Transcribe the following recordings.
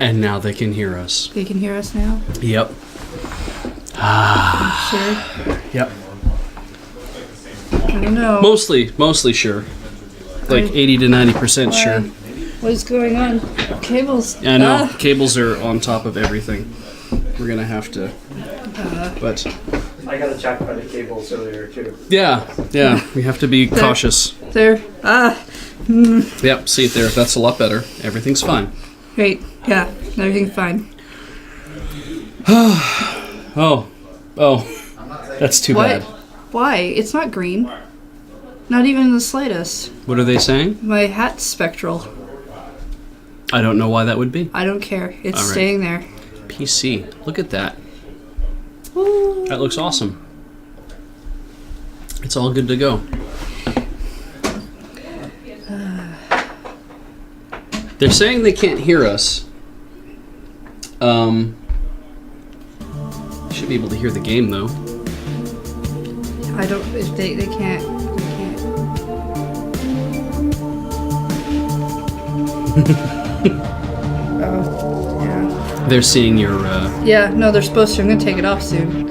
And now they can hear us. They can hear us now? Yep. Sure. Yep. I don't know. Mostly sure. Like 80 to 90% sure. What is going on? Cables. Yeah, I know. Cables are on top of everything. We're gonna have to. But I got attacked by the cables earlier too. yeah, we have to be cautious. There. Yep, see it there. That's a lot better. Everything's fine. Great. Yeah, everything's fine. Oh, that's too bad. Why? It's not green. Not even the slightest. What are they saying? My hat's spectral. I don't know why that would be. I don't care. It's All right. staying there. PC. Look at that. Ooh. That looks awesome. It's all good to go. They're saying they can't hear us. Should be able to hear the game though. I don't. If they can't. Oh, yeah. They're seeing your. Yeah, no, they're supposed to. I'm gonna take it off soon.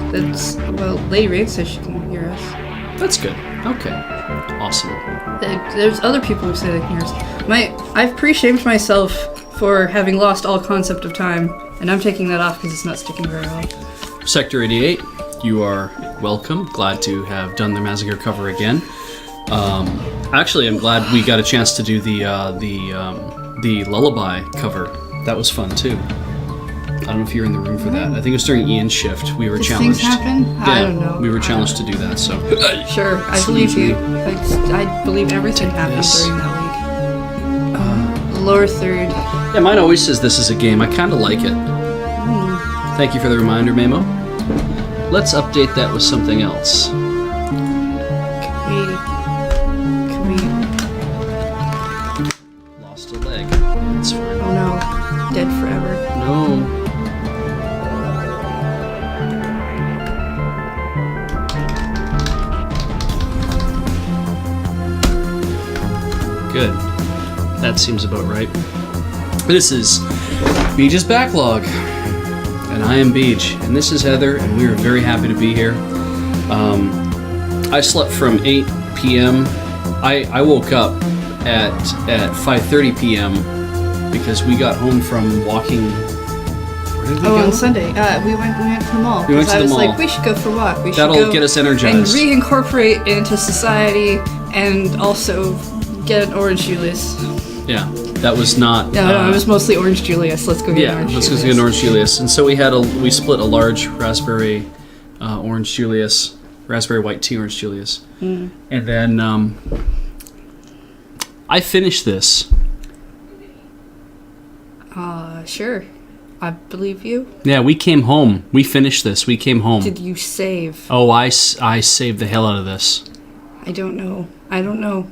Lady Rain says she can hear us. That's good. Okay. Awesome. There's other people who say they can hear us. I've pre-shamed myself for having lost all concept of time, and I'm taking that off because it's not sticking very well. Sector 88, you are welcome. Glad to have done the Massacre cover again. Actually, I'm glad we got a chance to do the Lullaby cover. That was fun too. I don't know if you're in the room for that. I think it was during Ian's shift. We were challenged. Things happen? Yeah, I don't know. We were challenged to do that. So sure, I believe you. I believe everything happened during that week. Lower third. Yeah, mine always says this is a game. I kind of like it. Thank you for the reminder, Memo. Let's update that with something else. Can we... Lost a leg. That's fine. Oh no. Dead forever. No. Good. That seems about right. This is Beej's Backlog. And I am Beej. And this is Heather, and we are very happy to be here. I slept from 8 p.m. I woke up at 5:30 p.m. because we got home from walking. Where did we go? On Sunday. We went to the mall. We went to the mall. I was like, we should go for a walk. We should That'll go get us and energized. reincorporate into society and also get an orange Julius. Yeah, that was not. No, it was mostly orange Julius. Let's go get an orange let's Julius. go get an orange Julius. And so we split a large raspberry orange Julius, raspberry white tea orange Julius. And then I finished this. Sure. I believe you. Yeah, we came home. We finished this. We came home. Did you save? Oh, I saved the hell out of this. I don't know. I don't know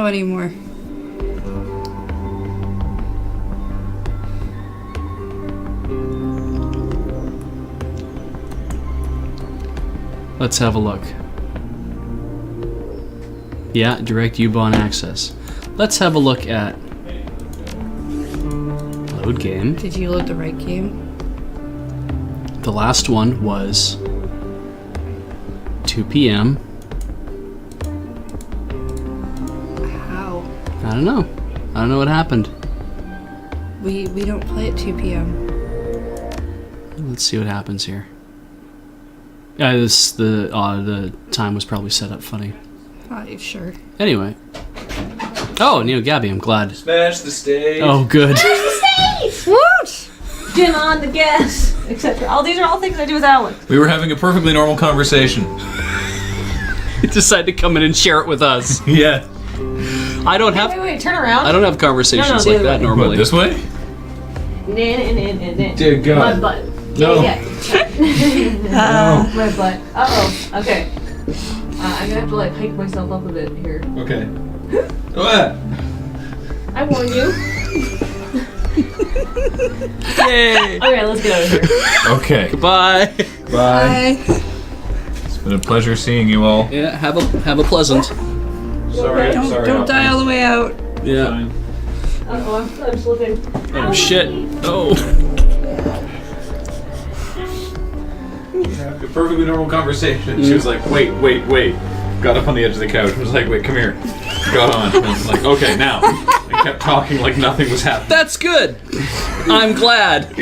anymore. Let's have a look. Yeah, direct Ubon access. Let's have a look at load game. Did you load the right game? The last one was 2 p.m. How? I don't know. I don't know what happened. We don't play at 2 p.m. Let's see what happens here. Yeah, the time was probably set up funny. Sure. Anyway. Oh, Neo Gabby, I'm glad. Smash the stage. Oh, good. What? Gin on the gas, etc. These are all things I do with Alex. We were having a perfectly normal conversation. You decided to come in and share it with us. Yeah. I don't have. Wait, turn around. I don't have conversations No, like the that other way. normally. What, this way? Dear God. My butt. No. Yeah. No. My butt. Okay. I'm gonna have to like hike myself up a bit here. Okay. What? I warned you. Yay! Okay, let's get out of here. Okay. Goodbye. Bye. It's been a pleasure seeing you all. Yeah, have a pleasant. Sorry. Don't die all the way out. Yeah. Fine. I'm slipping. Oh shit! Oh. A perfectly normal conversation. She was like, wait. Got up on the edge of the couch. Was like, wait, come here. Got on. And I was like, okay, now. I kept talking like nothing was happening. That's good. I'm glad.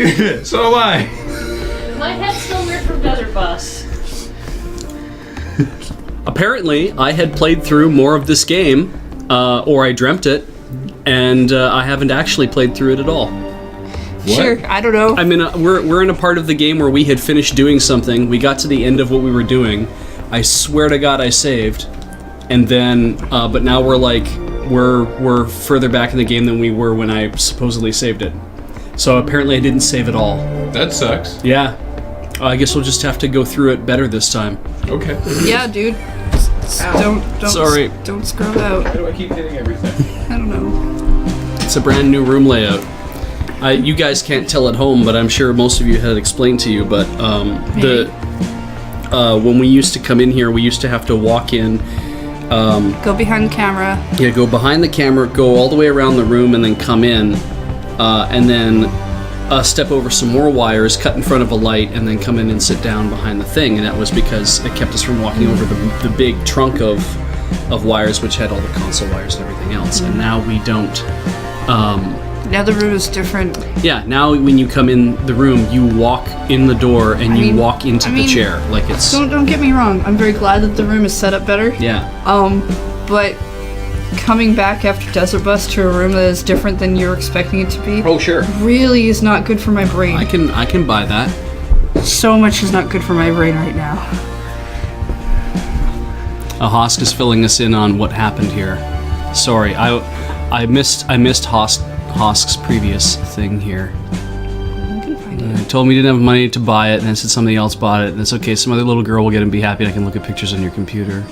So am I. My head's still weird from Desert Bus. Apparently, I had played through more of this game, or I dreamt it, and I haven't actually played through it at all. Sure, I don't know. I mean, we're in a part of the game where we had finished doing something. We got to the end of what we were doing. I swear to God, I saved, and then, but now we're further back in the game than we were when I supposedly saved it. So apparently, I didn't save it all. That sucks. Yeah, I guess we'll just have to go through it better this time. Okay. Yeah, dude. Don't Sorry. Don't scrub out. Why do I keep hitting everything? I don't know. It's a brand new room layout. You guys can't tell at home, but I'm sure most of you had explained to you. But when we used to come in here, we used to have to walk in. Go behind the camera. Yeah, go behind the camera, go all the way around the room, and then come in, and then step over some more wires, cut in front of a light, and then come in and sit down behind the thing. And that was because it kept us from walking over the big trunk of wires, which had all the console wires and everything else. And now we don't. Now the room is different. Yeah, now when you come in the room, you walk in the door and you walk into the chair. Like it's. Don't get me wrong. I'm very glad that the room is set up better. Yeah. But coming back after Desert Bus to a room that is different than you're expecting it to be. Oh sure. Really is not good for my brain. I can buy that. So much is not good for my brain right now. Hosk is filling us in on what happened here. Sorry, I missed Hosk's previous thing here. I can find it. He told me he didn't have money to buy it, and then said somebody else bought it, and it's okay, some other little girl will get it and be happy, and I can look at pictures on your computer.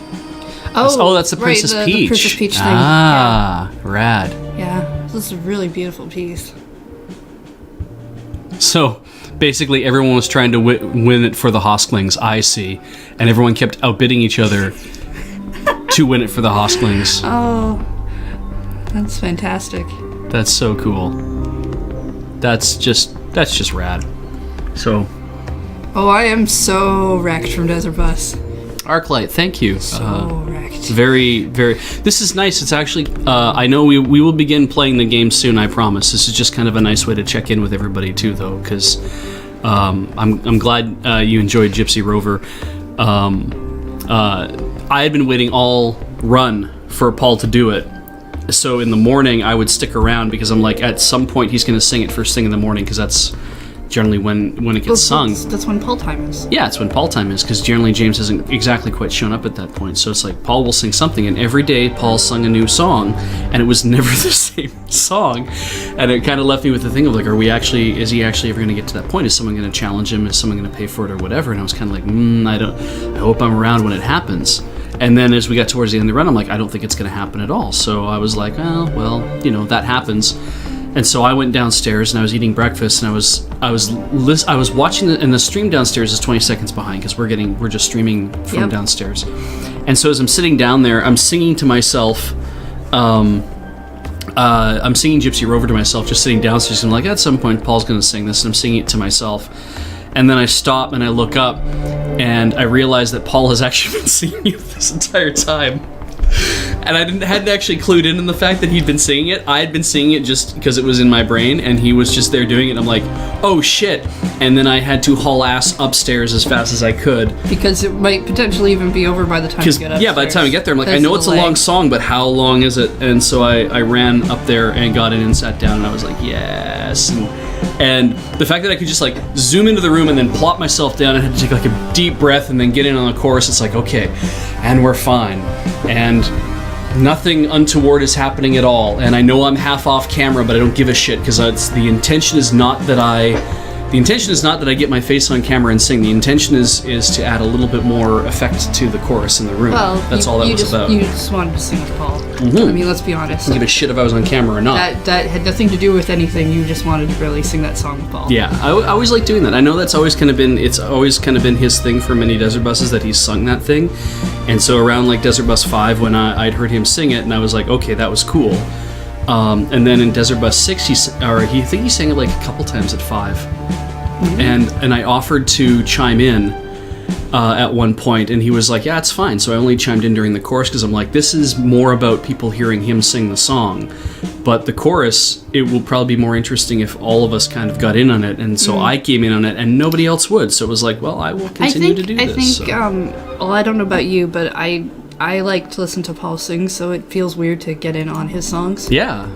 That's the Princess Peach. The Princess Peach thing. Ah, rad. Yeah, this is a really beautiful piece. So, basically, everyone was trying to win it for the Hosklings, I see, and everyone kept outbidding each other to win it for the Hosklings. Oh, that's fantastic. That's so cool. That's just rad. So. Oh, I am so wrecked from Desert Bus. Arclight, thank you. So wrecked. Very, very. This is nice. It's actually. I know we will begin playing the game soon. I promise. This is just kind of a nice way to check in with everybody too, though, because I'm glad you enjoyed Gypsy Rover. I had been waiting all run for Paul to do it. So in the morning, I would stick around because I'm like, at some point he's going to sing it first thing in the morning because that's generally when it gets sung. That's when Paul time is. Yeah, it's when Paul time is because generally James hasn't exactly quite shown up at that point. So it's like Paul will sing something, and every day Paul sung a new song, and it was never the same song. And it kind of left me with the thing of like, is he actually ever going to get to that point? Is someone going to challenge him? Is someone going to pay for it or whatever? And I was kind of like, I hope I'm around when it happens. And then as we got towards the end of the run, I'm like, I don't think it's going to happen at all. So I was like, oh, well, that happens. And so I went downstairs and I was eating breakfast and I was watching and the stream downstairs is 20 seconds behind because we're just streaming from downstairs. And so as I'm sitting down there, I'm singing to myself. I'm singing Gypsy Rover to myself, just sitting downstairs. And I'm like, at some point, Paul's going to sing this, and I'm singing it to myself. And then I stop and I look up, and I realize that Paul has actually been singing it this entire time. And I hadn't actually clued in on the fact that he'd been singing it. I had been singing it just because it was in my brain, and he was just there doing it. And I'm like, oh shit! And then I had to haul ass upstairs as fast as I could because it might potentially even be over by the time you get upstairs. Yeah, by the time I get there, I'm like, I know it's a long song, but how long is it? And so I ran up there and got in and sat down, and I was like, yes. And the fact that I could just like zoom into the room and then plop myself down and had to take like a deep breath and then get in on the chorus, it's like, okay, and we're fine. And nothing untoward is happening at all. And I know I'm half off camera, but I don't give a shit because the intention is not that I get my face on camera and sing. The intention is to add a little bit more effect to the chorus in the room. Well, that's all that was about. You just wanted to sing with Paul. Mm-hmm. I mean, let's be honest. I don't give a shit if I was on camera or not. That had nothing to do with anything. You just wanted to really sing that song with Paul. Yeah, I always like doing that. I know that's always kind of been his thing for many Desert Buses, that he's sung that thing. And so around like Desert Bus 5, when I'd heard him sing it, and I was like, okay, that was cool. And then in Desert Bus 6, I think he sang it like a couple times at 5. And I offered to chime in at one point, and he was like, yeah, it's fine. So I only chimed in during the chorus because I'm like, this is more about people hearing him sing the song. But the chorus, it will probably be more interesting if all of us kind of got in on it. And so I came in on it, and nobody else would. So it was like, well, I will continue to do this. Well, I don't know about you, but I like to listen to Paul sing, so it feels weird to get in on his songs. Yeah.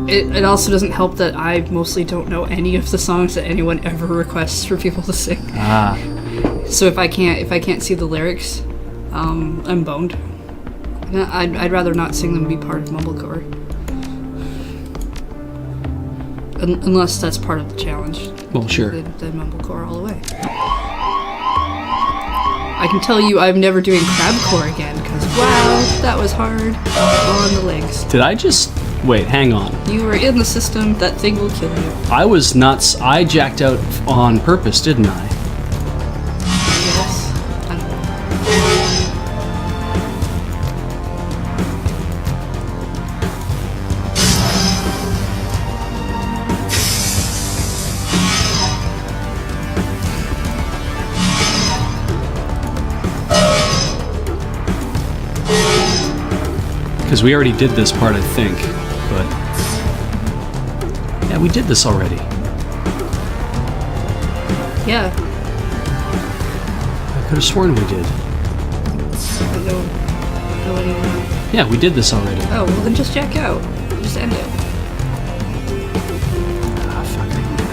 It also doesn't help that I mostly don't know any of the songs that anyone ever requests for people to sing. So if I can't see the lyrics, I'm boned. I'd rather not sing them be part of Mumblecore. Unless that's part of the challenge. Well, sure. Then Mumblecore all the way. I can tell you I'm never doing Crabcore again, because wow, that was hard on the legs. Did I just... Wait, hang on. You were in the system, that thing will kill you. I was nuts. I jacked out on purpose, didn't I? Yes. I don't know. Because we already did this part, I think. But yeah, we did this already. Yeah. I could have sworn we did. No anymore. Yeah, we did this already. Oh, well then just jack out. Just end it. Ah, fuck, I can do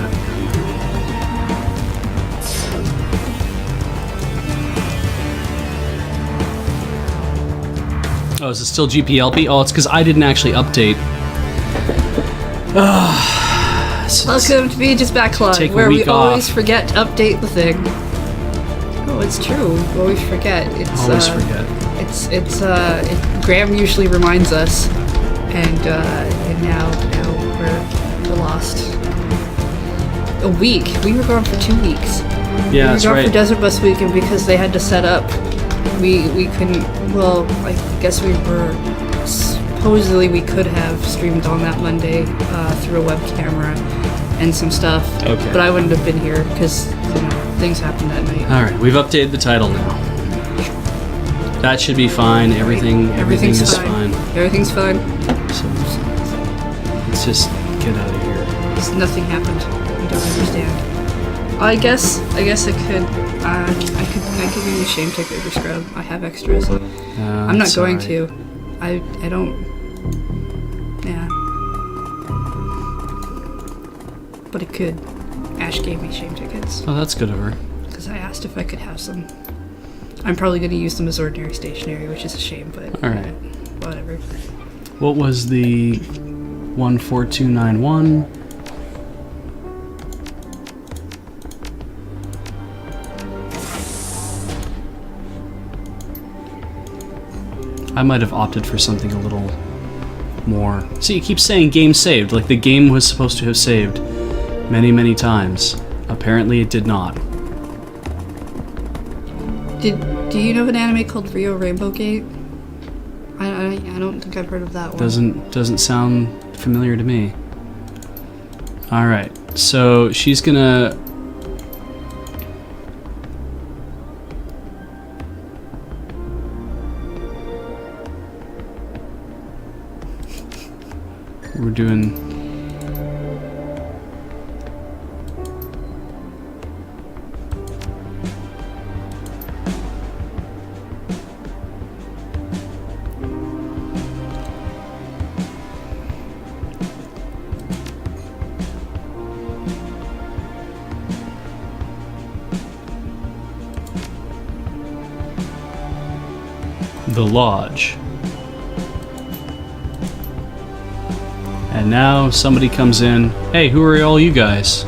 that. Oh, is it still GPLP? Oh, it's because I didn't actually update. Welcome to Beej's Backlog, where we always forget to update the thing. Oh, it's true. We always forget. Always forget. Graham usually reminds us, and now we're lost. A week. We were gone for 2 weeks. Yeah, that's we were gone right. for Desert Bus Week, and because they had to set up, we couldn't. Well, I guess we were. Supposedly we could have streamed on that Monday through a web camera and some stuff. Okay. But I wouldn't have been here because things happened that night. All right, we've updated the title now. That should be fine. Everything is fine. Everything's fine. So let's just get out of here. Just nothing happened. I don't understand. I guess I could. I could give you a shame ticket or scrub. I have extras. I'm not going to. I don't. Yeah. But it could. Ash gave me shame tickets. Oh, that's good of her. Because I asked if I could have some. I'm probably going to use them as ordinary stationery, which is a shame, but Alright. Whatever. What was the 14291? I might have opted for something a little more. See, you keep saying game saved, like the game was supposed to have saved many, many times. Apparently it did not. Do you know of an anime called Rio Rainbow Gate? I don't think I've heard of that one. Doesn't sound familiar to me. Alright, so she's gonna... We're doing... The Lodge. And now somebody comes in. Hey, who are all you guys?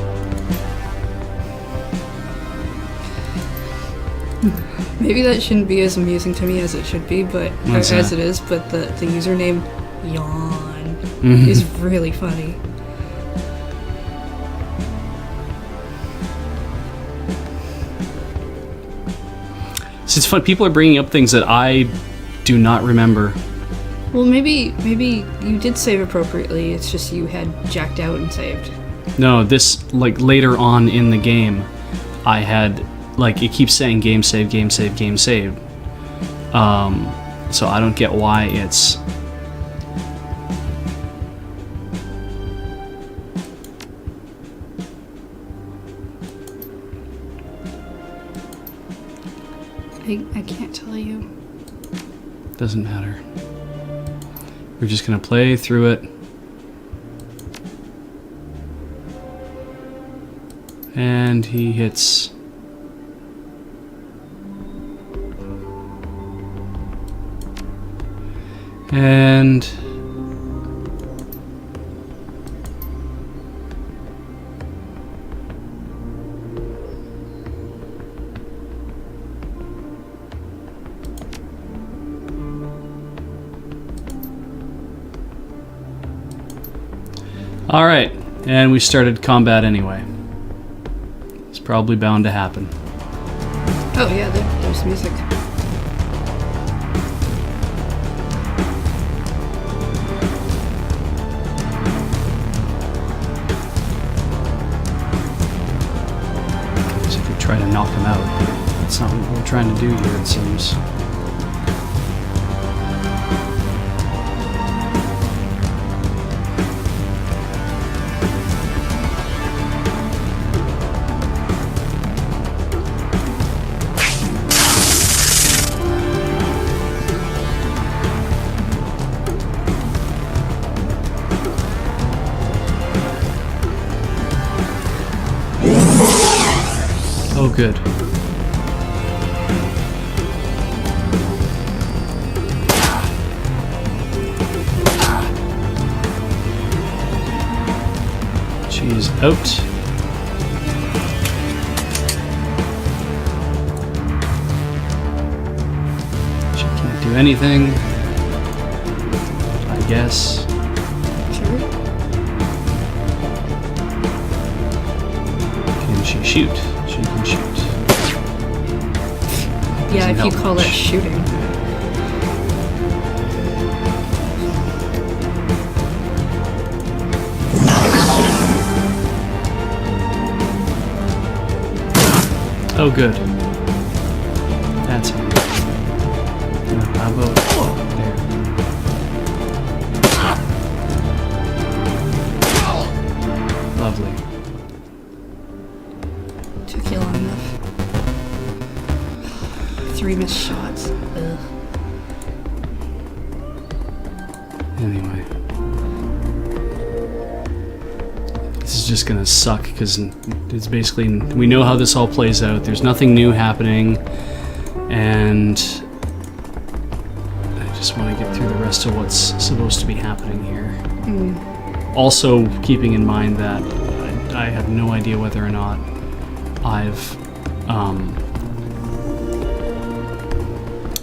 Maybe that shouldn't be as amusing to me as it should be, but What's as that? it is. But the username yawn Mhm. is really funny. So it's fun. People are bringing up things that I do not remember. Well, maybe you did save appropriately. It's just you had jacked out and saved. No, this, like, later on in the game, I had, like, it keeps saying game save, game save, game save. So I don't get why it's... I can't tell you. Doesn't matter. We're just gonna play through it. And he hits... And... Alright, and we started combat anyway. It's probably bound to happen. Oh yeah, there's music. So if we try to knock him out, but that's not what we're trying to do here, it seems. Oh, good. She's out. She can't do anything, I guess. Sure. Can she shoot? She can shoot. Yeah, if Doesn't you help call that much. shooting. Oh, good. That's it. Now, how about there? Lovely. Took you long enough. 3 missed shots. Ugh. Anyway. This is just gonna suck because it's basically, we know how this all plays out. There's nothing new happening, and I just want to get through the rest of what's supposed to be happening here. Also, keeping in mind that I have no idea whether or not I've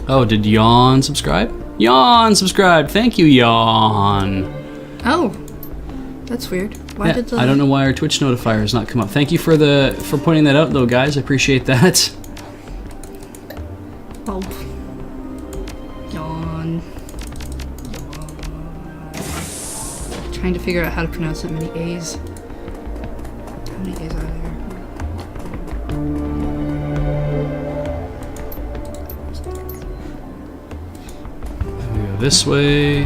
oh, did Yawn subscribe? Yawn subscribed. Thank you, Yawn. Oh, that's weird. Why Yeah, did the... I don't know why our Twitch notifier has not come up. Thank you for pointing that out, though, guys. I appreciate that. Oh. Yawn. Trying to figure out how to pronounce that many A's. How many A's are there? We go this way.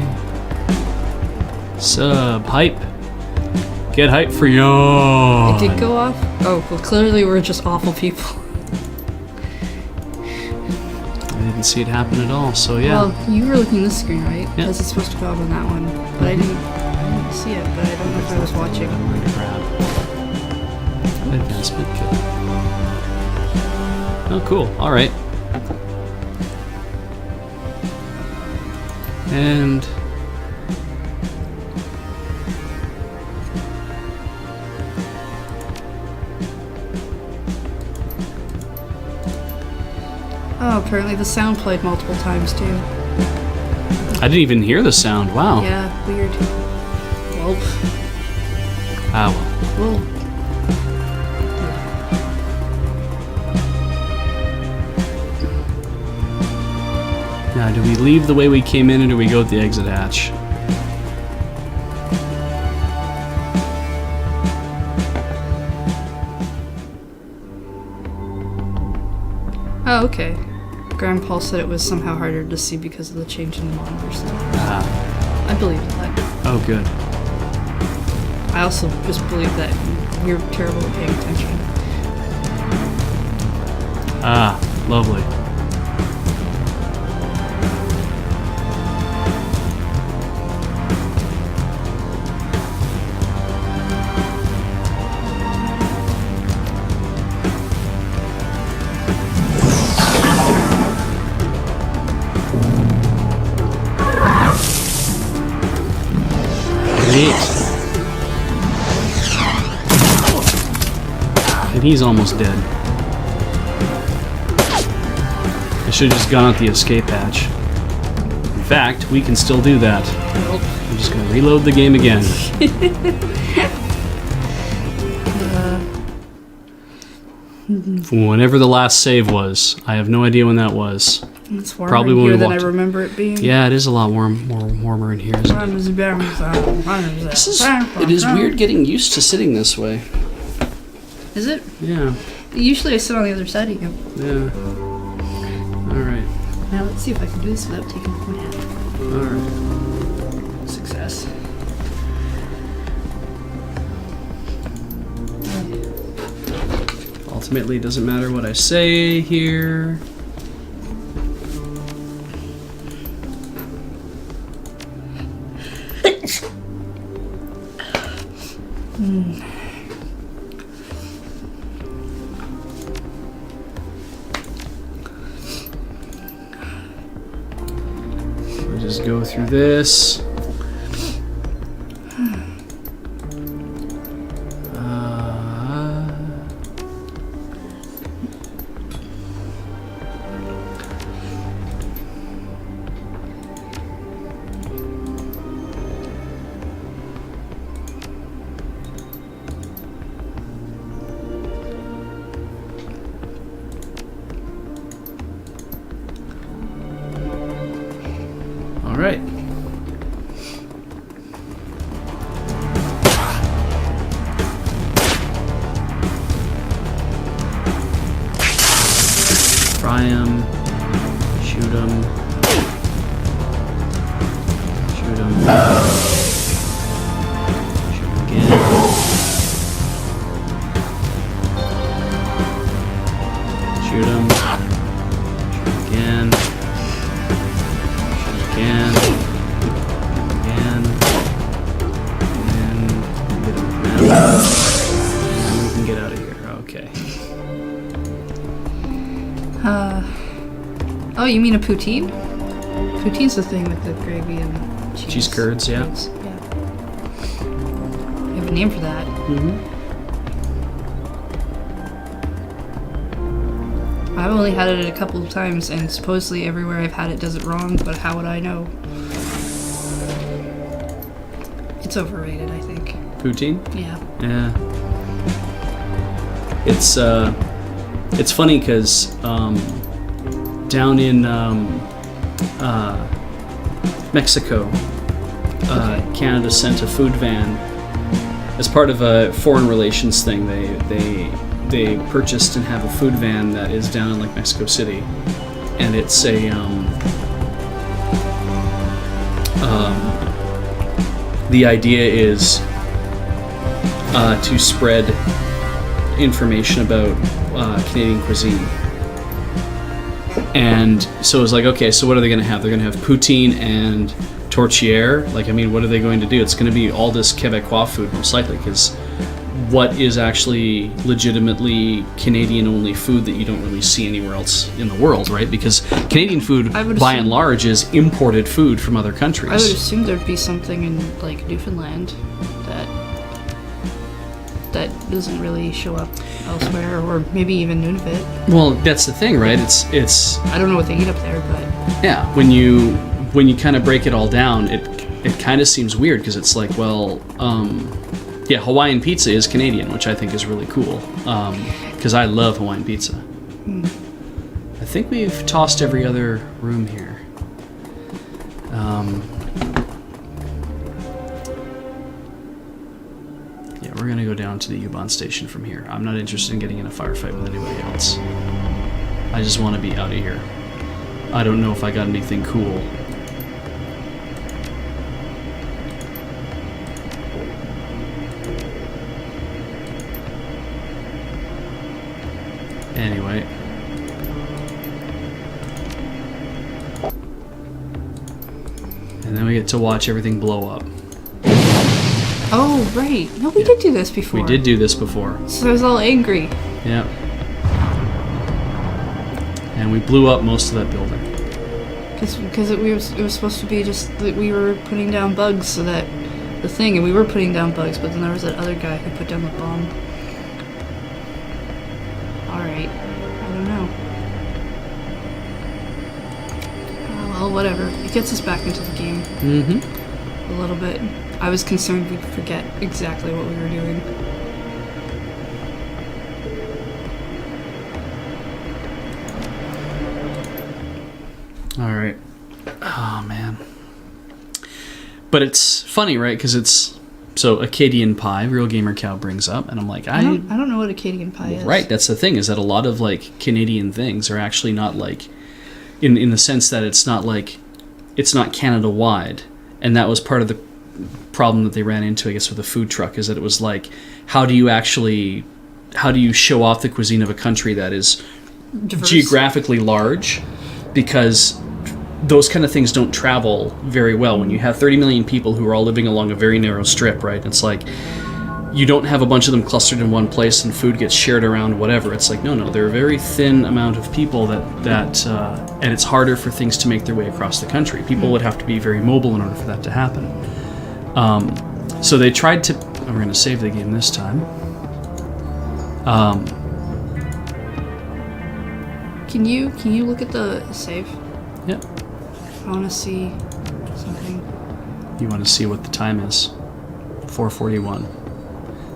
Sub hype. Get hype for Yawn. It did go off? Oh, well, clearly we're just awful people. I didn't see it happen at all, so yeah. Well, you were looking at this screen, right? Yeah. Because it's supposed to go out on that one. But I didn't see it, but I don't know if I was watching. I'm going to grab advancement kit. Oh, cool. All right. And Oh, apparently the sound played multiple times too. I didn't even hear the sound. Wow. Yeah, weird. Well, Ah, well. well. Do we leave the way we came in, or do we go with the exit hatch? Oh, okay. Grandpa said it was somehow harder to see because of the change in the monitors. I believe that. Oh, good. I also just believe that you're terrible at paying attention. Lovely. And he's almost dead. I should have just gone out the escape hatch. In fact, we can still do that. I'm just going to reload the game again. Whenever the last save was. I have no idea when that was. It's warmer Probably in when here we than I walked- remember it being. Yeah, it is a lot more warmer in here, isn't it? It is weird getting used to sitting this way. Is it? Yeah, Usually I sit on the other side of you. yeah. Alright, Now let's see if I can do this without taking off my hat. alright. Success. Ultimately, it doesn't matter what I say here. We'll just go through this. All right. Fry him. Shoot him. Shoot him. Shoot him again. Shoot him. Shoot again. Again, and get him now. And we can get out of here. Okay. Oh, you mean a poutine? Poutine's the thing with the gravy and cheese. Cheese curds, yeah. Yeah. You have a name for that. Mm-hmm. I've only had it a couple of times, and supposedly everywhere I've had it does it wrong, but how would I know? It's overrated, I think. Poutine? Yeah. Yeah. It's funny because down in Mexico, Canada sent a food van as part of a foreign relations thing. They purchased and have a food van that is down in like Mexico City, and it's a the idea is to spread information about Canadian cuisine. And so it was like, okay, so what are they going to have? They're going to have poutine and tourtière. Like, I mean, what are they going to do? It's going to be all this Quebecois food, most likely, because what is actually legitimately Canadian-only food that you don't really see anywhere else in the world, right? Because Canadian food, by and large, is imported food from other countries. I would assume there'd be something in, like, Newfoundland that doesn't really show up elsewhere, or maybe even Nunavut. Well, that's the thing, right? It's I don't know what they eat up there, but yeah. When you kind of break it all down, it kind of seems weird because it's like, well, yeah, Hawaiian pizza is Canadian, which I think is really cool because I love Hawaiian pizza. I think we've tossed every other room here. Yeah, we're gonna go down to the U-Bahn station from here. I'm not interested in getting in a firefight with anybody else. I just want to be out of here. I don't know if I got anything cool. Anyway. And then we get to watch everything blow up. Oh, right. No, we did do this before. We did do this before. So I was all angry. Yeah. And we blew up most of that building. Because it was supposed to be just that we were putting down bugs so that the thing, and we were putting down bugs, but then there was that other guy who put down the bomb. Alright. I don't know. Oh, well, whatever. It gets us back into the game. Mm-hmm. A little bit. I was concerned we'd forget exactly what we were doing. Alright. Oh, man. But it's funny, right? Because it's... So, Acadian pie, Real Gamer Cow brings up, and I'm like, I don't know what Acadian pie is. Right, that's the thing, is that a lot of, like, Canadian things are actually not, like... In the sense that it's not, like... It's not Canada-wide. And that was part of the problem that they ran into, I guess, with the food truck, is that it was like, how do you show off the cuisine of a country that is Diverse. Geographically large? Because those kind of things don't travel very well. When you have 30 million people who are all living along a very narrow strip, right? It's like, you don't have a bunch of them clustered in one place and food gets shared around whatever. It's like, no, they're a very thin amount of people that and it's harder for things to make their way across the country. People would have to be very mobile in order for that to happen. So they tried to... We're going to save the game this time. Can you look at the save? Yep. I want to see something. You want to see what the time is? 4:41.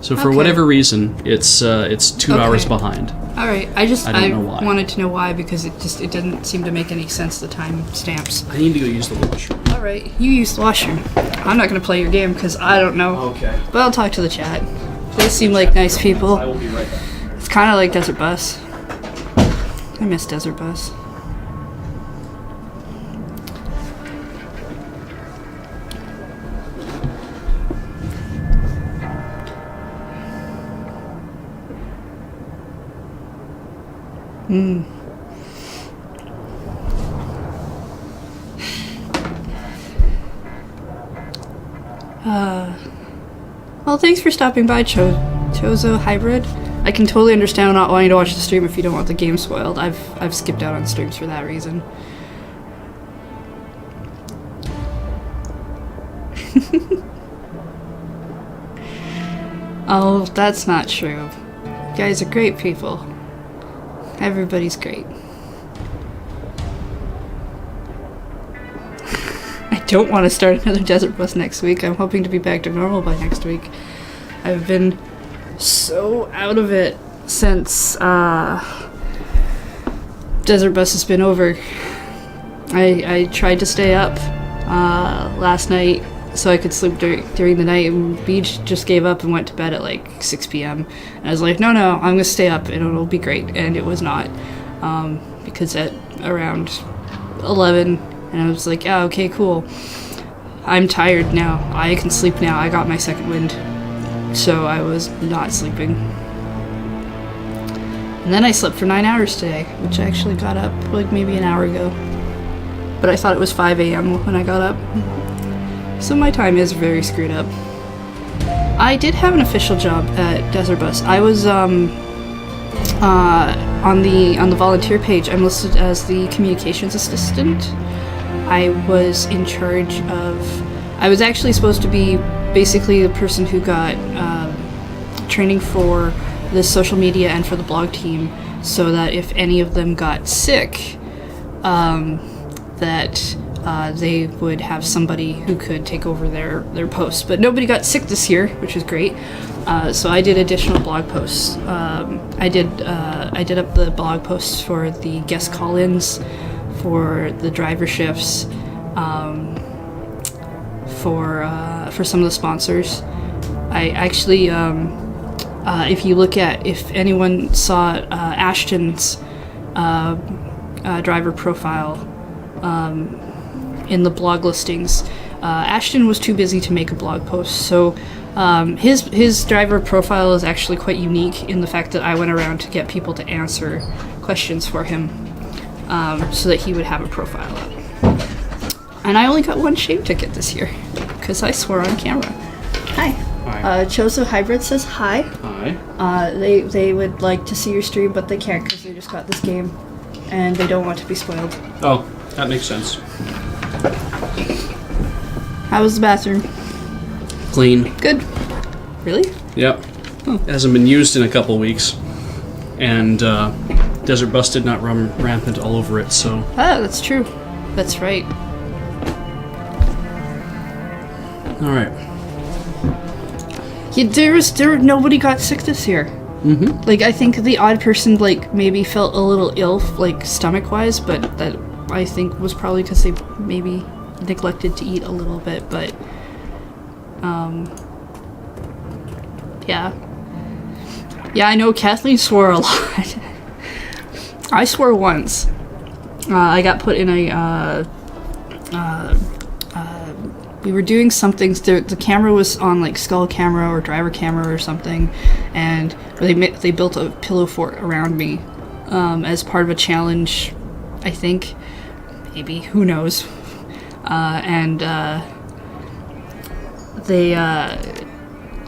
So for Okay. whatever reason, it's 2 hours behind. All right. I don't know why. wanted to know why, because it didn't seem to make any sense, the time stamps. I need to go use the washroom. All right. You use the washroom. I'm not going to play your game because I don't know. Okay. But I'll talk to the chat. They seem like nice people. I will be right back. It's kind of like Desert Bus. I miss Desert Bus. Well, thanks for stopping by, Chozo Hybrid. I can totally understand not wanting to watch the stream if you don't want the game spoiled. I've skipped out on streams for that reason. Oh, that's not true. You guys are great people. Everybody's great. I don't want to start another Desert Bus next week. I'm hoping to be back to normal by next week. I've been so out of it since Desert Bus has been over. I tried to stay up last night so I could sleep during the night, and Beej just gave up and went to bed at like 6 p.m. And I was like, no, I'm going to stay up and it'll be great. And it was not, because at around 11, and I was like, yeah, okay, cool. I'm tired now. I can sleep now. I got my second wind. So I was not sleeping. And then I slept for 9 hours today, which I actually got up like maybe an hour ago. But I thought it was 5 a.m. when I got up. So my time is very screwed up. I did have an official job at Desert Bus. I was on the volunteer page. I'm listed as the communications assistant. I was in charge of... I was actually supposed to be basically the person who got training for the social media and for the blog team, so that if any of them got sick, they would have somebody who could take over their posts. But nobody got sick this year, which was great. So I did additional blog posts. I did up the blog posts for the guest call-ins, for the driver shifts, for some of the sponsors. I actually, if you look at, if anyone saw Ashton's driver profile in the blog listings, Ashton was too busy to make a blog post, so his driver profile is actually quite unique in the fact that I went around to get people to answer questions for him, so that he would have a profile up. And I only got one shame ticket this year because I swore on camera. Hi. Hi. Choso Hybrid says hi. Hi. They would like to see your stream, but they can't because they just got this game, and they don't want to be spoiled. Oh, that makes sense. How was the bathroom? Clean. Good. Really? Yep. It hasn't been used in a couple weeks, and Desert Bus did not run rampant all over it, so... Ah, that's true. That's right. Alright. Yeah, nobody got sick this year. Mm-hmm. Like, I think the odd person, like, maybe felt a little ill, like, stomach-wise, but that, I think, was probably because they maybe neglected to eat a little bit, but, yeah. Yeah, I know Kathleen swore a lot. I swore once. I got put in a, we were doing something, the camera was on like skull camera or driver camera or something, and they built a pillow fort around me as part of a challenge, I think, maybe, who knows, and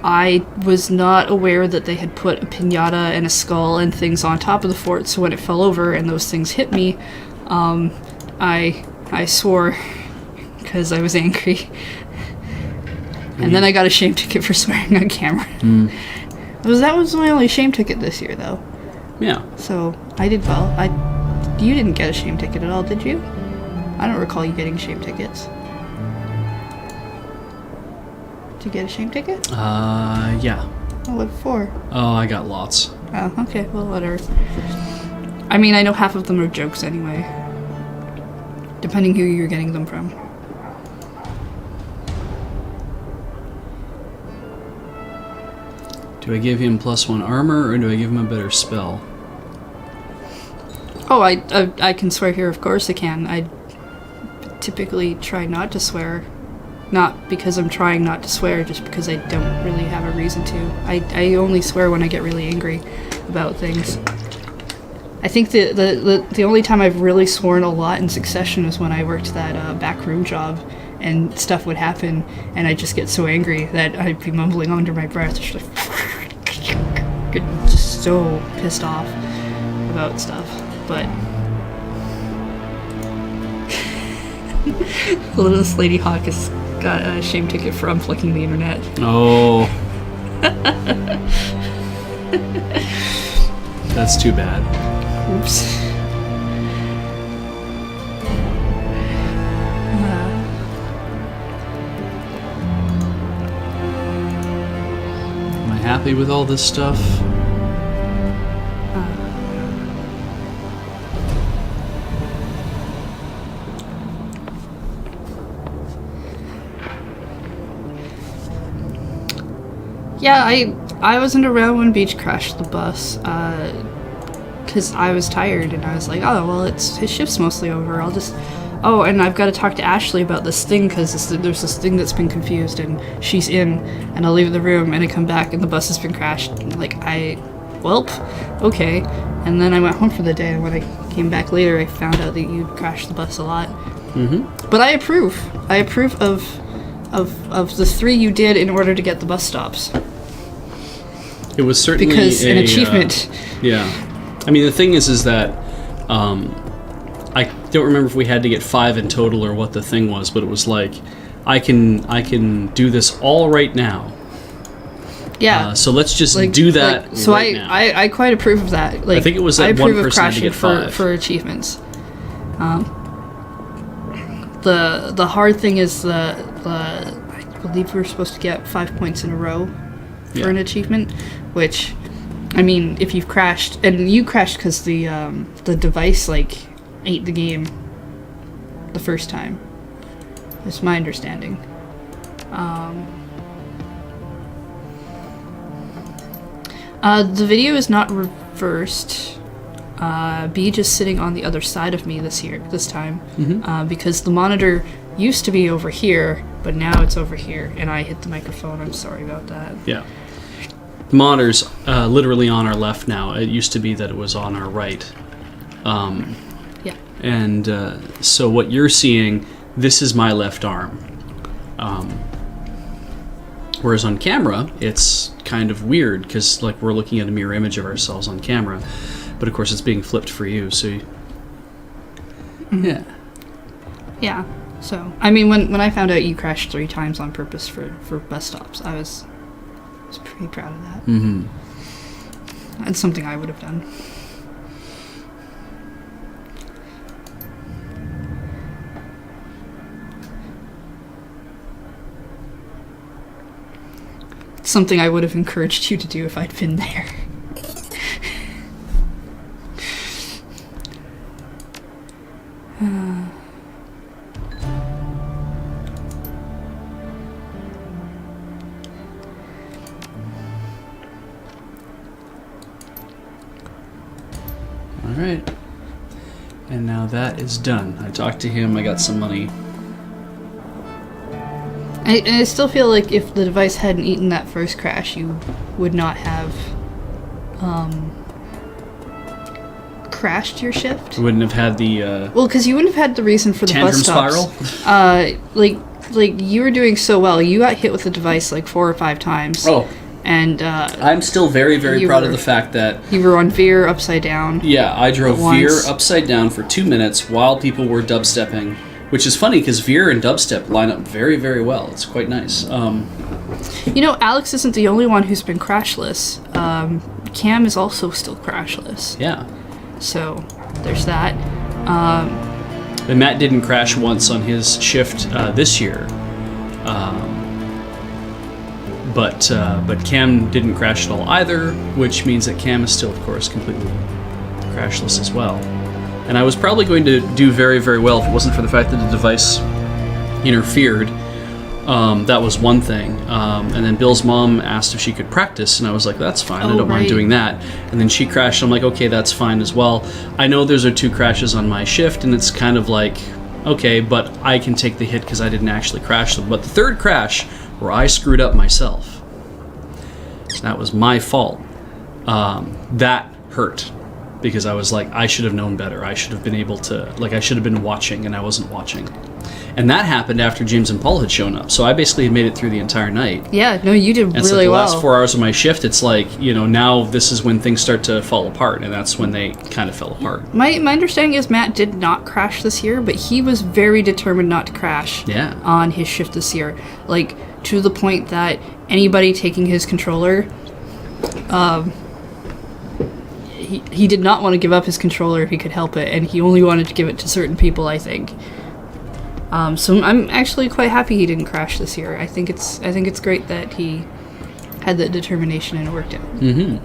I was not aware that they had put a piñata and a skull and things on top of the fort, so when it fell over and those things hit me, I swore because I was angry. And then I got a shame ticket for swearing on camera. That was my only shame ticket this year, though. Yeah. So I did well. You didn't get a shame ticket at all, did you? I don't recall you getting shame tickets. Did you get a shame ticket? Yeah. Oh, what for? Oh, I got lots. Oh, okay. Well, whatever. I mean, I know half of them are jokes anyway. Depending who you're getting them from. Do I give him +1 armor, or do I give him a better spell? Oh, I can swear here, of course I can. I typically try not to swear. Not because I'm trying not to swear, just because I don't really have a reason to. I only swear when I get really angry about things. I think the only time I've really sworn a lot in succession is when I worked that backroom job, and stuff would happen, and I'd just get so angry that I'd be mumbling under my breath, just like get just so pissed off about stuff. But Littlest Lady Hawk has got a shame ticket for unplugging the internet. Oh. That's too bad. Oops. Am I happy with all this stuff? Yeah, I wasn't around when Beej crashed the bus, because I was tired, and I was like, oh, well, his shift's mostly over, I'll just... Oh, and I've got to talk to Ashley about this thing, because there's this thing that's been confused, and she's in, and I'll leave the room, and I come back, and the bus has been crashed, and welp, okay. And then I went home for the day, and when I came back later, I found out that you'd crashed the bus a lot. Mm-hmm. But I approve. I approve of the 3 you did in order to get the bus stops. It was certainly because an achievement. Yeah, I mean the thing is that I don't remember if we had to get 5 in total or what the thing was, but it was like I can do this all right now. Yeah. So let's just do that. So right now. I quite approve of that. Like, I think it was that I approve one of person had to crashing get 5. for achievements. The hard thing is I believe we were supposed to get 5 points in a row for an achievement, which, I mean, if you've crashed, and you crashed because the device ate the game the first time. That's my understanding. The video is not reversed. Beej is sitting on the other side of me this time, because the monitor used to be over here, but now it's over here, and I hit the microphone. I'm sorry about that. Yeah. The monitor's literally on our left now. It used to be that it was on our right. Yeah. And so what you're seeing, this is my left arm. Whereas on camera, it's kind of weird because like we're looking at a mirror image of ourselves on camera, but of course it's being flipped for you. So, yeah. Yeah. So I mean, when I found out you crashed 3 times on purpose for bus stops, I was pretty proud of that. Mm-hmm. That's something I would have done. Something I would have encouraged you to do if I'd been there. All right. And now that is done. I talked to him. I got some money. I still feel like if the device hadn't eaten that first crash, you would not have crashed your shift. You wouldn't have had the Well, because you wouldn't have had the reason for the tantrum bus stops. spiral. Like you were doing so well. You got hit with the device like 4 or 5 times. Oh, and I'm still very, very proud of the fact that you were on Veer upside down. yeah, I drove once. Veer upside down for 2 minutes while people were dubstepping, which is funny because Veer and dubstep line up very, very well. It's quite nice. You know, Alex isn't the only one who's been crashless. Cam is also still crashless. Yeah. So there's that. And Matt didn't crash once on his shift this year. But Cam didn't crash at all either, which means that Cam is still, of course, completely crashless as well. And I was probably going to do very, very well if it wasn't for the fact that the device interfered. That was one thing. And then Bill's mom asked if she could practice, and I was like, that's fine. I don't mind doing that. And then she crashed. I'm like, okay, that's fine as well. I know those are 2 crashes on my shift, and it's kind of like, okay, but I can take the hit because I didn't actually crash them. But the 3rd crash, where I screwed up myself, that was my fault. That hurt. Because I was like, I should have known better. I should have been able to, like, I should have been watching, and I wasn't watching. And that happened after James and Paul had shown up. So I basically had made it through the entire night. Yeah, no, you did and really so the well. last 4 hours of my shift, it's like, you know, now this is when things start to fall apart, and that's when they kind of fell apart. My understanding is Matt did not crash this year, but he was very determined not to crash on his shift this year. Like, to the point that anybody taking his controller, he did not want to give up his controller if he could help it, and he only wanted to give it to certain people, I think. So I'm actually quite happy he didn't crash this year. I think it's great that he had that determination and it worked out. Mm-hmm.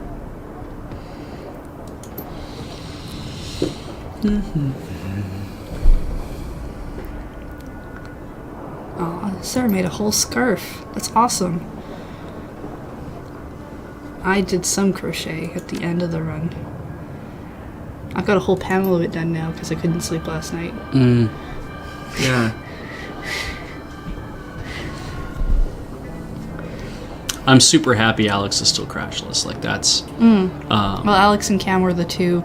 Aw, Sarah made a whole scarf. That's awesome. I did some crochet at the end of the run. I've got a whole panel of it done now because I couldn't sleep last night. Yeah. I'm super happy Alex is still crashless. Like that's. Well, Alex and Cam were the two.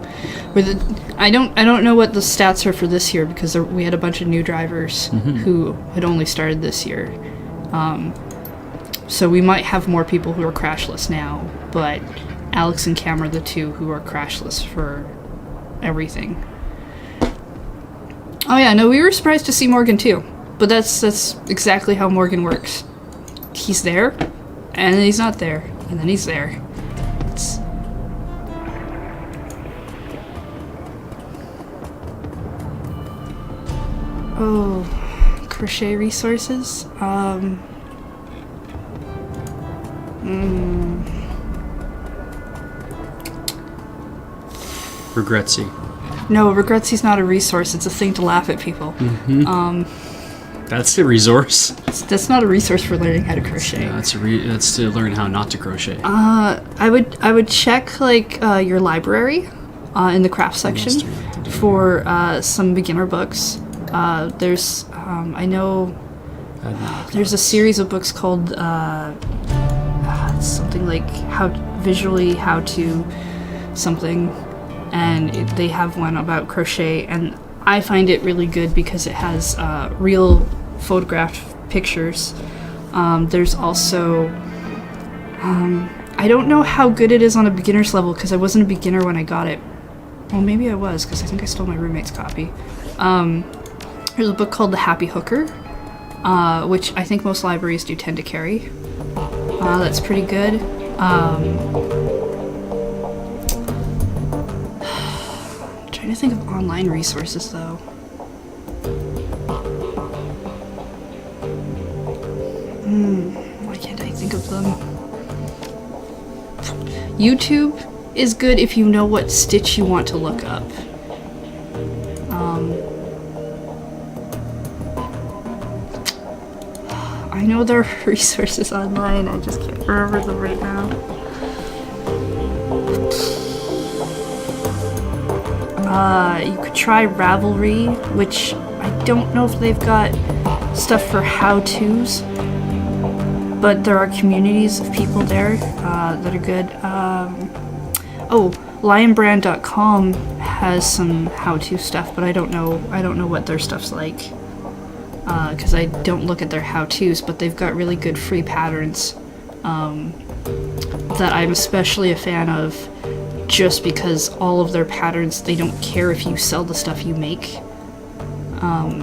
I don't know what the stats are for this year because we had a bunch of new drivers who had only started this year. So we might have more people who are crashless now, but Alex and Cam are the two who are crashless for everything. Oh yeah, no, we were surprised to see Morgan too, but that's exactly how Morgan works. He's there, and then he's not there, and then he's there. It's... Oh, crochet resources? Regretsy. No, Regretsy's not a resource. It's a thing to laugh at people. That's the resource. That's not a resource for learning how to crochet. Yeah, that's to learn how not to crochet. I would check like your library in the craft section for some beginner books. There's I know there's a series of books called something like how to something, and they have one about crochet, and I find it really good because it has real photographed pictures. There's also I don't know how good it is on a beginner's level because I wasn't a beginner when I got it. Well, maybe I was because I think I stole my roommate's copy. There's a book called The Happy Hooker, which I think most libraries do tend to carry. That's pretty good. Trying to think of online resources though. Why can't I think of them? YouTube is good if you know what stitch you want to look up. I know there are resources online, I just can't remember them right now. You could try Ravelry, which I don't know if they've got stuff for how-tos, but there are communities of people there that are good. Lionbrand.com has some how-to stuff, but I don't know what their stuff's like because I don't look at their how-tos, but they've got really good free patterns that I'm especially a fan of, just because all of their patterns, they don't care if you sell the stuff you make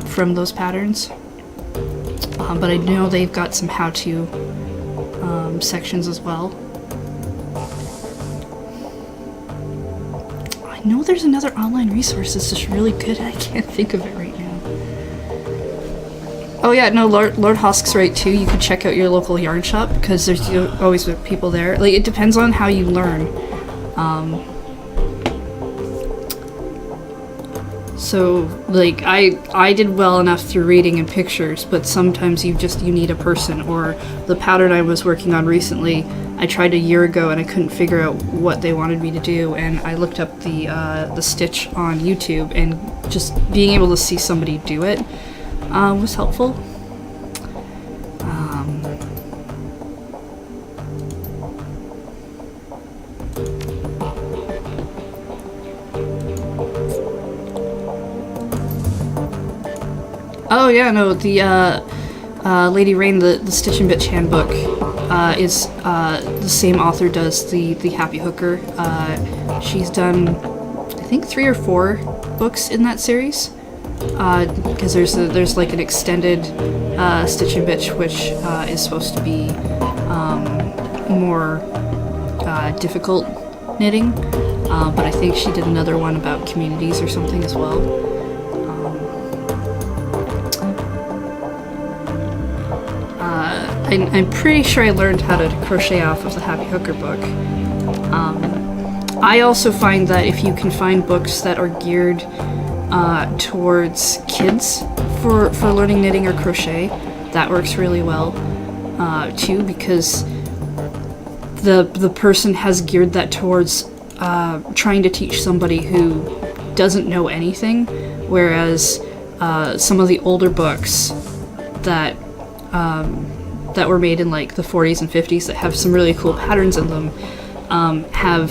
from those patterns. But I know they've got some how-to sections as well. I know there's another online resource that's just really good. I can't think of it right now. Oh yeah, no, Lord Hosk's right too. You can check out your local yarn shop because there's always people there. Like, it depends on how you learn. So like I did well enough through reading and pictures, but sometimes you need a person. Or the pattern I was working on recently, I tried a year ago and I couldn't figure out what they wanted me to do, and I looked up the stitch on YouTube, and just being able to see somebody do it was helpful. Oh yeah, no, the Lady Rain, the Stitch and Bitch handbook is the same author does the Happy Hooker. She's done, I think, 3 or 4 books in that series. Because there's like an extended Stitch and Bitch, which is supposed to be more difficult knitting, but I think she did another one about communities or something as well. I'm pretty sure I learned how to crochet off of the Happy Hooker book. I also find that if you can find books that are geared towards kids for learning knitting or crochet, that works really well too, because the person has geared that towards trying to teach somebody who doesn't know anything, whereas some of the older books that were made in like the 40s and 50s that have some really cool patterns in them have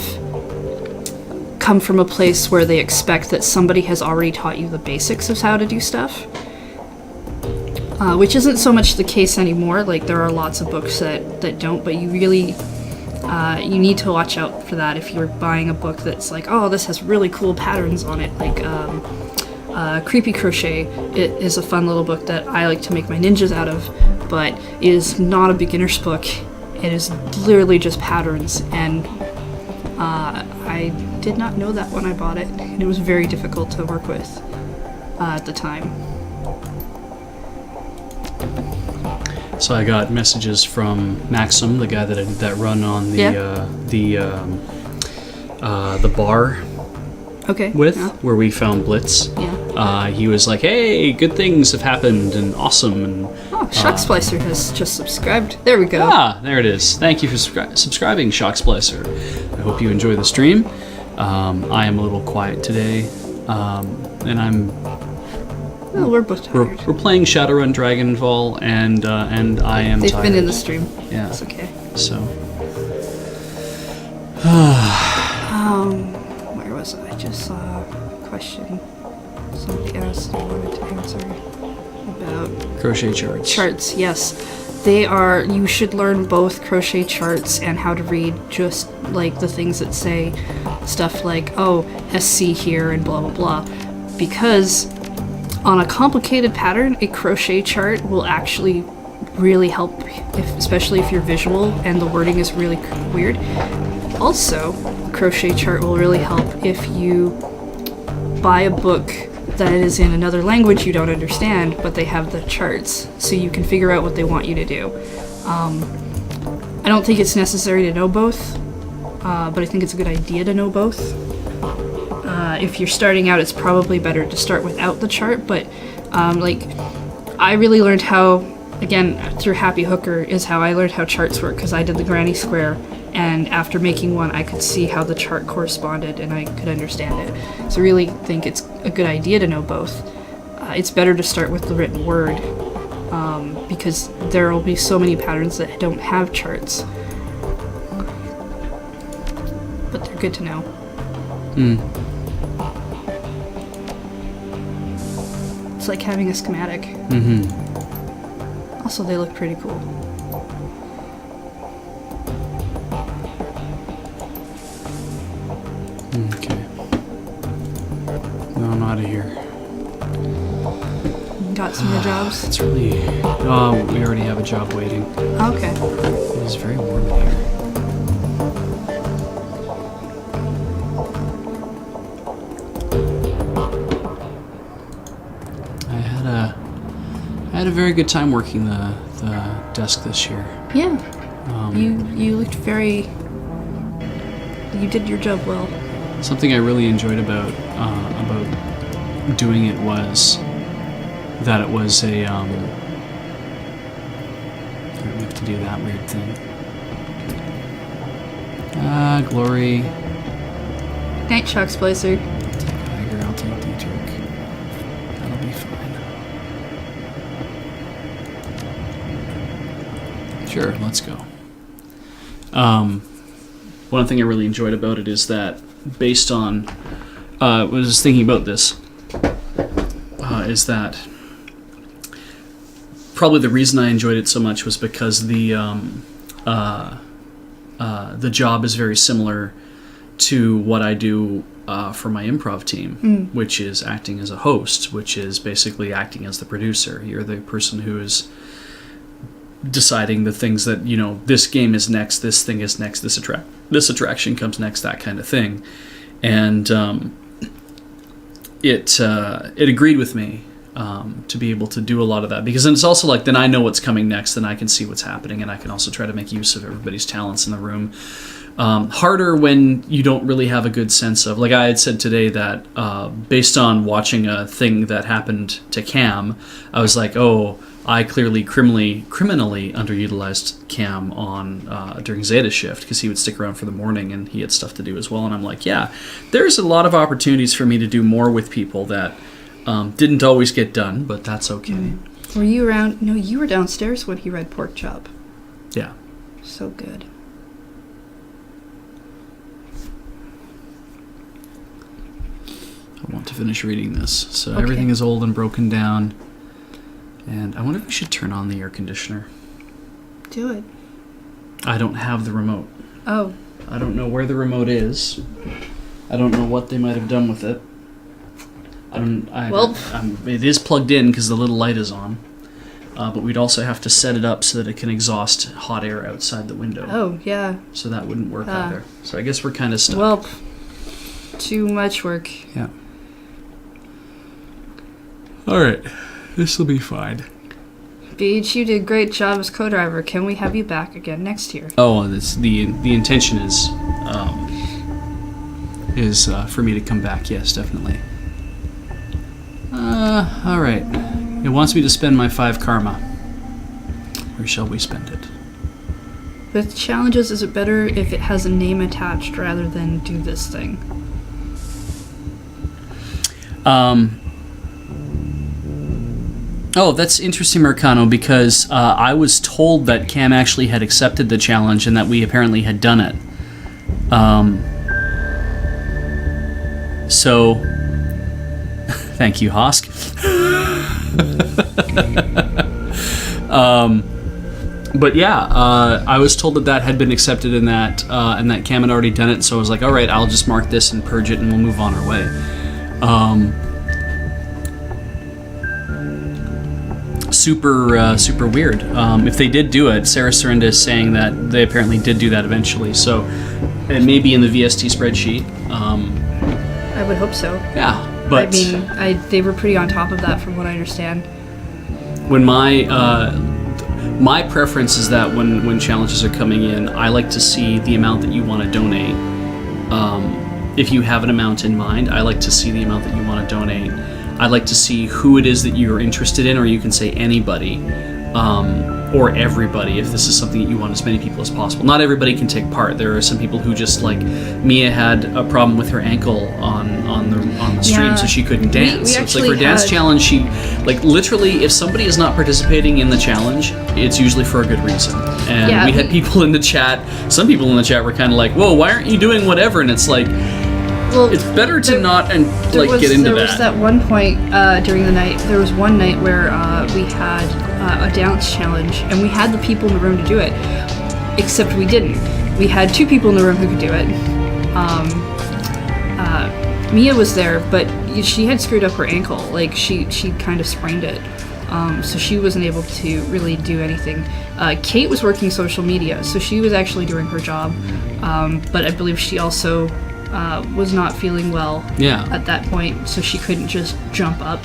come from a place where they expect that somebody has already taught you the basics of how to do stuff, which isn't so much the case anymore. Like, there are lots of books that don't, but you really you need to watch out for that if you're buying a book that's like, oh, this has really cool patterns on it. Like Creepy Crochet, it is a fun little book that I like to make my ninjas out of, but it is not a beginner's book. It is literally just patterns, and I did not know that when I bought it, and it was very difficult to work with at the time. So I got messages from Maxim, the guy that I did that run on the bar Okay. with, Yeah. where we found Blitz. Yeah. He was like, "Hey, good things have happened and awesome." And Oh, Shock Splicer has just subscribed. There we go. there it is. Thank you for subscribing, Shock Splicer. I hope you enjoy the stream. I am a little quiet today, and Well, we're both tired. we're playing Shadowrun Dragonfall, and I am They've tired. been in the stream. Yeah. It's okay. So Where was I? I just saw a question somebody asked and I wanted to answer about crochet charts. charts. Yes, they are. You should learn both crochet charts and how to read just like the things that say stuff like SC here and blah blah blah, because on a complicated pattern, a crochet chart will actually really help, especially if you're visual and the wording is really weird. Also, a crochet chart will really help if you buy a book that is in another language you don't understand, but they have the charts, so you can figure out what they want you to do. I don't think it's necessary to know both, but I think it's a good idea to know both. If you're starting out, it's probably better to start without the chart, but I really learned how, again, through Happy Hooker is how I learned how charts work, because I did the granny square, and after making one, I could see how the chart corresponded, and I could understand it. So I really think it's a good idea to know both. It's better to start with the written word, because there will be so many patterns that don't have charts. But they're good to know. It's like having a schematic. Also, they look pretty cool. Okay. No, I'm out of here. Got some more jobs? It's really. Oh, we already have a job waiting. Okay. It is very warm in here. I had a very good time working the desk this year. Yeah. You looked very. You did your job well. Something I really enjoyed about doing it was that it was a. I don't have to do that weird thing. Glory. Night Shock Splicer. Tiger, I'll take Dietrich. That'll be fine. Sure, let's go. One thing I really enjoyed about it is that, based on, was thinking about this, is that probably the reason I enjoyed it so much was because the job is very similar to what I do for my improv team, which is acting as a host, which is basically acting as the producer. You're the person who is deciding the things that, this game is next, this thing is next, this attraction comes next, that kind of thing. And it agreed with me to be able to do a lot of that, because then it's also like, then I know what's coming next, then I can see what's happening, and I can also try to make use of everybody's talents in the room. Harder when you don't really have a good sense of, like I had said today, that based on watching a thing that happened to Cam, I was like, oh, I clearly criminally underutilized Cam on during Zeta shift, because he would stick around for the morning and he had stuff to do as well. And I'm like, yeah, there's a lot of opportunities for me to do more with people that didn't always get done, but that's okay. Were you around? No, you were downstairs when he read Pork Chop. Yeah. So good. I want to finish reading this. So Okay. Everything is old and broken down. And I wonder if we should turn on the air conditioner. Do it. I don't have the remote. Oh. I don't know where the remote is. I don't know what they might have done with it. It is plugged in because the little light is on. But we'd also have to set it up so that it can exhaust hot air outside the window. Oh, yeah. So that wouldn't work either. So I guess we're kind of stuck. Well, too much work. Yeah. All right. This will be fine. Beej, you did a great job as co-driver. Can we have you back again next year? Oh, the intention is is for me to come back. Yes, definitely. All right. It wants me to spend my 5 karma. Where shall we spend it? With challenges, is it better if it has a name attached rather than do this thing? Oh, that's interesting, Mercano, because I was told that Cam actually had accepted the challenge and that we apparently had done it. So, thank you, Hosk. But yeah, I was told that had been accepted and that Cam had already done it, so I was like, all right, I'll just mark this and purge it and we'll move on our way. Super weird. If they did do it, Sarah Serinda is saying that they apparently did do that eventually, so it may be in the VST spreadsheet. I would hope so. Yeah, but... I mean, they were pretty on top of that from what I understand. When my preference is that when challenges are coming in, I like to see the amount that you want to donate. If you have an amount in mind, I like to see the amount that you want to donate. I'd like to see who it is that you're interested in, or you can say anybody, or everybody if this is something that you want as many people as possible. Not everybody can take part. There are some people who just, like, Mia had a problem with her ankle on the stream, Yeah. so she couldn't dance. We So it's like for actually dance had- challenge, she, like, literally, if somebody is not participating in the challenge, it's usually for a good reason. And Yeah, we had people in the chat, some people in the chat were kind of like, whoa, why aren't you doing whatever? And it's like, Well, it's better to not there get into there that. was that one point during the night. There was one night where we had a dance challenge, and we had the people in the room to do it. Except we didn't. We had 2 people in the room who could do it. Mia was there, but she had screwed up her ankle. Like she kind of sprained it, so she wasn't able to really do anything. Kate was working social media, so she was actually doing her job. But I believe she also was not feeling well Yeah. at that point, so she couldn't just jump up.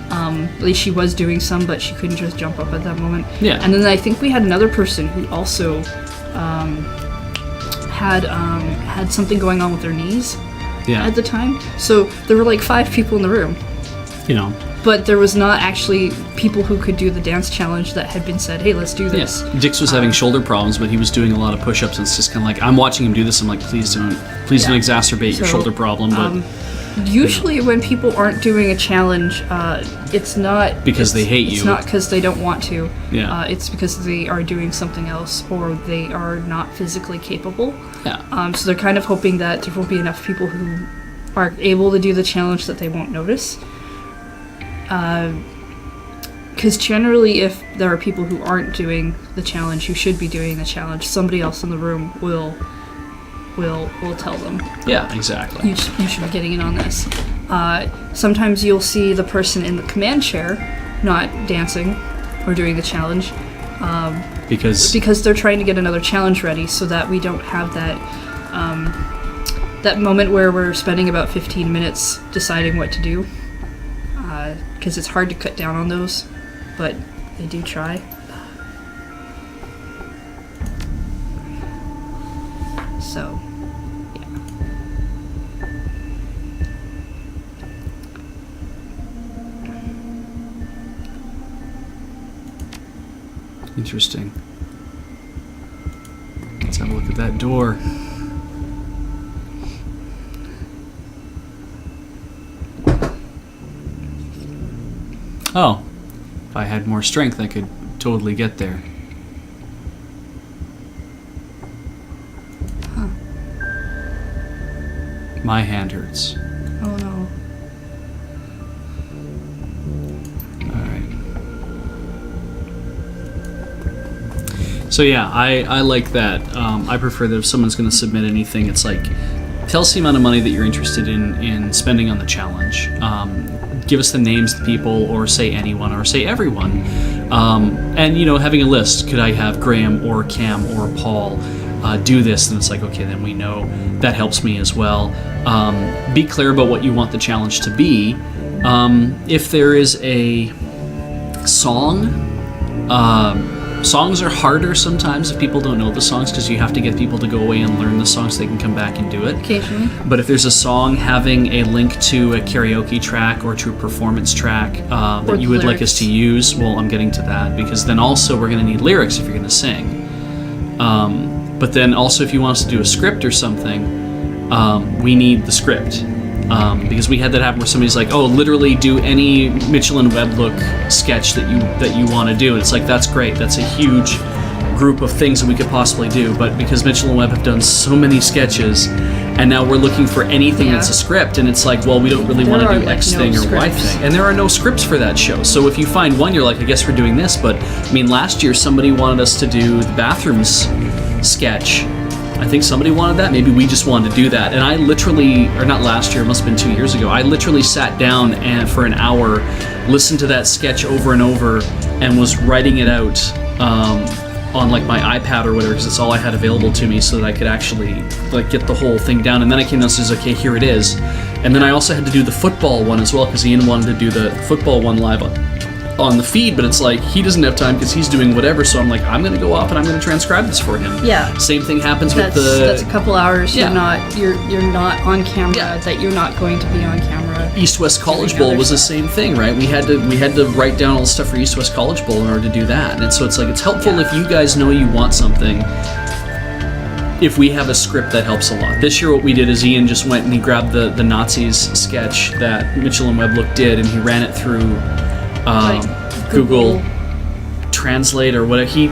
At least she was doing some, but she couldn't just jump up at that moment. Yeah. And then I think we had another person who also had something going on with their knees Yeah. at the time. So there were like 5 people in the room, You know. but there was not actually people who could do the dance challenge that had been said, hey, let's do this. Yes. Dix was having shoulder problems, but he was doing a lot of push-ups, and it's just kind of like, I'm watching him do this, I'm like, please don't exacerbate your So, shoulder problem, but Usually when people aren't doing a challenge, it's not... Because they hate you. It's not because they don't want to. Yeah. It's because they are doing something else, or they are not physically capable. yeah. So they're kind of hoping that there will be enough people who are able to do the challenge that they won't notice. Because generally, if there are people who aren't doing the challenge, who should be doing the challenge, somebody else in the room will tell them. Yeah, exactly. You should be getting in on this. Sometimes you'll see the person in the command chair not dancing or doing the challenge Because they're trying to get another challenge ready, so that we don't have that that moment where we're spending about 15 minutes deciding what to do. Because it's hard to cut down on those, but they do try. So, yeah. Interesting. Let's have a look at that door. Oh, if I had more strength, I could totally get there. Huh. My hand hurts. Oh no. Alright. So yeah, I like that. I prefer that if someone's going to submit anything, it's like, tell us the amount of money that you're interested in spending on the challenge. Give us the names of the people, or say anyone, or say everyone. And, you know, having a list. Could I have Graham or Cam or Paul do this? And it's like, okay, then we know. That helps me as well. Be clear about what you want the challenge to be. If there is a song, Songs are harder sometimes if people don't know the songs, because you have to get people to go away and learn the songs so they can come back and do it. Occasionally. But if there's a song having a link to a karaoke track or to a performance track that you would like us to use, well, I'm getting to that, because then also we're going to need lyrics if you're going to sing. But then also if you want us to do a script or something, we need the script. Because we had that happen where somebody's like, oh, literally do any Mitchell and Webb look sketch that you want to do. And it's like, that's great. That's a huge group of things that we could possibly do. But because Mitchell and Webb have done so many sketches, and now we're looking for anything that's a script, and it's like, well, we don't really want to do X thing or Y thing. And there are no scripts for that show. So if you find one, you're like, I guess we're doing this. But I mean, last year somebody wanted us to do the bathrooms sketch. I think somebody wanted that. Maybe we just wanted to do that. And I literally, or not last year, it must have been 2 years ago, I literally sat down and for an hour listened to that sketch over and over and was writing it out on like my iPad or whatever, because it's all I had available to me, so that I could actually like get the whole thing down. And then I came down and says, okay, here it is. And then I also had to do the football one as well, because Ian wanted to do the football one live on the feed, but it's like he doesn't have time because he's doing whatever, so I'm like, I'm gonna go off and I'm gonna transcribe this for him. Yeah. Same thing happens That's a couple hours. Yeah. You're not on camera. Yeah. That you're not going to be on camera. East West College Doing Bowl other was the stuff. same thing, right? We had to write down all the stuff for East West College Bowl in order to do that. And so it's like, it's helpful if you guys know you want something, if we have a script. That helps a lot. This year what we did is Ian just went and he grabbed the Nazis sketch that Mitchell and Webb did, and he ran it through Google Translate or whatever. He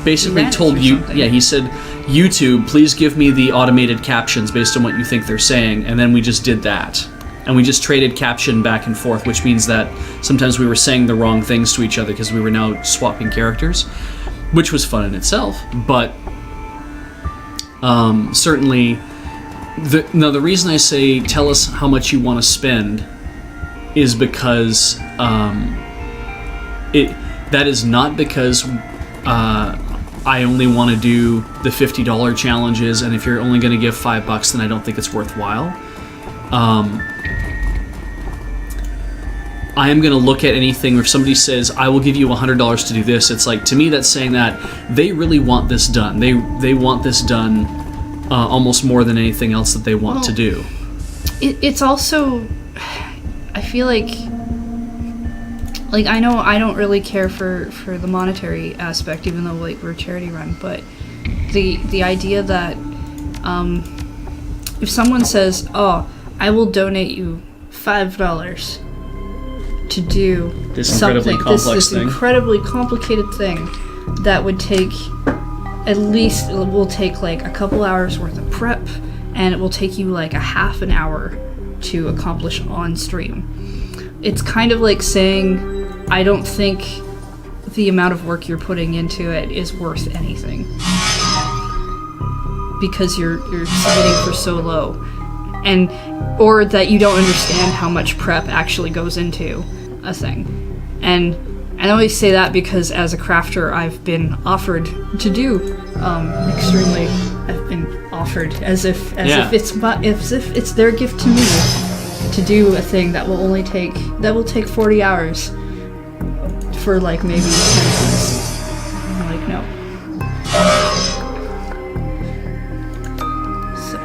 basically told you, he said, YouTube, please give me the automated captions based on what you think they're saying, and then we just did that. And we just traded caption back and forth, which means that sometimes we were saying the wrong things to each other because we were now swapping characters, which was fun in itself. But certainly, the reason I say tell us how much you want to spend is because that is not because I only want to do the $50 challenges, and if you're only going to give $5, then I don't think it's worthwhile. I am going to look at anything where if somebody says, I will give you $100 to do this, it's like, to me that's saying that they really want this done. They want this done almost more than anything else that they want to do. It's also, I feel like I know I don't really care for the monetary aspect, even though like we're a charity run, but the idea that if someone says, oh, I will donate you $5 to do This something, incredibly complex this incredibly complicated thing that would take at least, it will take like a couple hours worth of prep, and it will take you like a half an hour to accomplish on stream. It's kind of like saying, I don't think the amount of work you're putting into it is worth anything because you're submitting for so low, and or that you don't understand how much prep actually goes into a thing. And I always say that because as a crafter, I've been offered to do extremely. I've been offered as if it's their gift to me to do a thing that will take 40 hours for like maybe 10 minutes. I'm like, no. So.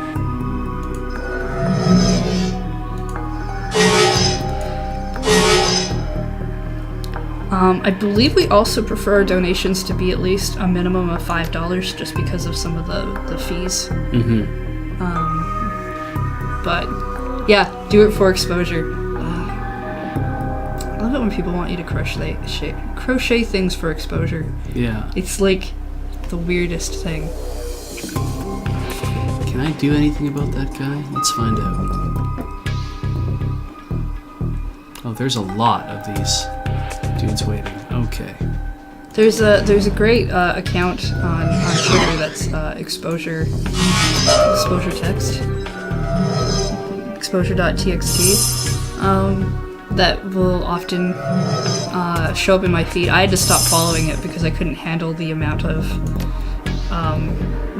I believe we also prefer our donations to be at least a minimum of $5, just because of some of the fees. Mm-hmm. But yeah, do it for exposure. I love it when people want you to crochet things for exposure. Yeah. It's like the weirdest thing. Can I do anything about that guy? Let's find out. Oh, there's a lot of these dudes waiting. Okay. There's a great account on Twitter that's exposure text, exposure.txt, that will often show up in my feed. I had to stop following it because I couldn't handle the amount of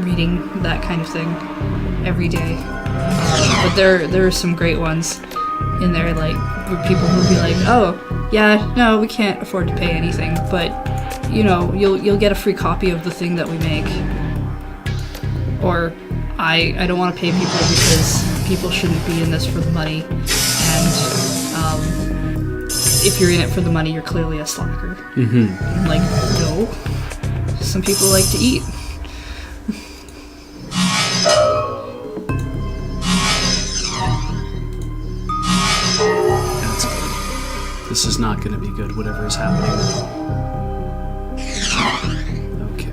reading that kind of thing every day. But there are some great ones in there, like where people will be like, oh yeah, no, we can't afford to pay anything, but you'll get a free copy of the thing that we make. Or I don't want to pay people because people shouldn't be in this for the money. And if you're in it for the money, you're clearly a slacker. Mm-hmm. I'm like, no. Some people like to eat. That's good. This is not going to be good, whatever is happening now. Okay.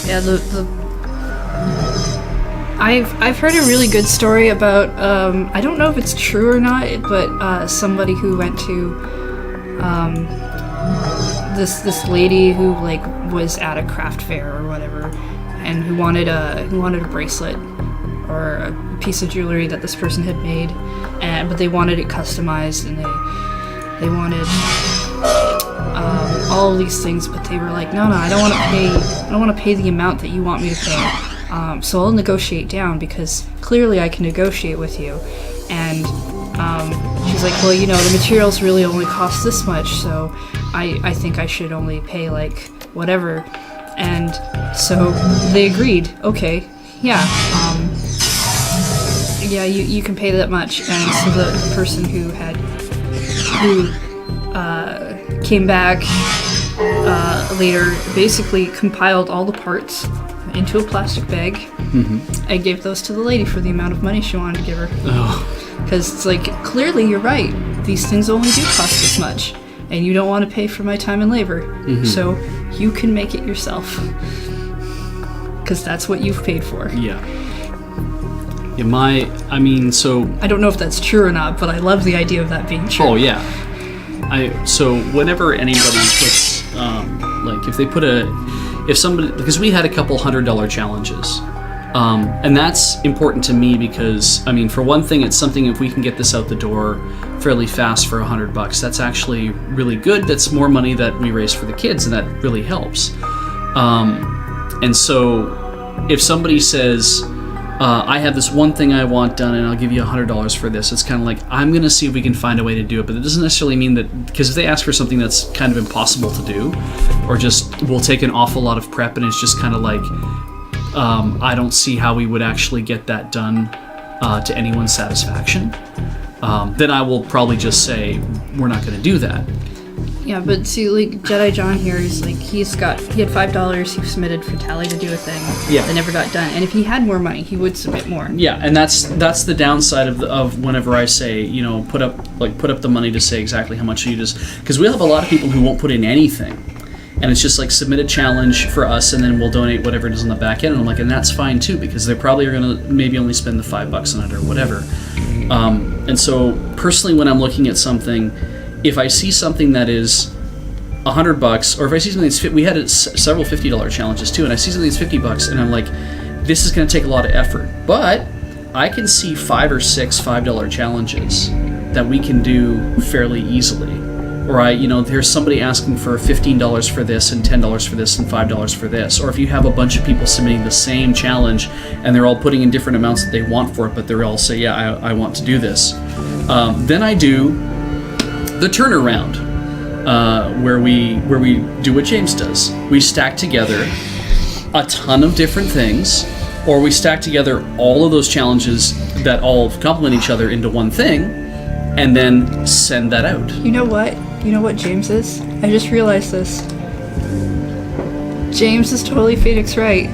Yeah, I've heard a really good story about I don't know if it's true or not, but somebody who went to this lady who like was at a craft fair or whatever, and who wanted a bracelet or a piece of jewelry that this person had made, but they wanted it customized, and they wanted all of these things, but they were like, no, I don't want to pay the amount that you want me to pay. So I'll negotiate down because clearly I can negotiate with you. And she's like, well, the materials really only cost this much, so I think I should only pay like whatever. And so they agreed. Okay, yeah, you can pay that much. And so the person who came back later basically compiled all the parts into a plastic bag and gave those to the lady for the amount of money she wanted to give her. Oh. Because it's like, clearly you're right. These things only do cost this much, and you don't want to pay for my time and labor. So you can make it yourself. Because that's what you've paid for. Yeah. So... I don't know if that's true or not, but I love the idea of that being true. Oh, yeah. So whenever anybody puts, if somebody, because we had a couple $100 challenges, and that's important to me because, for one thing, it's something, if we can get this out the door fairly fast for $100, that's actually really good. That's more money that we raise for the kids, and that really helps. And so if somebody says, I have this one thing I want done and I'll give you $100 for this, it's kind of like, I'm going to see if we can find a way to do it, but it doesn't necessarily mean that, because if they ask for something that's kind of impossible to do, or just will take an awful lot of prep and it's just kind of like, I don't see how we would actually get that done to anyone's satisfaction, then I will probably just say, we're not going to do that. Yeah, but see, like, Jedi John here is like, he had $5 he submitted for Tally to do a thing that never got done, and if he had more money, he would submit more. Yeah, and that's the downside of whenever I say, put up the money to say exactly how much you just, because we have a lot of people who won't put in anything, and it's just like, submit a challenge for us, and then we'll donate whatever it is on the back end, and I'm like, and that's fine too, because they probably are gonna maybe only spend the $5 on it or whatever. And so personally, when I'm looking at something, if I see something that is $100, or if I see something that's we had several $50 challenges too, and I see something that's $50, and I'm like, this is going to take a lot of effort, but I can see 5 or 6 $5 challenges that we can do fairly easily. Or there's somebody asking for $15 for this, and $10 for this, and $5 for this. Or if you have a bunch of people submitting the same challenge, and they're all putting in different amounts that they want for it, but they're all say, yeah, I want to do this. Then I do the turnaround, where we do what James does. We stack together a ton of different things, or we stack together all of those challenges that all complement each other into one thing, and then send that out. You know what James is? I just realized this. James is totally Phoenix Wright.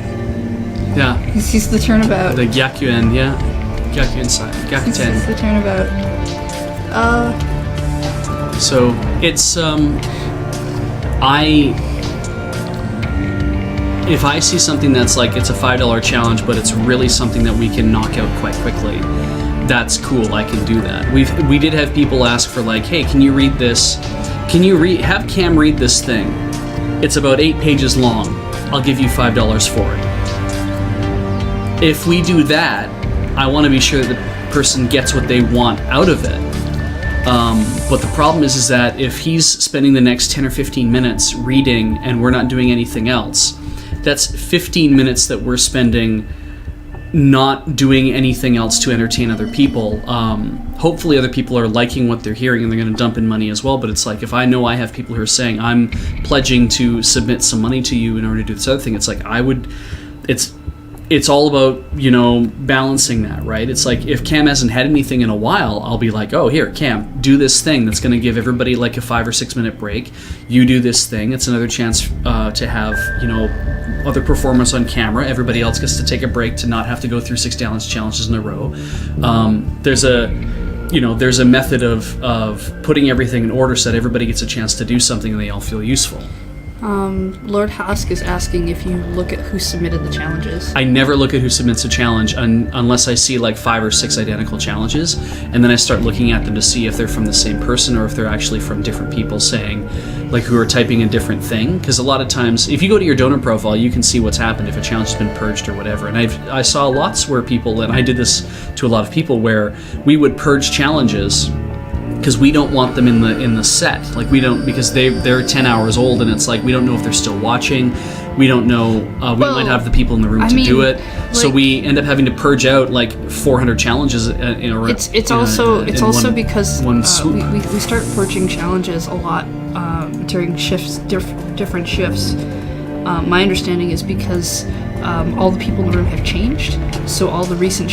Yeah. He's the turnabout. The Gyakuen, yeah. Gyakuen side. Gyakuten. He's the turnabout. So it's if I see something that's like, it's a $5 challenge, but it's really something that we can knock out quite quickly, that's cool. I can do that. We did have people ask for like, hey, can you read this? Can you have Cam read this thing? It's about 8 pages long. I'll give you $5 for it. If we do that, I want to be sure that the person gets what they want out of it. But the problem is that if he's spending the next 10 or 15 minutes reading and we're not doing anything else, that's 15 minutes that we're spending not doing anything else to entertain other people. Hopefully other people are liking what they're hearing and they're going to dump in money as well, but it's like, if I know I have people who are saying, I'm pledging to submit some money to you in order to do this other thing, it's like, it's all about, balancing that, right? It's like, if Cam hasn't had anything in a while, I'll be like, oh, here, Cam, do this thing that's going to give everybody like a 5 or 6 minute break. You do this thing. It's another chance to have, other performance on camera. Everybody else gets to take a break to not have to go through 6 challenges in a row. There's a method of putting everything in order so that everybody gets a chance to do something and they all feel useful. Lord Hask is asking if you look at who submitted the challenges. I never look at who submits a challenge unless I see like 5 or 6 identical challenges, and then I start looking at them to see if they're from the same person or if they're actually from different people saying, like, who are typing a different thing. Because a lot of times, if you go to your donor profile, you can see what's happened if a challenge has been purged or whatever. And I saw lots where people, and I did this to a lot of people, where we would purge challenges because we don't want them in the set, like we don't, because they're 10 hours old, and it's like we don't know if they're still watching. We don't know. We might have the people in the room to do it, so we end up having to purge out like 400 challenges in a. It's also because one swoop. we start purging challenges a lot during shifts, different shifts. My understanding is because all the people in the room have changed, so all the recent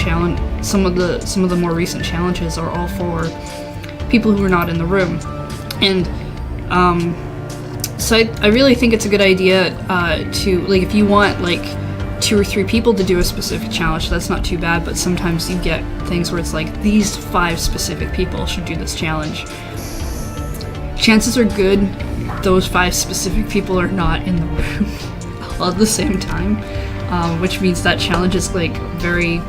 some of the more recent challenges are all for people who are not in the room. And so I really think it's a good idea to, like, if you want like 2 or 3 people to do a specific challenge, that's not too bad, but sometimes you get things where it's like, these 5 specific people should do this challenge. Chances are good those 5 specific people are not in the room all at the same time, which means that challenge is like very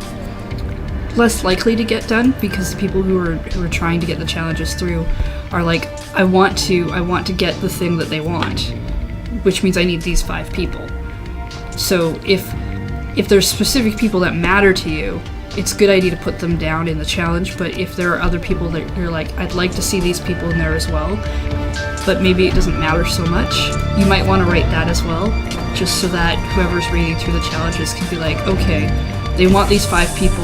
less likely to get done, because the people who are trying to get the challenges through are like, I want to get the thing that they want, which means I need these 5 people. So if there's specific people that matter to you, it's a good idea to put them down in the challenge. But if there are other people that you're like, I'd like to see these people in there as well, but maybe it doesn't matter so much, you might want to write that as well, just so that whoever's reading through the challenges can be like, okay, they want these 5 people,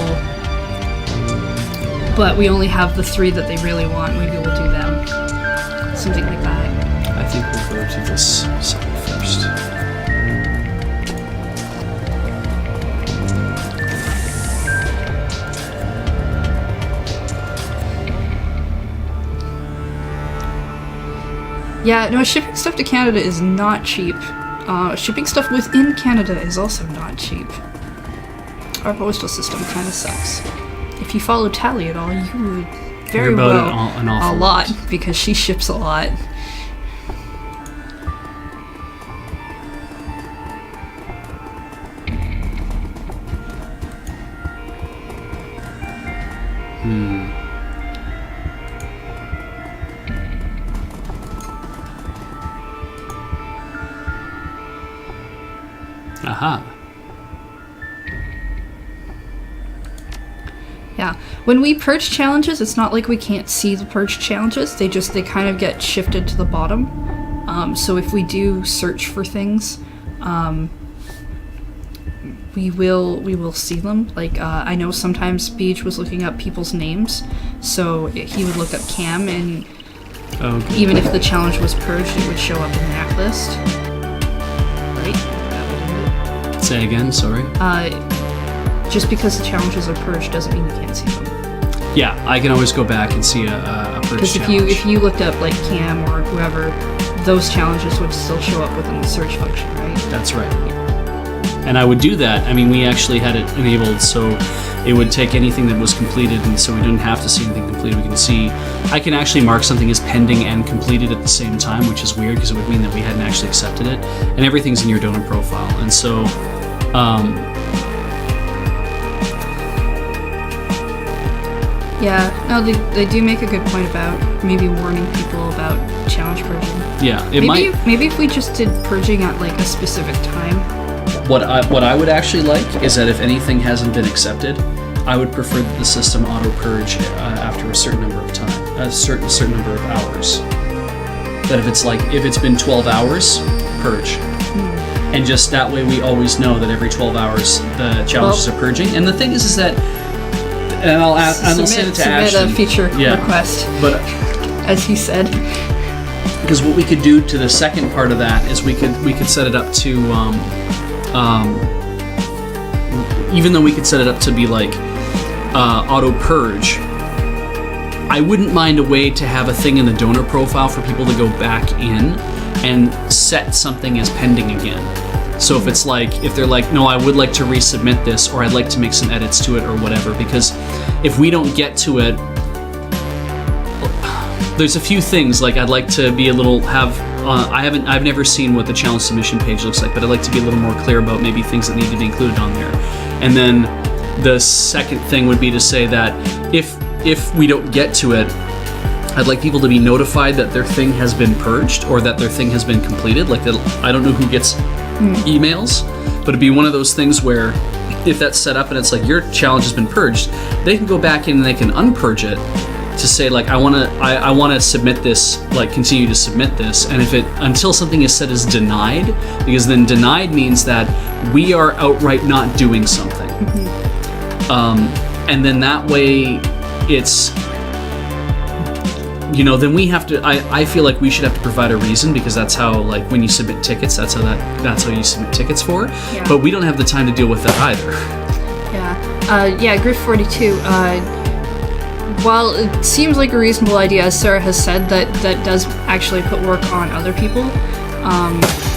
but we only have the 3 that they really want. Maybe we'll do them. Something like that. I think we'll go to this side first. Yeah, no, shipping stuff to Canada is not cheap. Shipping stuff within Canada is also not cheap. Our postal system kind of sucks. If you follow Tally at all, you would very well an awful a lot, because she ships a lot. Aha. Yeah, when we purge challenges, it's not like we can't see the purge challenges. They kind of get shifted to the bottom. So if we do search for things, we will see them. Like I know sometimes Beej was looking up people's names, so he would look up Cam, and even if the challenge was purged, it would show up in that list. Right? Say again, sorry. Just because the challenges are purged doesn't mean you can't see them. Yeah, I can always go back and see a purge challenge. Because if you looked up like Cam or whoever, those challenges would still show up within the search function, right? That's right. And I would do that. I mean, we actually had it enabled, so it would take anything that was completed, and so we didn't have to see anything completed. We can see, I can actually mark something as pending and completed at the same time, which is weird because it would mean that we hadn't actually accepted it. And everything's in your donor profile. And so, yeah, no, they do make a good point about maybe warning people about challenge purging. Yeah, maybe if we just did purging at like a specific time. What I would actually like is that if anything hasn't been accepted, I would prefer that the system auto purge after a certain number of time, a certain number of hours. That if it's been 12 hours, purge. And just that way we always know that every 12 hours the challenges are purging. And the thing is that, and I'll send it to Ashton. Submit a feature request, but as he said. Because what we could do to the second part of that is we could set it up to, even though we could set it up to be like auto purge, I wouldn't mind a way to have a thing in the donor profile for people to go back in and set something as pending again. So if it's like, if they're like, no, I would like to resubmit this, or I'd like to make some edits to it or whatever, because if we don't get to it, there's a few things, like I'd like to be a little, I've never seen what the challenge submission page looks like, but I'd like to be a little more clear about maybe things that need to be included on there. And then the second thing would be to say that if we don't get to it, I'd like people to be notified that their thing has been purged or that their thing has been completed. Like, I don't know who gets emails, but it'd be one of those things where if that's set up and it's like your challenge has been purged, they can go back in and they can unpurge it to say like, I want to submit this, like continue to submit this. And if until something is set as denied, because then denied means that we are outright not doing something. And then that way it's, then we have to, I feel like we should have to provide a reason, because that's how, like, when you submit tickets, that's how you submit tickets for. Yeah. But we don't have the time to deal with that either. Yeah. Griff 42, while it seems like a reasonable idea, as Sarah has said, that does actually put work on other people,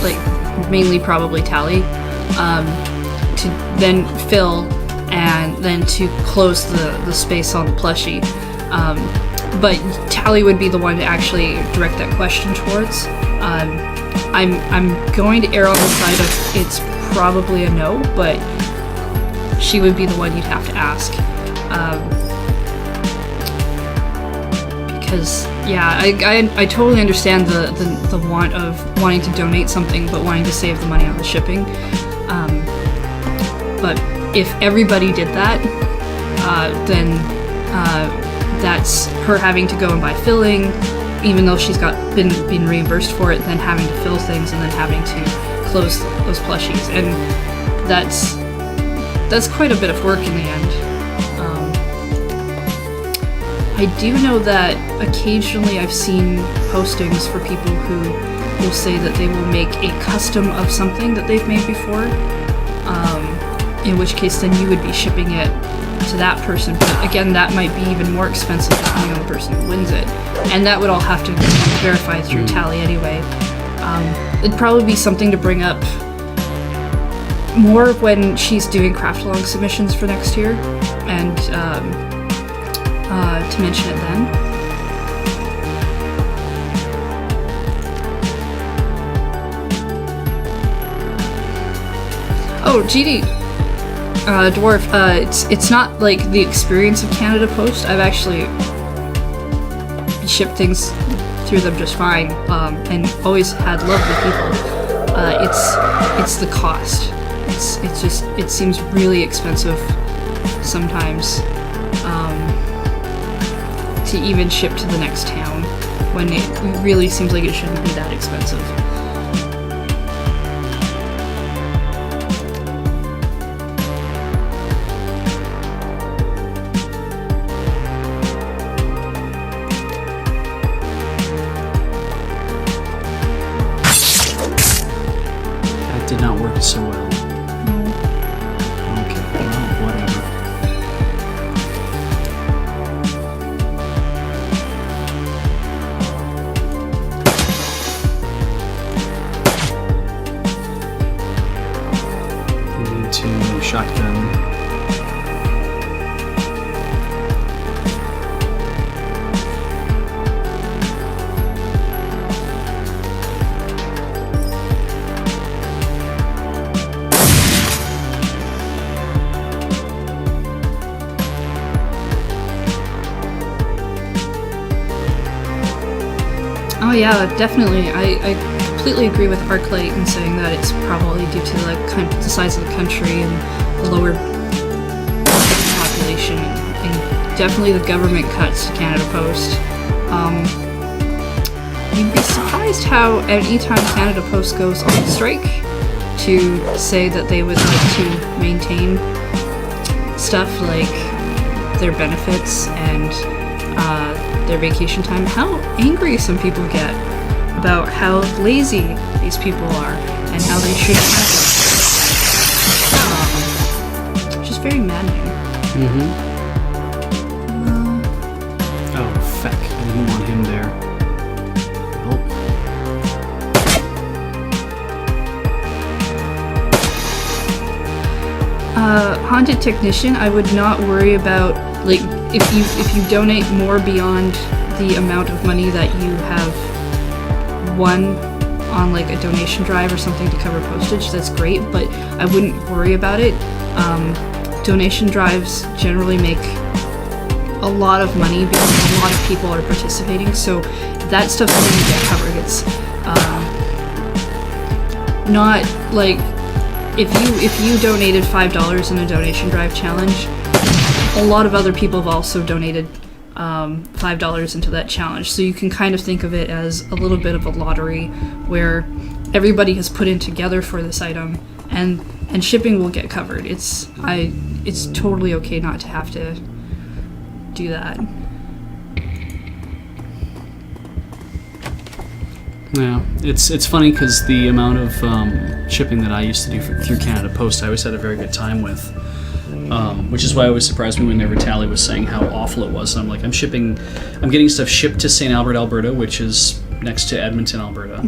like mainly probably Tally, to then fill and then to close the space on the plushie. But Tally would be the one to actually direct that question towards. I'm going to err on the side of it's probably a no, but she would be the one you'd have to ask. Because I totally understand the want of wanting to donate something but wanting to save the money on the shipping. But if everybody did that, then that's her having to go and buy filling, even though she's been reimbursed for it, then having to fill things and then having to close those plushies, and that's quite a bit of work in the end. I do know that occasionally I've seen postings for people who will say that they will make a custom of something that they've made before, in which case then you would be shipping it to that person, but again, that might be even more expensive depending on the person who wins it, and that would all have to be verified through Tally anyway. It'd probably be something to bring up more when she's doing craft-along submissions for next year, and to mention it then. Oh, GD. Dwarf, it's not like the Experience of Canada post. I've actually shipped things through them just fine, and always had lovely people. It's the cost. It seems really expensive sometimes to even ship to the next town, when it really seems like it shouldn't be that expensive. Did not work so well. Okay, well, whatever. We need to shotgun. Oh yeah, definitely. I completely agree with Arclight in saying that it's probably due to the size of the country and the lower population. definitely the government cuts to Canada Post. You'd be surprised how anytime Canada Post goes on strike to say that they would like to maintain stuff like their benefits and their vacation time, how angry some people get about how lazy these people are and how they should have it. Just very maddening. Oh, feck. I didn't want him there. Nope. Haunted technician, I would not worry about, like, if you donate more beyond the amount of money that you have won on like a donation drive or something to cover postage, that's great, but I wouldn't worry about it. Donation drives generally make a lot of money because a lot of people are participating, so that stuff's going to get covered. It's not like if you donated $5 in a donation drive challenge, a lot of other people have also donated $5 into that challenge. So you can kind of think of it as a little bit of a lottery where everybody has put in together for this item, and shipping will get covered. It's totally okay not to have to do that. Yeah, it's funny because the amount of shipping that I used to do through Canada Post, I always had a very good time with, which is why it always surprised me whenever Tally was saying how awful it was. And I'm like, I'm getting stuff shipped to St. Albert, Alberta, which is next to Edmonton, Alberta,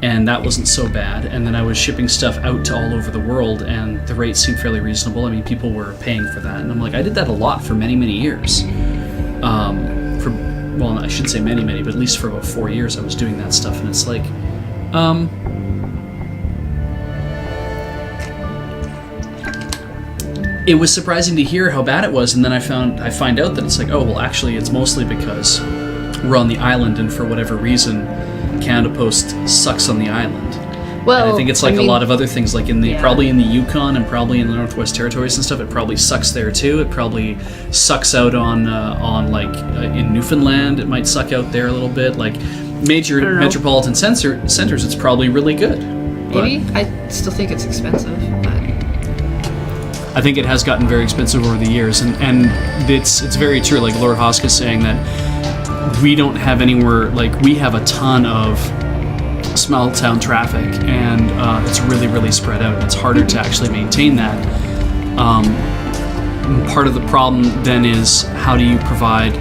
and that wasn't so bad. And then I was shipping stuff out to all over the world, and the rates seemed fairly reasonable. I mean, people were paying for that, and I'm like, I did that a lot for many, many years. Well, I shouldn't say many, but at least for about 4 years I was doing that stuff, and it's like, it was surprising to hear how bad it was, and then I find out that it's like, oh, well, actually, it's mostly because we're on the island, and for whatever reason, Canada Post sucks on the island. Well, and I think it's like a lot of other things, like probably in the Yukon and probably in the Northwest Territories and stuff. It probably sucks there too. It probably sucks out on in Newfoundland. It might suck out there a little bit. Like major metropolitan centers, it's probably really good. Maybe I still think it's expensive, but I think it has gotten very expensive over the years, and it's very true. Like Lord Hoskins saying that we don't have anywhere, like we have a ton of small town traffic, and it's really, really spread out. It's harder to actually maintain that. Part of the problem then is how do you provide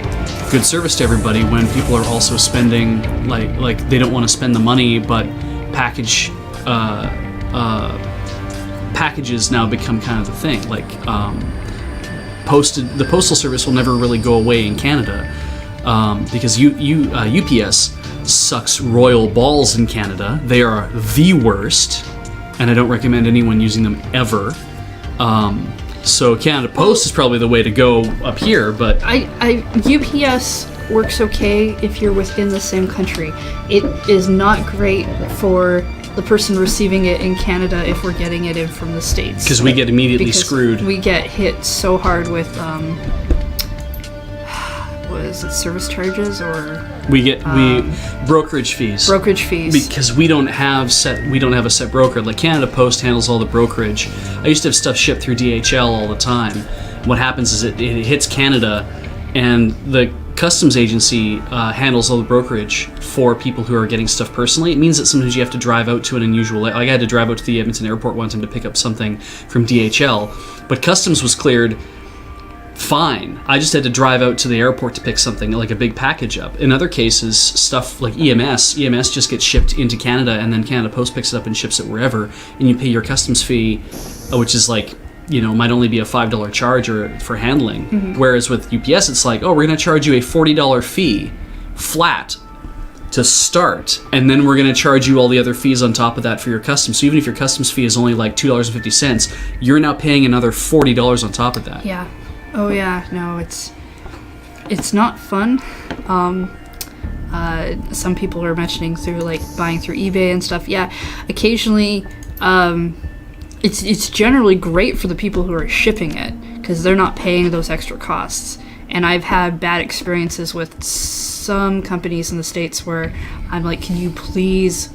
good service to everybody when people are also spending like they don't want to spend the money, but packages now become kind of the thing. Like the postal service will never really go away in Canada because UPS sucks royal balls in Canada. They are the worst, and I don't recommend anyone using them ever. So Canada Post is probably the way to go up here, but UPS works okay if you're within the same country. It is not great for the person receiving it in Canada if we're getting it in from the States. Because we get immediately screwed. We get hit so hard with what is it, service charges, or we brokerage fees. Brokerage fees. Because we don't have a set broker. Like Canada Post handles all the brokerage. I used to have stuff shipped through DHL all the time. What happens is it hits Canada, and the customs agency handles all the brokerage for people who are getting stuff personally. It means that sometimes you have to drive out to an unusual... Like I had to drive out to the Edmonton airport one time to pick up something from DHL, but customs was cleared fine. I just had to drive out to the airport to pick something, like a big package up. In other cases, stuff like EMS just gets shipped into Canada, and then Canada Post picks it up and ships it wherever, and you pay your customs fee, which is like, might only be a $5 charge for handling. Mm-hmm. Whereas with UPS, it's like, oh, we're going to charge you a $40 fee flat to start, and then we're going to charge you all the other fees on top of that for your customs. So even if your customs fee is only like $2.50, you're now paying another $40 on top of that. Yeah. Oh yeah, no, it's not fun. Some people are mentioning through like buying through eBay and stuff. Yeah, occasionally, it's generally great for the people who are shipping it because they're not paying those extra costs. And I've had bad experiences with some companies in the States where I'm like, can you please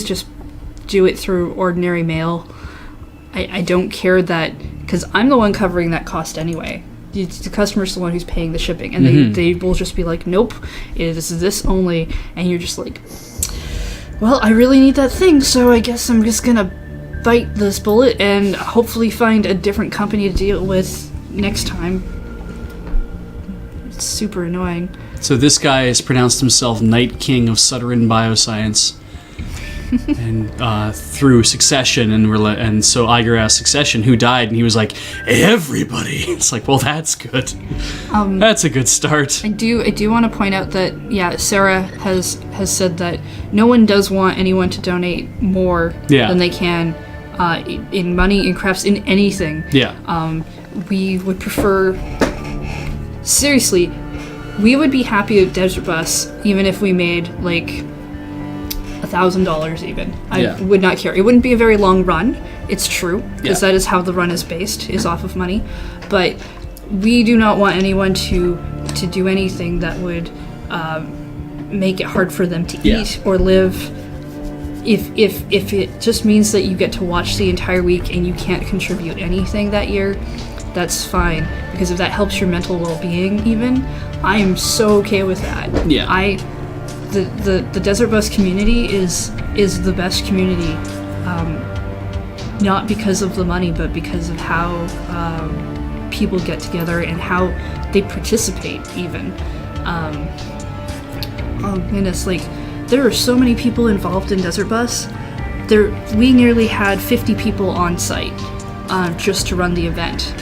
just do it through ordinary mail? I don't care that, because I'm the one covering that cost anyway. The customer's the one who's paying the shipping, and they will just be like, nope, it is this only, and you're just like, well, I really need that thing, so I guess I'm just gonna bite this bullet and hopefully find a different company to deal with next time. It's super annoying. So this guy has pronounced himself Night King of Shadowrun Bioscience. And through Succession, and so Iger asked Succession who died, and he was like, everybody. It's like, well, that's good. That's a good start. I do want to point out that Sarah has said that no one does want anyone to donate more than they can in money, in crafts, in anything. We would prefer, seriously, we would be happy with Desert Bus even if we made like $1,000 even. I would not care. It wouldn't be a very long run. It's true, because that is how the run is based, is off of money. But we do not want anyone to do anything that would make it hard for them to eat or live. If it just means that you get to watch the entire week and you can't contribute anything that year, that's fine. Because if that helps your mental well-being even, I am so okay with that. The Desert Bus community is the best community, not because of the money, but because of how people get together and how they participate even. Oh goodness, like, there are so many people involved in Desert Bus. We nearly had 50 people on site just to run the event.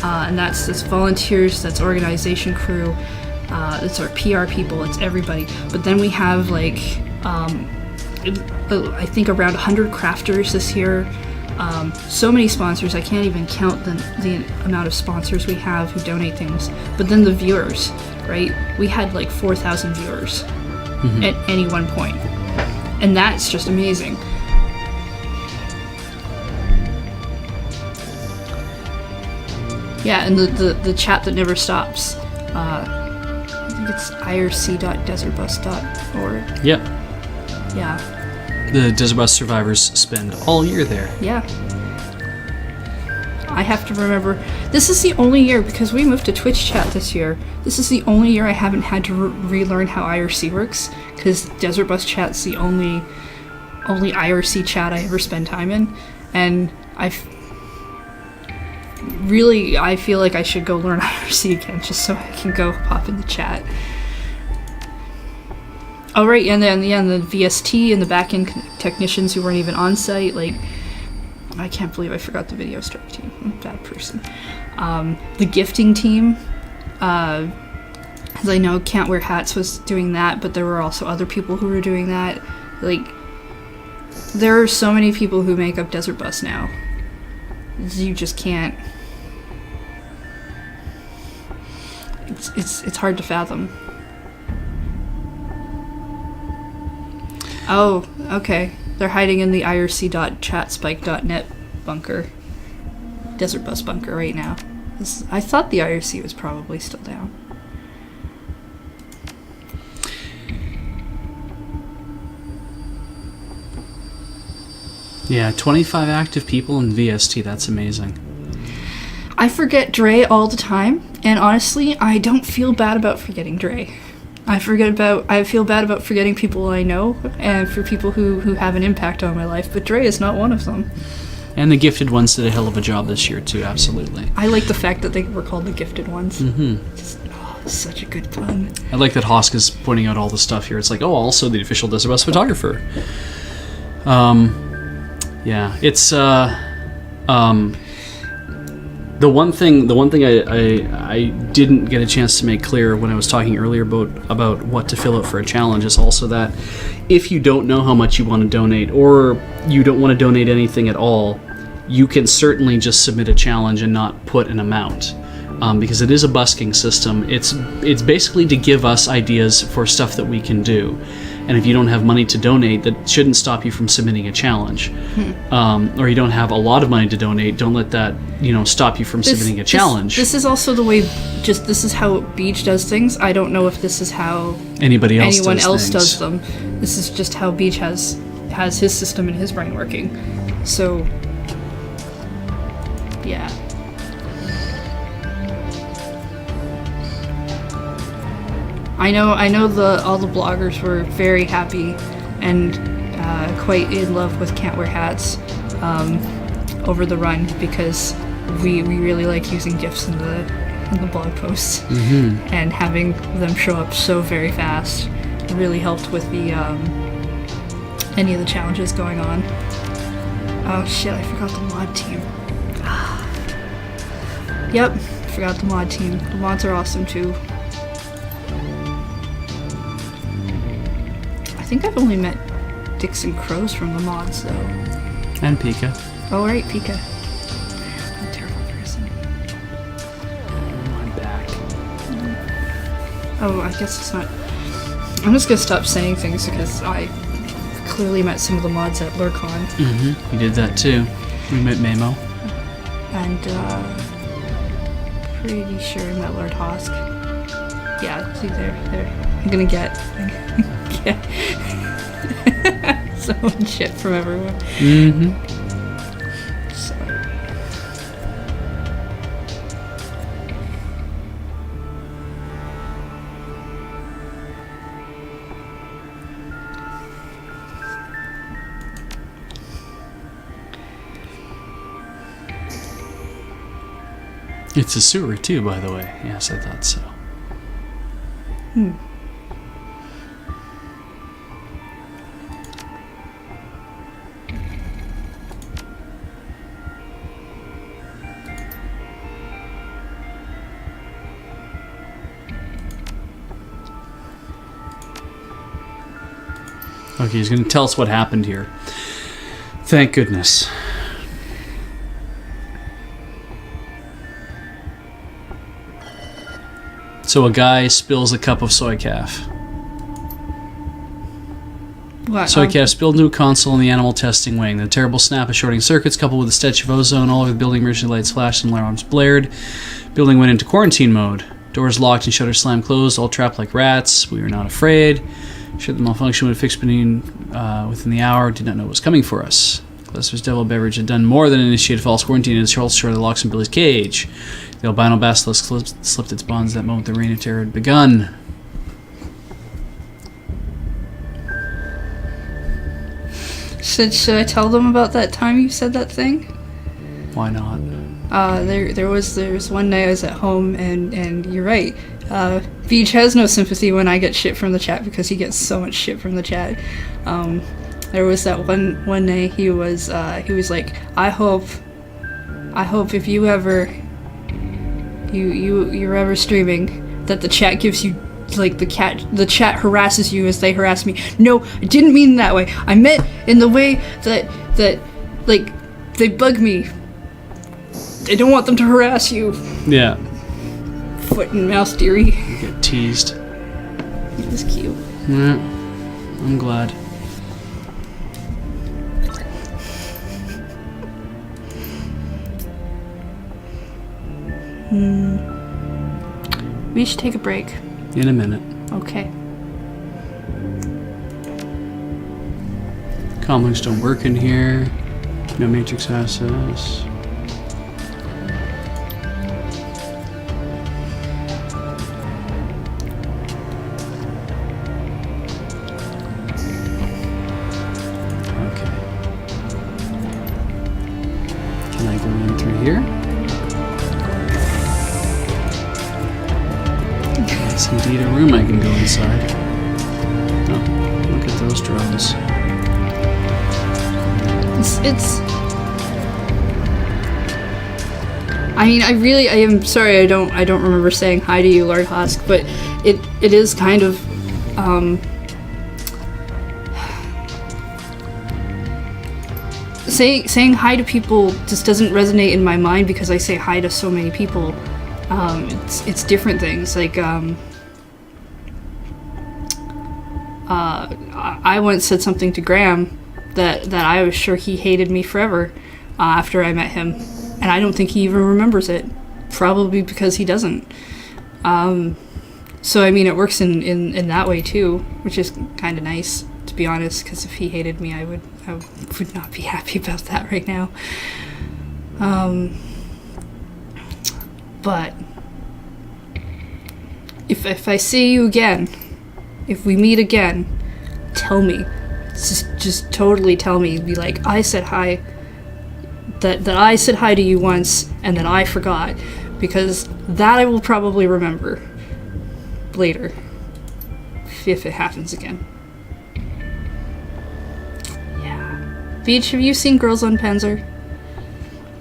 And that's volunteers, that's organization crew, it's our PR people, it's everybody. But then we have like, I think around 100 crafters this year. So many sponsors, I can't even count the amount of sponsors we have who donate things. But then the viewers, right? We had like 4,000 viewers at any one point. And that's just amazing. Yeah, and the chat that never stops. I think it's irc.desertbus.org. Yep. Yeah. The Desert Bus survivors spend all year there. Yeah. I have to remember, this is the only year, because we moved to Twitch chat this year, this is the only year I haven't had to relearn how IRC works, because Desert Bus chat's the only IRC chat I ever spend time in, and I feel like I should go learn IRC again, just so I can go pop in the chat. Oh right, and then the VST and the back-end technicians who weren't even on site, like, I can't believe I forgot the video strike team. I'm a bad person. The gifting team, as I know Can't Wear Hats was doing that, but there were also other people who were doing that. Like, there are so many people who make up Desert Bus now. You just can't. It's hard to fathom. Oh, okay. They're hiding in the irc.chatspike.net bunker. Desert Bus bunker right now. I thought the IRC was probably still down. Yeah, 25 active people in VST. That's amazing. I forget Dre all the time, and honestly, I don't feel bad about forgetting Dre. I feel bad about forgetting people I know, and for people who have an impact on my life, but Dre is not one of them. And the Gifted Ones did a hell of a job this year, too, absolutely. I like the fact that they were called the Gifted Ones. Mm-hmm. Such a good pun. I like that Hoska's pointing out all the stuff here. It's like, oh, also the official Desert Bus photographer. Yeah, it's the one thing I didn't get a chance to make clear when I was talking earlier about what to fill out for a challenge is also that if you don't know how much you want to donate, or you don't want to donate anything at all, you can certainly just submit a challenge and not put an amount. Because it is a busking system. It's basically to give us ideas for stuff that we can do. And if you don't have money to donate, that shouldn't stop you from submitting a challenge. Or you don't have a lot of money to donate, don't let that, stop you from submitting a challenge. This is also the way, this is how Beej does things. I don't know if this is how anyone else does them. This is just how Beej has his system and his brain working. So, yeah. I know all the bloggers were very happy and quite in love with Can't Wear Hats over the run, because we really like using GIFs in the blog posts, and having them show up so very fast really helped with the any of the challenges going on. Oh shit, I forgot the mod team. Yep, forgot the mod team. The mods are awesome too. I think I've only met Dicks and Crows from the mods, though. And Pika. Oh, right, Pika. I'm a terrible person. My back. Oh, I guess it's not... I'm just gonna stop saying things because I clearly met some of the mods at LurkCon. You did that too. We met Memo. And, pretty sure I met Lord Hosk. Yeah, see, there. I'm gonna get so much shit from everyone. So. It's a sewer too, by the way. Yes, I thought so. Okay, he's going to tell us what happened here. Thank goodness. So a guy spills a cup of soy calf. What? Soy calf spilled into a console in the animal testing wing. The terrible snap of shorting circuits, coupled with a stench of ozone all over the building, emergency lights flashed and alarms blared. Building went into quarantine mode. Doors locked and shutters slammed closed, all trapped like rats. We were not afraid. Sure, the malfunction would have fixed within the hour. Did not know what was coming for us. Glester's Devil Beverage had done more than initiate false quarantine. It short the locks in Billy's cage. The albino basilisk slipped its bonds that moment the reign of terror had begun. Should I tell them about that time you said that thing? Why not? There was one night I was at home, and you're right. Beej has no sympathy when I get shit from the chat because he gets so much shit from the chat. There was that one night he was like, I hope if you're ever streaming that the chat gives you, like, the chat harasses you as they harass me. No, I didn't mean that way. I meant in the way that like they bug me. I don't want them to harass you. Yeah. Foot and mouse dearie. You get teased. It was cute. Yeah. I'm glad. We should take a break. In a minute. Okay. Comlinks don't work in here. No matrix access. Okay. Can I go in through here? It's indeed a room I can go inside. Oh, look at those drones. It's I mean, I am sorry I don't remember saying hi to you, Lord Hosk, but it is kind of saying hi to people just doesn't resonate in my mind because I say hi to so many people. It's different things, like I once said something to Graham that I was sure he hated me forever after I met him. And I don't think he even remembers it. Probably because he doesn't. So, I mean, it works in that way, too, which is kind of nice, to be honest, because if he hated me, I would not be happy about that right now. But if I see you again, if we meet again, tell me. Just totally tell me. Be like, I said hi. That I said hi to you once, and then I forgot. Because that I will probably remember later. If it happens again. Yeah. Beej, have you seen Girls on Panzer?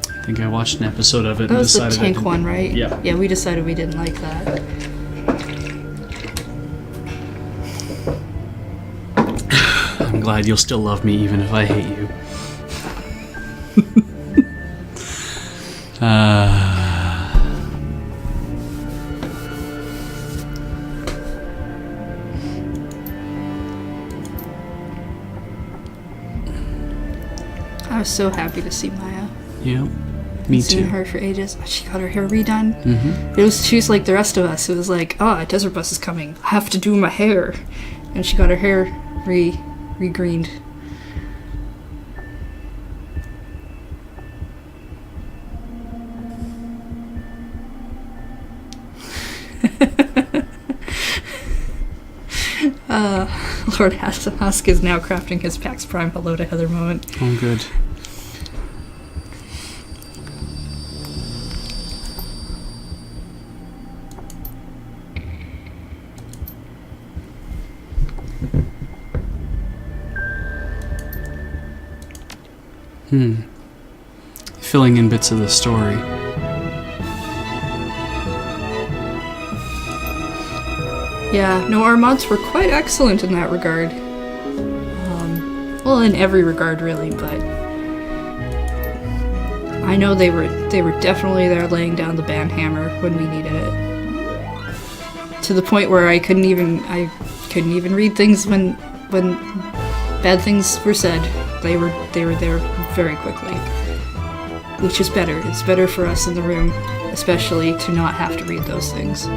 I think I watched an episode of it That and was the decided I tank didn't- one, right? Yeah. Yeah, we decided we didn't like that. I'm glad you'll still love me even if I hate you. I was so happy to see Maya. Yeah, me Seen too. her for ages. She got her hair redone. She's like the rest of us. It was like, a desert bus is coming. I have to do my hair. And she got her hair re-greened. Lord Husk is now crafting his PAX Prime hello to Heather moment. Oh, good. Filling in bits of the story. Yeah, no, our mods were quite excellent in that regard. Well, in every regard, really, but I know they were definitely there laying down the band hammer when we needed it. To the point where I couldn't even read things when bad things were said. They were there very quickly, which is better. It's better for us in the room, especially to not have to read those things.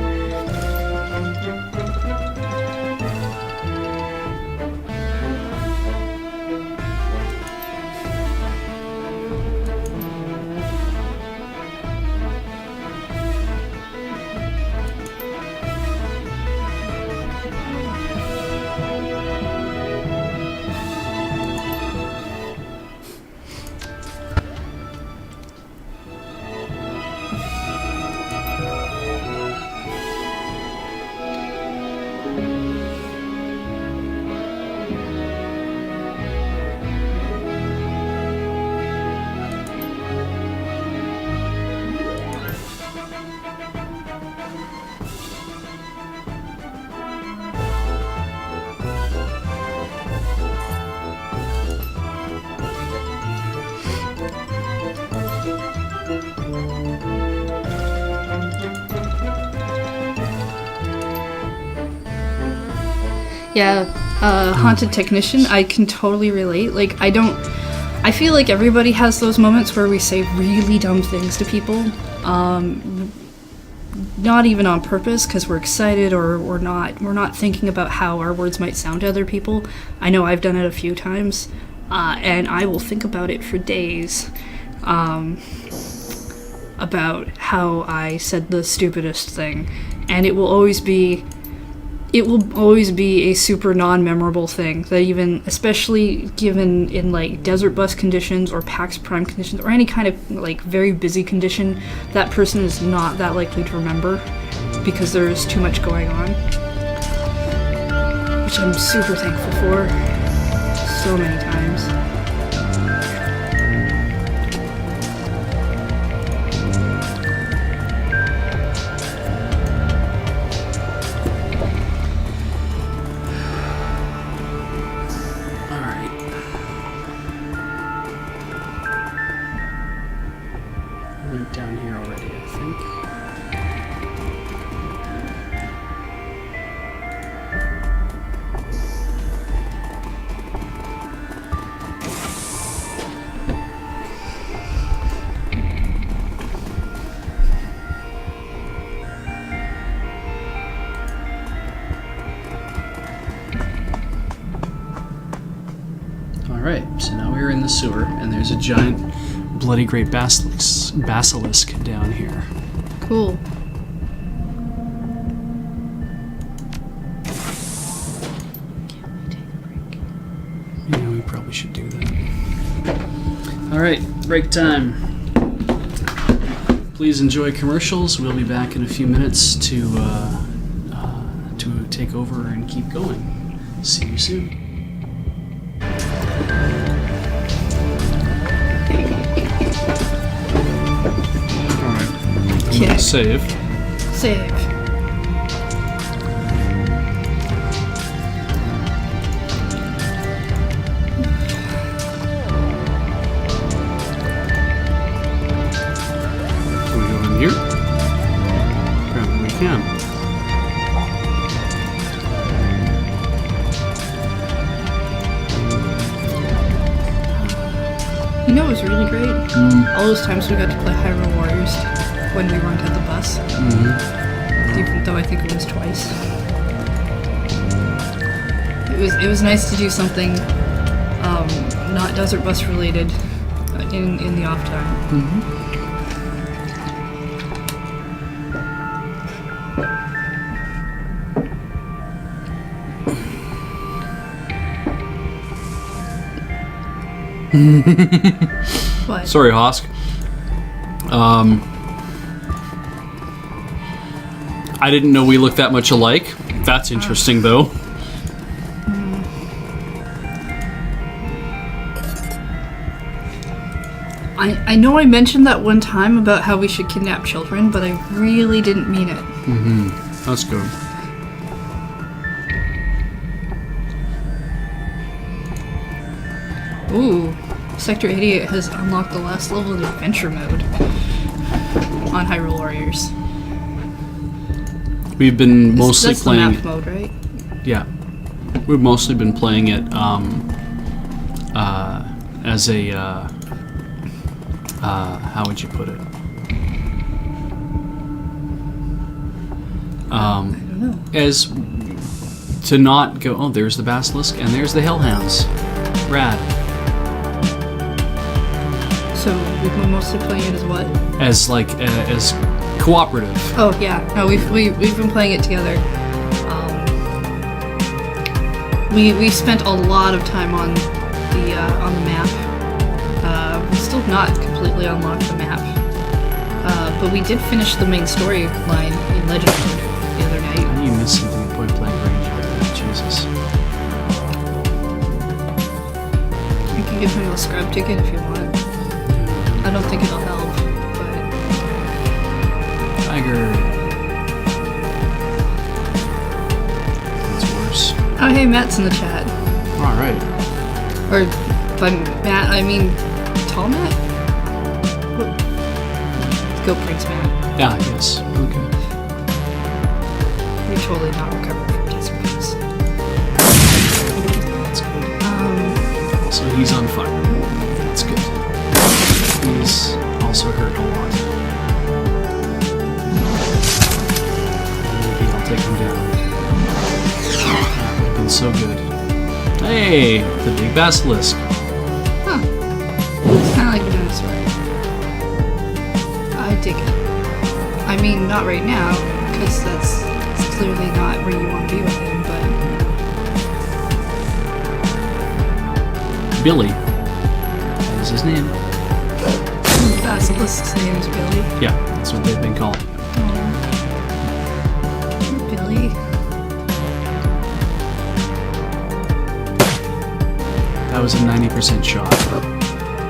Yeah, Haunted Technician, I can totally relate. Like, I feel like everybody has those moments where we say really dumb things to people. Not even on purpose, because we're excited or we're not thinking about how our words might sound to other people. I know I've done it a few times, and I will think about it for days. About how I said the stupidest thing, and it will always be a super non-memorable thing that even, especially given in like desert bus conditions or PAX Prime conditions or any kind of like very busy condition, that person is not that likely to remember because there is too much going on, which I'm super thankful for so many times. Down here already, I think. Alright, so now we're in the sewer, and there's a giant, bloody great basilisk down here. Cool. Yeah, we probably should do that. Alright, break time. Please enjoy commercials. We'll be back in a few minutes to take over and keep going. See you soon. Alright. I'm gonna save. Save. Can we go in here? Apparently we can. You know, it was really great. All those times we got to play Hyrule Warriors when we weren't at the bus. Even though I think it was twice. It was nice to do something not Desert Bus related in the off time. What? Sorry, Hosk. I didn't know we looked that much alike. That's interesting, though. I know I mentioned that one time about how we should kidnap children, but I really didn't mean it. That's good. Ooh, Sector 88 has unlocked the last level in adventure mode on Hyrule Warriors. We've been mostly That's playing. the map mode, right? Yeah, we've mostly been playing it as a how would you put it? I don't know. As to not go. Oh, there's the basilisk and there's the hellhounds. Rad. So we've been mostly playing it as what? As like as cooperative. Oh yeah, no, we've been playing it together. We spent a lot of time on the map. We still have not completely unlocked the map, but we did finish the main storyline in Legend mode the other night. You missed something at Point Blank Range. Jesus. You can give him a scrub ticket if you want. I don't think it'll help, but Tiger. That's worse. oh hey, Matt's in the chat. All right. Or by Matt, I mean Tall Matt? What? Go Prince Matt. Yeah. Yes. Okay. You're totally not recovering from Desert Bus. That's good. So he's on fire. That's good. He's also hurt a lot. Maybe I'll take him down. That would have been so good. Hey, the big basilisk. Huh. It's kind of like a dinosaur. I dig it. I mean, not right now, because that's clearly not where you want to be with him, but Billy. That is his name. Basilisk's name is Billy. Yeah, that's what they've been called. Billy. That was a 90% shot.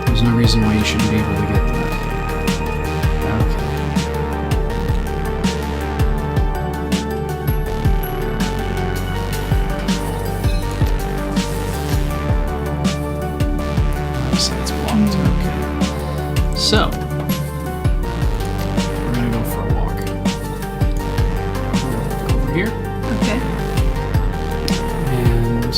There's no reason why you shouldn't be able to get that. Okay. So it's blocked. Okay. So, we're gonna go for a walk. Go over here. Okay. And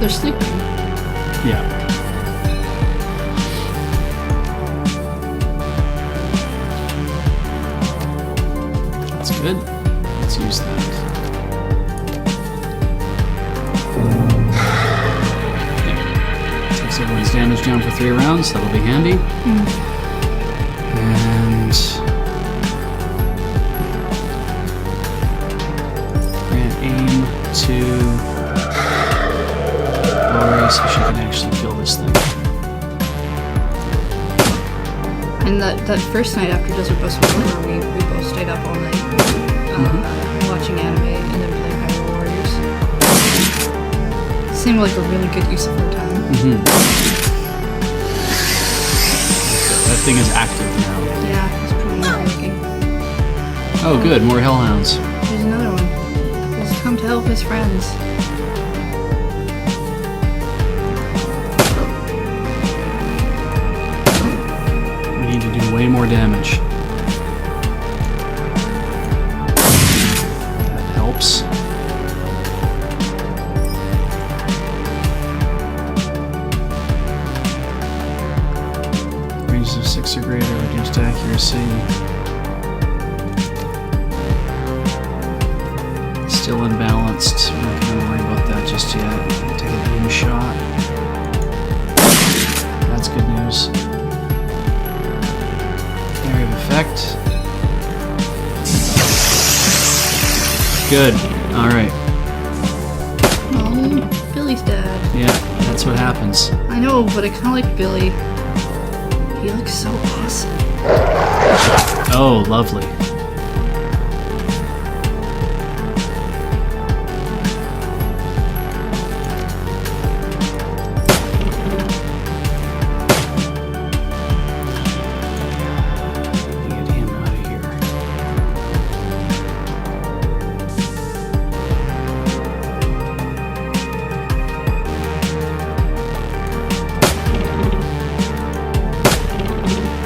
they're sleeping. Yeah. That's good. Let's use that. Okay. Takes everyone's damage down for 3 rounds. That'll be handy. And grant aim to Lori so she can actually kill this thing. And that first night after Desert Bus was over, we both stayed up all night watching anime and then playing Hyrule Warriors. Seemed like a really good use of our time. That thing is active now. Yeah, it's pretty working. Oh, good. More hellhounds. There's another one. He's come to help his friends. We need to do way more damage. That helps. Ranges of 6 or greater, reduced accuracy. Still unbalanced. We're not going to worry about that just yet. Take an aim shot. That's good news. Area of effect. Good. Alright. Oh, Billy's dead. Yeah, that's what happens. I know, but I kind of like Billy. He looks so awesome. Oh, lovely. Get him out of here.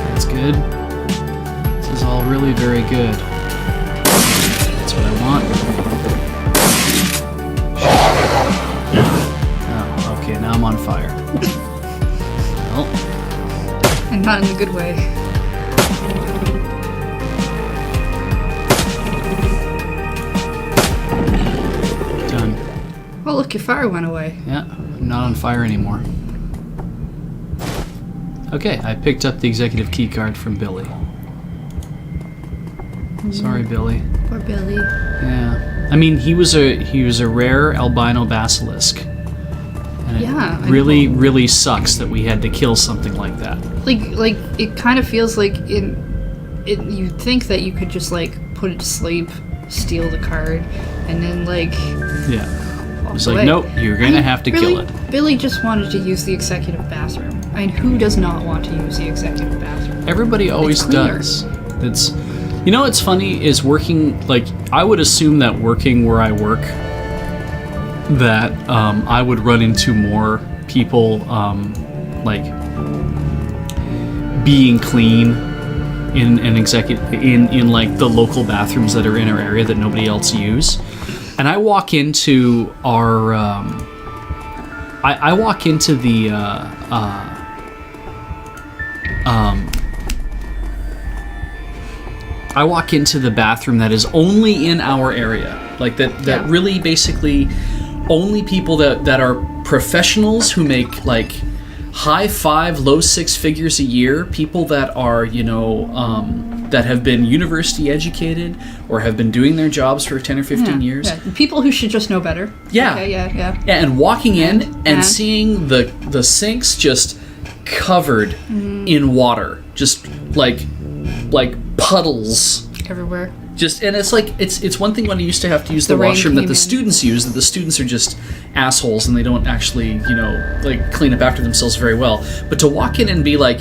That's good. This is all really very good. That's what I want. Oh, okay, now I'm on fire. Well, And not in a good way. done. Oh, look, your fire went away. Yeah, I'm not on fire anymore. Okay, I picked up the executive key card from Billy. Sorry, Billy. Poor Billy. Yeah, I mean he was a rare albino basilisk, and it Yeah, I really know. really sucks that we had to kill something like that. Like it kind of feels like you'd think that you could just like put it to sleep, steal the card, and then like Yeah, walk it's away. like nope, you're gonna have to kill it. Billy just wanted to use the executive bathroom. I mean, who does not want to use the executive bathroom? Everybody always cleaner. does. It's, you know, what's funny is working. Like I would assume that working where I work, that I would run into more people like being clean in an in like the local bathrooms that are in our area that nobody else use. And I walk into our I walk into the I walk into the bathroom that is only in our area, like that Yeah. really basically only people that are professionals who make like high 5, low 6 figures a year, people that are, you know, that have been university educated or have been doing their jobs for 10 or 15 years. Yeah. People who should just know better. Yeah. Okay, yeah. Yeah, and walking in and And- seeing the sinks just covered in water, just like puddles. Everywhere. Just, and it's like it's one thing when you used to have to use the The rain washroom that came the in. students use, that the students are just assholes and they don't actually, you know, like clean up after themselves very well. But to walk in and be like,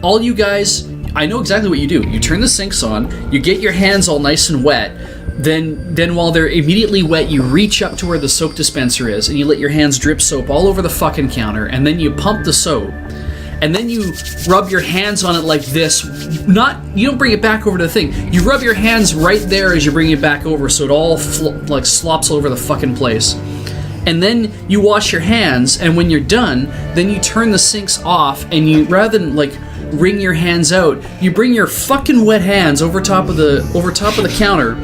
all you guys, I know exactly what you do. You turn the sinks on, you get your hands all nice and wet, then while they're immediately wet, you reach up to where the soap dispenser is and you let your hands drip soap all over the fucking counter, and then you pump the soap. And then you rub your hands on it like this. You don't bring it back over to the thing. You rub your hands right there as you bring it back over, so it all slops all over the fucking place. and then you wash your hands, and when you're done, then you turn the sinks off, and you, rather than like wring your hands out, you bring your fucking wet hands over top of the counter,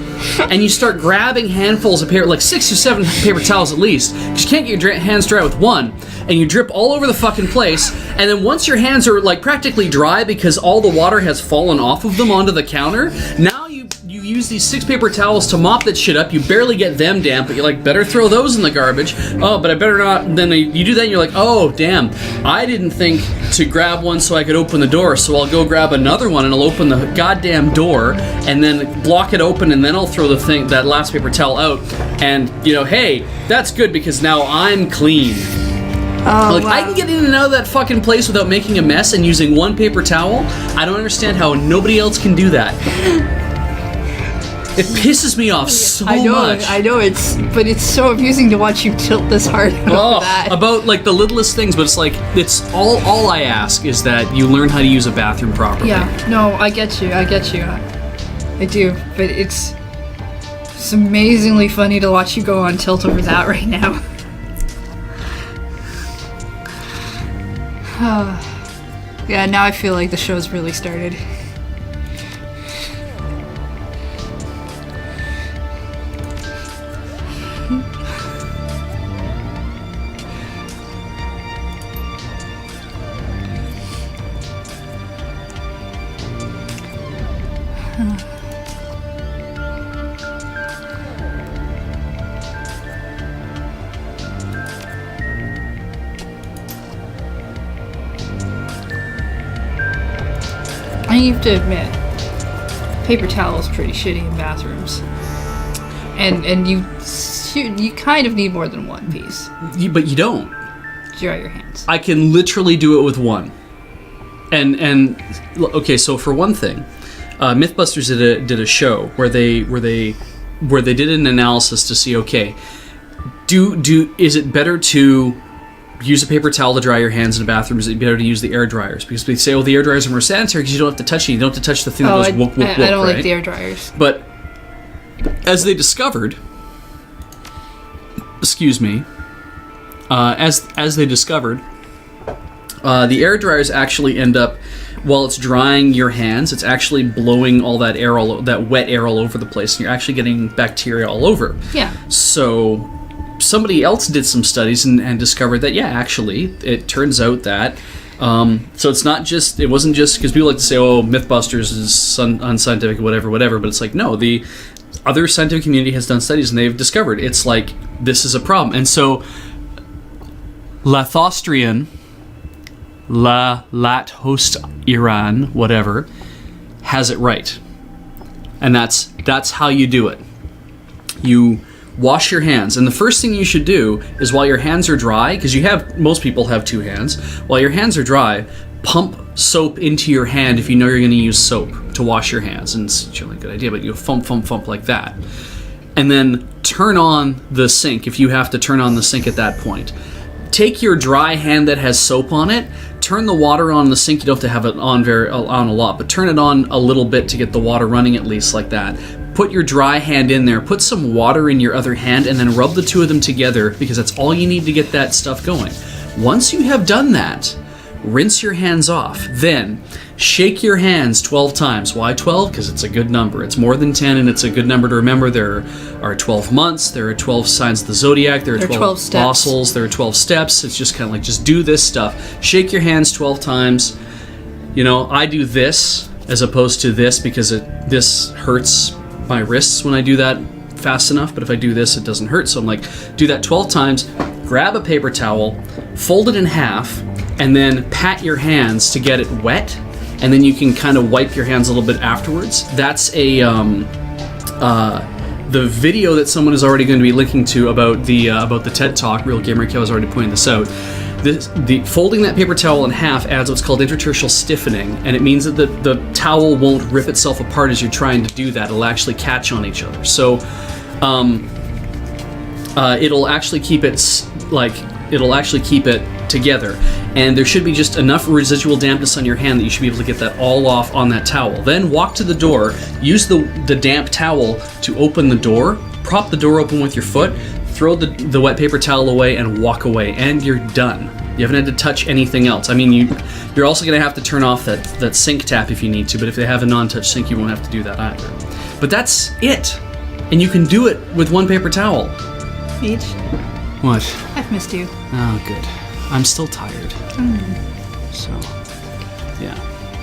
and you start grabbing handfuls of paper, like 6 or 7 paper towels at least, because you can't get your hands dry with one, and you drip all over the fucking place, and then once your hands are like practically dry because all the water has fallen off of them onto the counter, now you use these 6 paper towels to mop that shit up. You barely get them damp, but you're like, better throw those in the garbage. Oh, but I better not. Then you do that and you're like, oh, damn, I didn't think to grab one so I could open the door, so I'll go grab another one and I'll open the goddamn door and then block it open, and then I'll throw that last paper towel out, and, you know, hey, that's good because now I'm clean. Oh, like, wow. I can get in and out of that fucking place without making a mess and using one paper towel. I don't understand how nobody else can do that. It pisses me off so much. I know, but it's so amusing to watch you tilt this hard over that. About like the littlest things, but it's like, it's all I ask is that you learn how to use a bathroom properly. Yeah, no, I get you. I do, but it's amazingly funny to watch you go on tilt over that right now. Yeah, now I feel like the show's really started. I have to admit, paper towel is pretty shitty in bathrooms, and you kind of need more than one piece. But you don't. Dry your hands. I can literally do it with one. And okay, so for one thing, MythBusters did a show where they did an analysis to see, okay, is it better to use a paper towel to dry your hands in a bathroom? Is it better to use the air dryers? Because they say, oh, the air dryers are more sanitary because you don't have to touch it. You don't have to touch the thing that goes whoop, whoop, whoop, I don't right? like the air dryers. But as they discovered, excuse me, as they discovered, the air dryers actually end up, while it's drying your hands, it's actually blowing all that air, that wet air all over the place, and you're actually getting bacteria all over. Yeah. So somebody else did some studies and discovered that, yeah, actually, it turns out that, so it wasn't just, because people like to say, oh, MythBusters is unscientific, whatever, but it's like, no, the other scientific community has done studies and they've discovered it's like, this is a problem. And so, Lathostrian, Lat Host Iran, whatever, has it right. And that's how you do it. You wash your hands, and the first thing you should do is, while your hands are dry, because most people have 2 hands, while your hands are dry, pump soap into your hand if you know you're going to use soap to wash your hands. And it's generally a good idea, but you thump like that. And then turn on the sink if you have to turn on the sink at that point. Take your dry hand that has soap on it, turn the water on the sink. You don't have to have it on a lot, but turn it on a little bit to get the water running, at least, like that. Put your dry hand in there, put some water in your other hand, and then rub the 2 of them together, because that's all you need to get that stuff going. Once you have done that, rinse your hands off. Then shake your hands 12 times. Why 12? Because it's a good number. It's more than 10, and it's a good number to remember. There are 12 months, there are 12 signs of the zodiac, there are 12 steps. fossils, there are 12 steps. It's just kind of like, just do this stuff. Shake your hands 12 times. You know, I do this as opposed to this because this hurts my wrists when I do that fast enough, but if I do this, it doesn't hurt. So I'm like, do that 12 times, grab a paper towel, fold it in half, and then pat your hands to get it wet, and then you can kind of wipe your hands a little bit afterwards. That's the video that someone is already going to be linking to about the TED Talk. Real Gamer Kev has already pointed this out. The folding that paper towel in half adds what's called intertertial stiffening, and it means that the towel won't rip itself apart as you're trying to do that. It'll actually catch on each other. So it'll actually keep it together, and there should be just enough residual dampness on your hand that you should be able to get that all off on that towel. Then walk to the door, use the damp towel to open the door, prop the door open with your foot, throw the wet paper towel away and walk away, and you're done. You haven't had to touch anything else. I mean, you're also going to have to turn off that sink tap if you need to, but if they have a non-touch sink, you won't have to do that either. But that's it. And you can do it with one paper towel. Beej, What? I've missed you. Oh, good. I'm still tired. So, yeah.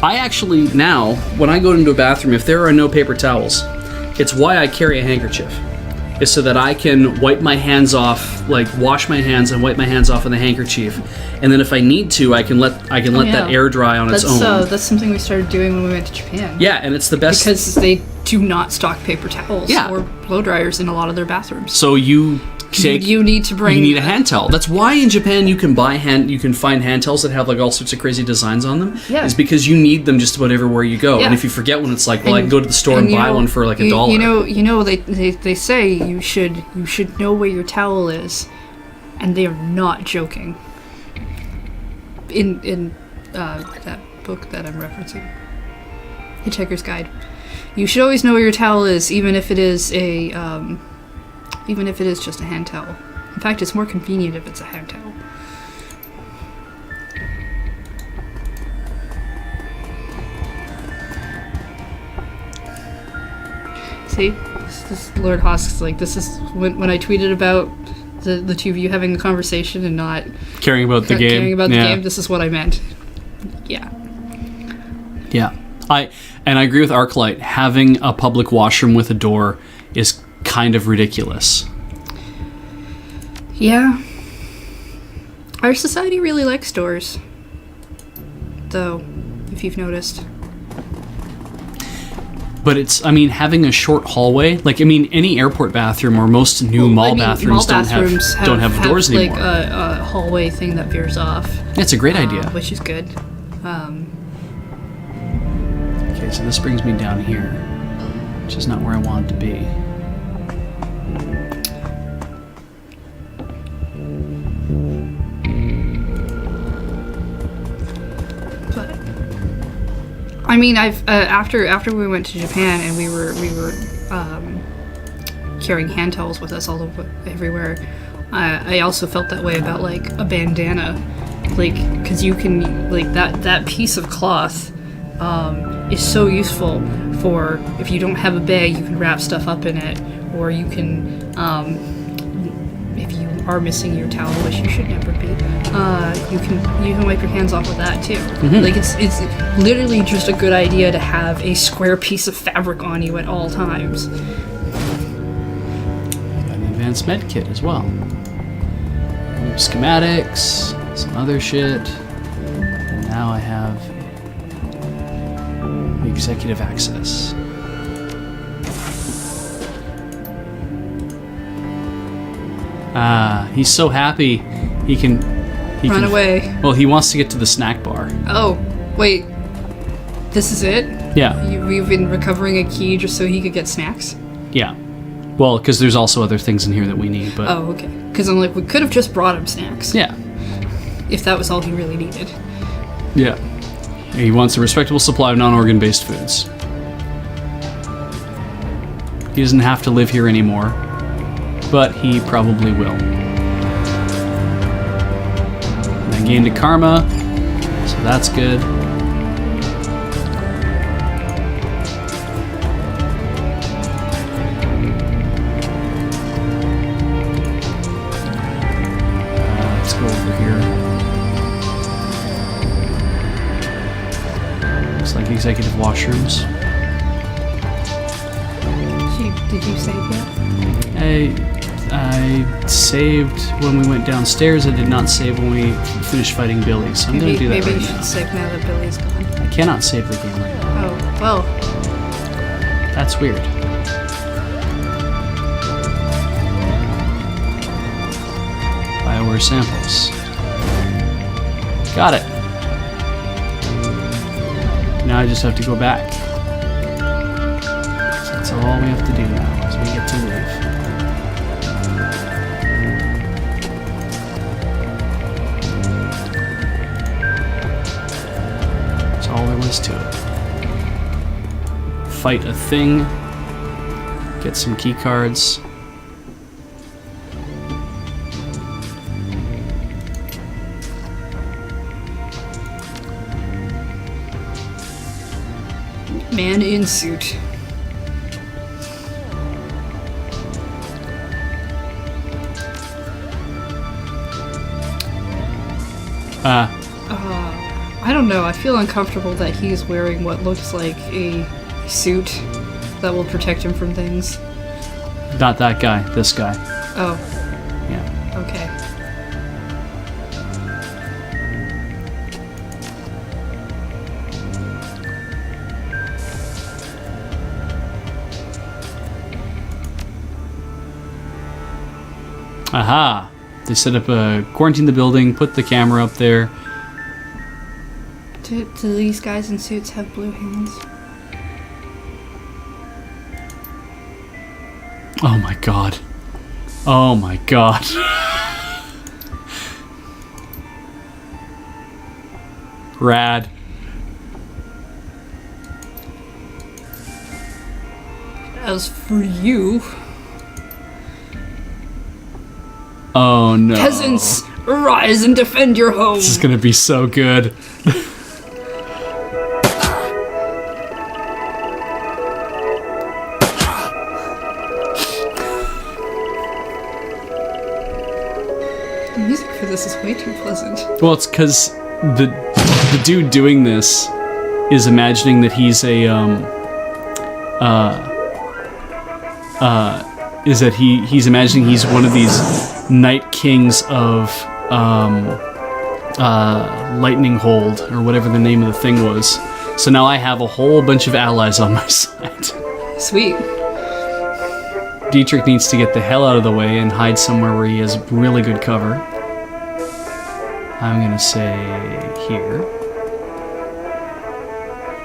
I actually, now, when I go into a bathroom, if there are no paper towels, it's why I carry a handkerchief. Is so that I can wipe my hands off, like wash my hands and wipe my hands off with a handkerchief, and then if I need to, I can let that air dry on its own. That's something we started doing when we went to Japan. Yeah, and it's the best because they do not stock paper towels Yeah. or blow dryers in a lot of their bathrooms. So you need to bring. You need a hand towel. That's why in Japan you can find hand towels that have like all sorts of crazy designs on them. Yeah. Is because you need them just about everywhere you go. Yeah. And if you forget one, it's like, well, I can go to the store and buy one for like $1. You know, they say you should know where your towel is, and they are not joking. In that book that I'm referencing, Hitchhiker's Guide, you should always know where your towel is, even if it is just a hand towel. In fact, it's more convenient if it's a hand towel. See? This Lord Hosk's like, this is when I tweeted about the two of you having a conversation and not caring about the game. Caring about the game, this is what I meant. Yeah. Yeah. I agree with Arclight. Having a public washroom with a door is kind of ridiculous. Yeah. Our society really likes doors, though, if you've noticed. But having a short hallway, any airport bathroom or most new mall bathrooms don't have doors anymore. Like a hallway thing that veers off. It's a great idea. Which is good. Okay, so this brings me down here, which is not where I wanted to be. I mean, I've after we went to Japan and we were carrying hand towels with us all over everywhere. I also felt that way about like a bandana, like because you can that piece of cloth is so useful for if you don't have a bag, you can wrap stuff up in it, or you can if you are missing your towel, which you should never be, you can wipe your hands off with that too. Mm-hmm. Like it's literally just a good idea to have a square piece of fabric on you at all times. Got an advanced med kit as well. Schematics, some other shit, and now I have executive access. He's so happy he can Run away. Well, he wants to get to the snack bar. Oh, wait. This is it? Yeah. We've been recovering a key just so he could get snacks? Yeah. Well, because there's also other things in here that we need, but... Oh, okay. Because I'm like, we could have just brought him snacks. Yeah. If that was all he really needed. Yeah. He wants a respectable supply of non-organ-based foods. He doesn't have to live here anymore, but he probably will. And I gained a karma, so that's good. Let's go over here. Looks like executive washrooms. Did you save yet? I saved when we went downstairs. I did not save when we finished fighting Billy, so I'm going to do that maybe right you should now. save now that Billy's gone. I cannot save the game right now. Oh, well. That's weird. BioWare samples. Got it. Now I just have to go back. So that's all we have to do now, is we get to live. That's all there was to it. Fight a thing, get some key cards, Man in suit. I don't know. I feel uncomfortable that he's wearing what looks like a suit that will protect him from things. Not that guy, this guy. Oh, Yeah. okay. Aha! They set up a quarantine the building, put the camera up there. Do these guys in suits have blue hands? Oh my god. Oh my god. Rad. As for you, Oh no. peasants, rise and defend your home. This is gonna be so good. The music for this is way too pleasant. Well, it's because the dude doing this is imagining that he's a he's imagining he's one of these Night Kings of Lightning Hold or whatever the name of the thing was. So now I have a whole bunch of allies on my side. Sweet. Dietrich needs to get the hell out of the way and hide somewhere where he has really good cover. I'm gonna say here.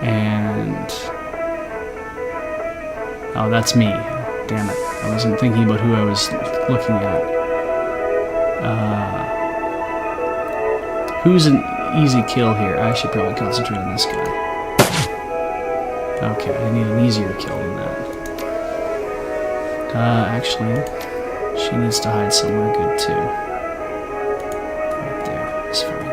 And... oh, that's me. Damn it. I wasn't thinking about who I was looking at. Who's an easy kill here? I should probably concentrate on this guy. Okay, I need an easier kill than that. Actually, she needs to hide somewhere good too. Right there, that's fine.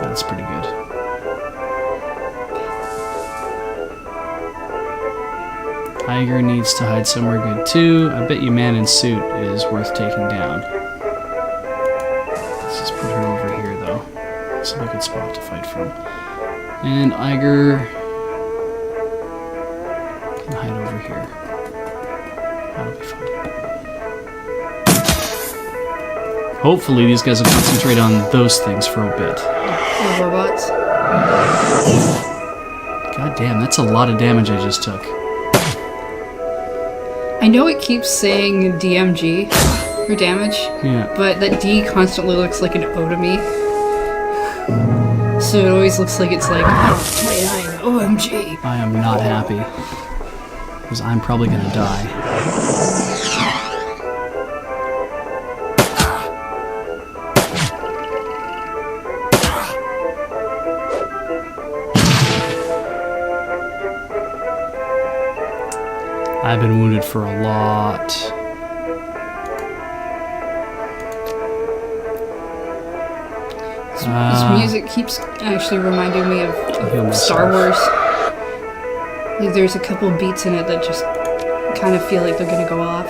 That's pretty good. Tiger needs to hide somewhere good too. I bet you Man in Suit is worth taking down. Let's just put her over here though. It's a good spot to fight from. And Iger can hide over here. That'll be fine. Hopefully these guys will concentrate on those things for a bit. The robots. God damn, that's a lot of damage I just took. I know it keeps saying DMG for damage, Yeah. but that D constantly looks like an O to me. So it always looks like it's like 29 OMG. I am not happy. Because I'm probably gonna die. I've been wounded for a lot. This music keeps actually reminding me of Heal Star myself. Wars. Like there's a couple beats in it that just kind of feel like they're gonna go off.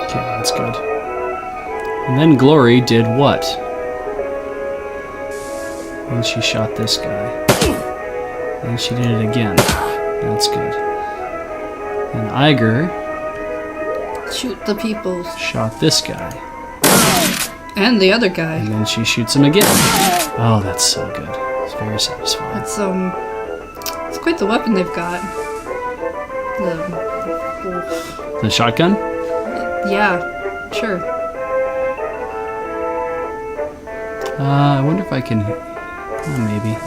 Okay, that's good. And then Glory did what? And she shot this guy. And she did it again. That's good. And Iger Shoot the people. shot this guy. And the other guy. And then she shoots him again. Oh, that's so good. It's very satisfying. It's quite the weapon they've got. The shotgun? Yeah, sure. I wonder if I can... oh, maybe.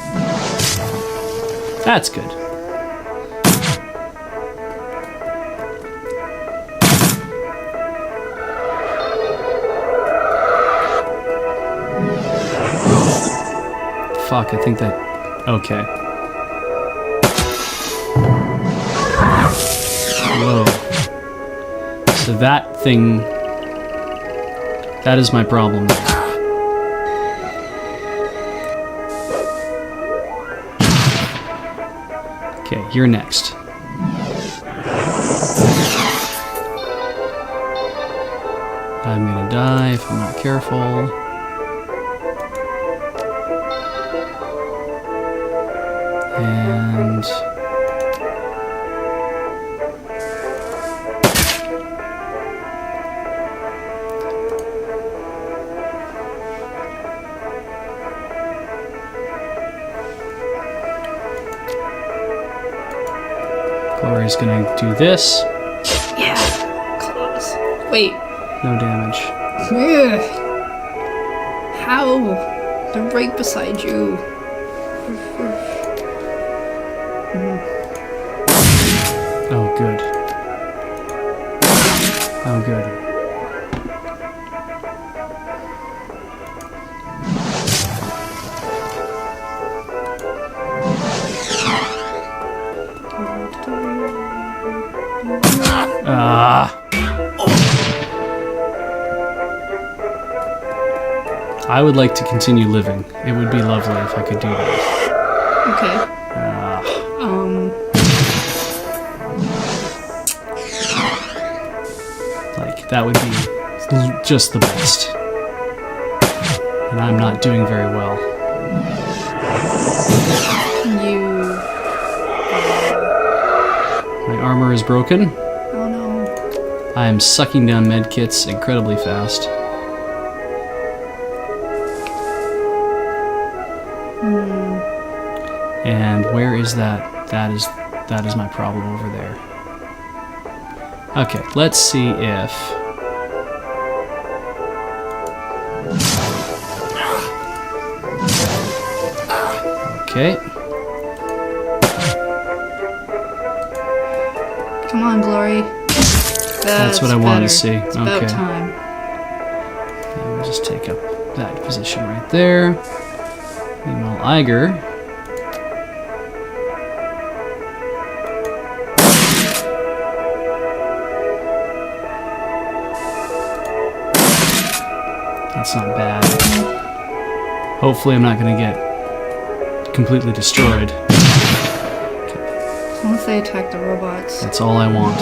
That's good. Fuck, I think that... okay. Whoa. So that thing That is my problem. Okay, you're next. I'm gonna die if I'm not careful. And... Glory's gonna do this. Yeah. Claws. Wait. No damage. Ugh. How? They're right beside you. Oh, good. Oh, good. I would like to continue living. It would be lovely if I could do that. Okay. Like, that would be just the best. And I'm not doing very well. Can you... My armor is broken. Oh no. I am sucking down medkits incredibly fast. And where is that? That is my problem over there. Okay, let's see if... Okay. Come on, Glory. That's what I wanted to see. It's about Okay. time. We'll just take up that position right there. Meanwhile, Iger... That's not bad. Hopefully I'm not going to get completely destroyed. Once they attack the robots. That's all I want.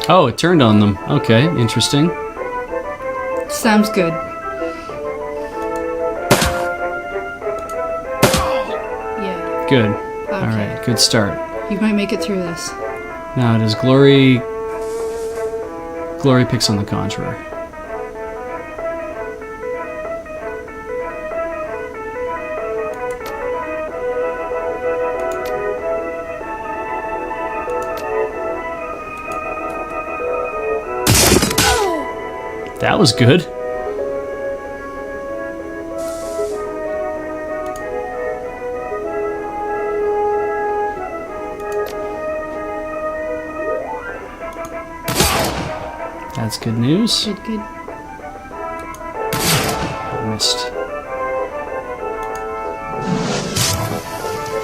Oh, it turned on them. Okay, interesting. Sounds good. Yeah. Good. Okay. Alright, good start. You might make it through this. Now, does Glory... Glory picks on the Conjurer. That was good. That's good news. Good, good. Missed.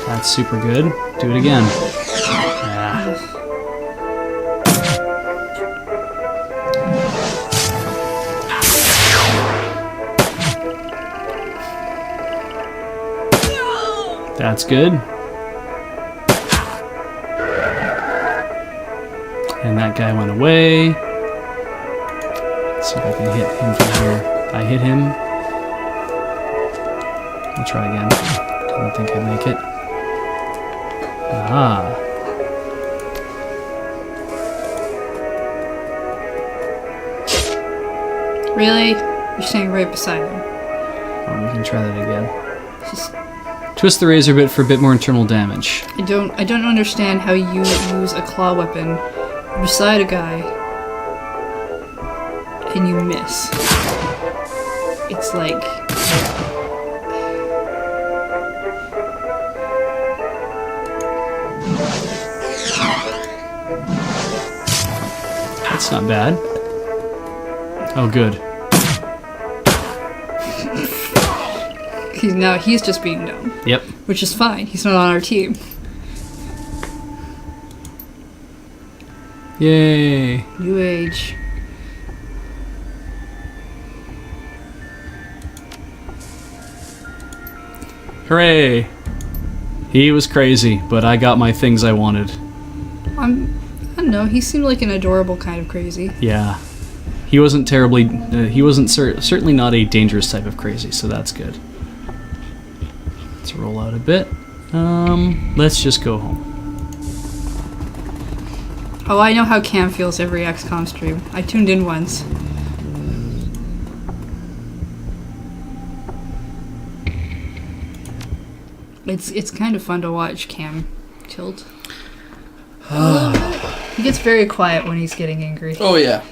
That's super good. Do it again. Ah. That's good. And that guy went away. Let's see if I can hit him from here. I hit him. I'll try again. Didn't think I'd make it. Ah. Really? You're standing right beside him. Well, we can try that again. Just, Twist the razor bit for a bit more internal damage. I don't understand how you use a claw weapon beside a guy and you miss. It's like... That's not bad. Oh, good. Now he's just being dumb, Yep. which is fine. He's not on our team. Yay. New age. Hooray. He was crazy, but I got my things I wanted. I don't know. He seemed like an adorable kind of crazy. Yeah. He wasn't terribly... he wasn't certainly not a dangerous type of crazy, so that's good. Let's roll out a bit. Let's just go home. Oh, I know how Cam feels every XCOM stream. I tuned in once. It's kind of fun to watch Cam tilt. He gets very quiet when he's getting angry. Oh, yeah.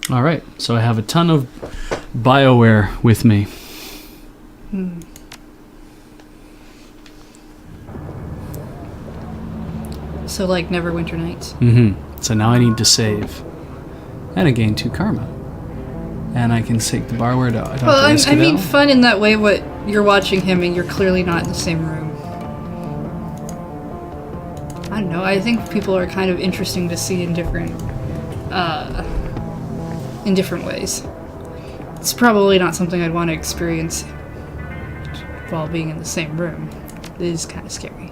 All right, so I have a ton of BioWare with me. So, like, Neverwinter Nights. Mm-hmm. So now I need to save. And I gain 2 karma. And I can take the BioWare to Dr. Well, I Escadale. mean, fun in that way, what you're watching him and you're clearly not in the same room. I don't know, I think people are kind of interesting to see in different ways. It's probably not something I'd want to experience while being in the same room. It is kind of scary.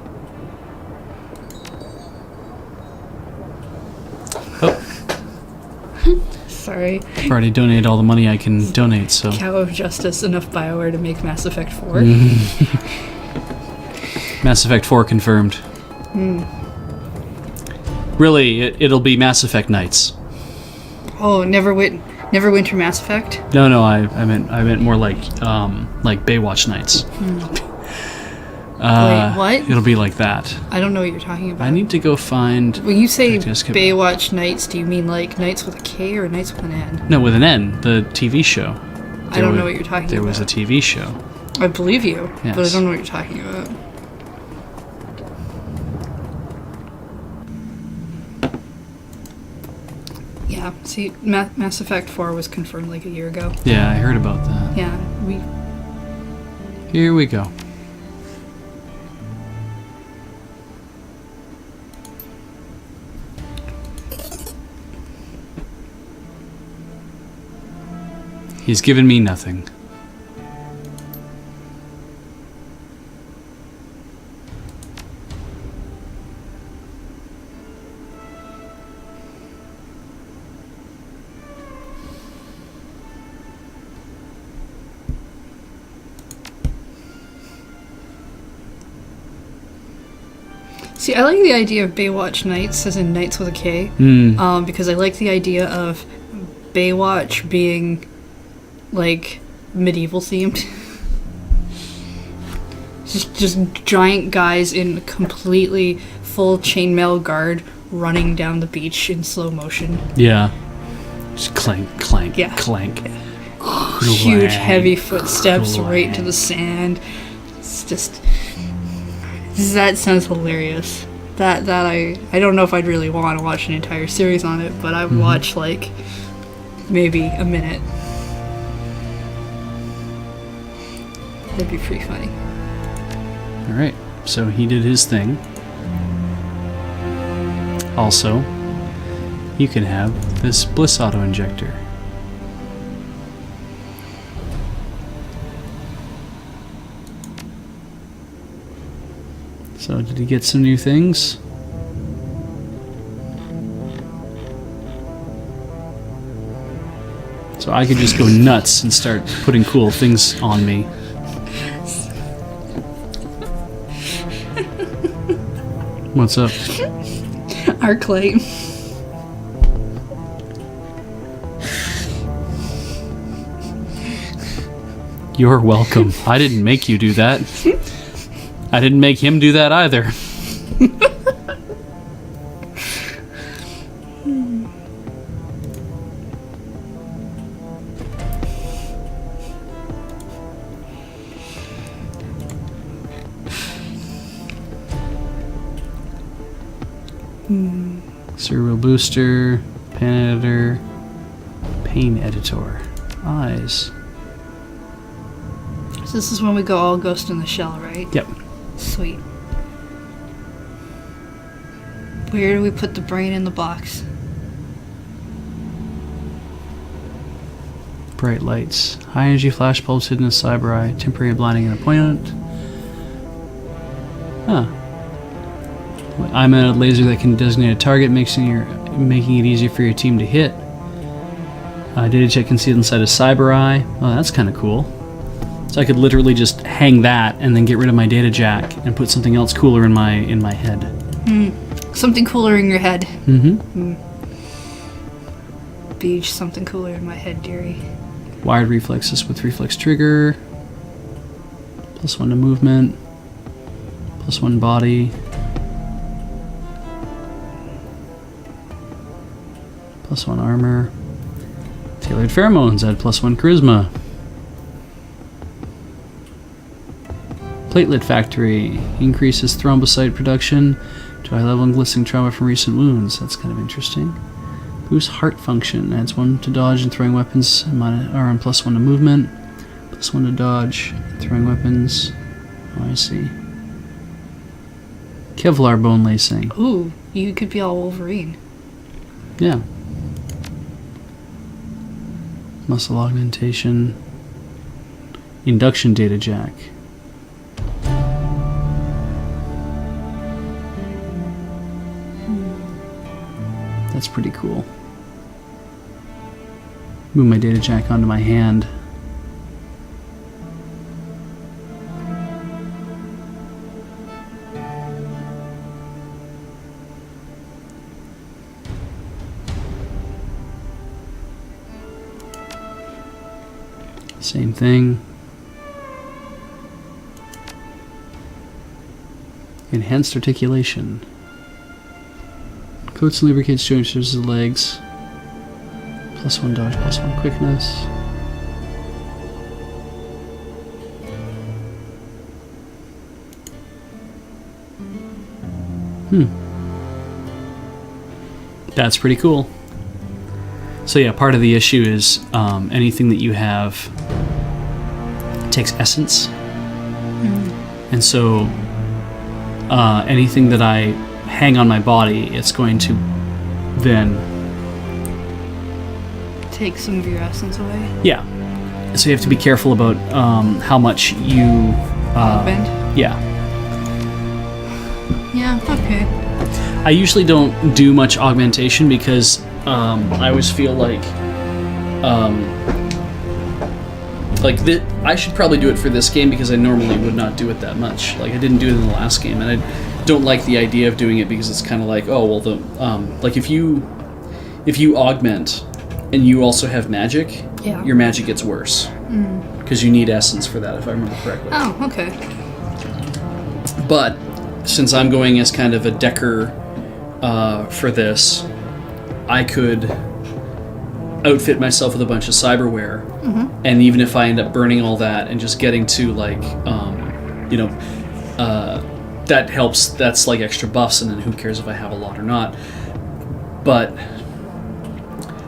Sorry. I've already donated all the money I can donate, so... Cow of Justice, enough BioWare to make Mass Effect 4. Mass Effect 4 confirmed. Really, it'll be Mass Effect Nights. Oh, Neverwinter Mass Effect? No, I meant more like Baywatch Nights. Wait, what? It'll be like that. I don't know what you're talking about. I need to go find... When you say Dr. Escadale. Baywatch Nights, do you mean like Nights with a K or Nights with an N? No, with an N, the TV show. I don't know what you're talking There about. was a TV show. I believe you, but I Yes. don't know what you're talking about. Yeah, see, Mass Effect 4 was confirmed like a year ago. Yeah, I heard about that. Yeah, Here we go. He's given me nothing. See, I like the idea of Baywatch Nights, as in Nights with a K, because I like the idea of Baywatch being, like, medieval themed. just giant guys in completely full chainmail guard running down the beach in slow motion. Yeah. Just clank, clank, Yeah. clank. Huge, heavy footsteps clank. right into the sand. It's just... That sounds hilarious. That I don't know if I'd really want to watch an entire series on it, but I would watch, like, maybe a minute. That'd be pretty funny. Alright, so he did his thing. Also, you can have this Bliss auto-injector. So, did he get some new things? So I could just go nuts and start putting cool things on me. What's up? Arclight. You're welcome. I didn't make you do that. I didn't make him do that either. Cerebral booster, pain editor, eyes. So this is when we go all Ghost in the Shell, right? Yep. Sweet. Where do we put the brain in the box? Bright lights. High energy flash bulbs hidden in a cyber eye. Temporary blinding an opponent. Huh. I'm a laser that can designate a target, making it easier for your team to hit. Data check concealed inside a cyber eye. Oh, that's kind of cool. So I could literally just hang that and then get rid of my data jack and put something else cooler in my head. Something cooler in your head. Mm-hmm. Beej, something cooler in my head, dearie. Wired reflexes with reflex trigger. +1 to movement. +1 body. +1 armor. Tailored pheromones add +1 charisma. Platelet factory increases thrombocyte production to high level and glistening trauma from recent wounds. That's kind of interesting. Boost heart function adds 1 to dodge and throwing weapons, are on +1 to movement, +1 to dodge, throwing weapons. Oh, I see. Kevlar bone lacing. Ooh, you could be all Wolverine. Yeah. Muscle augmentation. Induction data jack. That's pretty cool. Move my data jack onto my hand. Same thing. Enhanced articulation. Coats and lubricates joints, serves the legs. +1 dodge, +1 quickness. That's pretty cool. So yeah, part of the issue is anything that you have takes essence. And so anything that I hang on my body, it's going to then Take some of your essence away. yeah. So you have to be careful about how much you Bend. yeah. Yeah, okay. I usually don't do much augmentation because I always feel like I should probably do it for this game because I normally would not do it that much. Like I didn't do it in the last game, and I don't like the idea of doing it because it's kind of like, oh well, the like if you augment and you also have magic, Yeah. your magic gets worse because you need essence for that, if I remember correctly. Oh, okay. But since I'm going as kind of a decker for this, I could outfit myself with a bunch of cyberware, and even if I end up burning all that and just getting to like, that helps. That's like extra buffs, and then who cares if I have a lot or not? But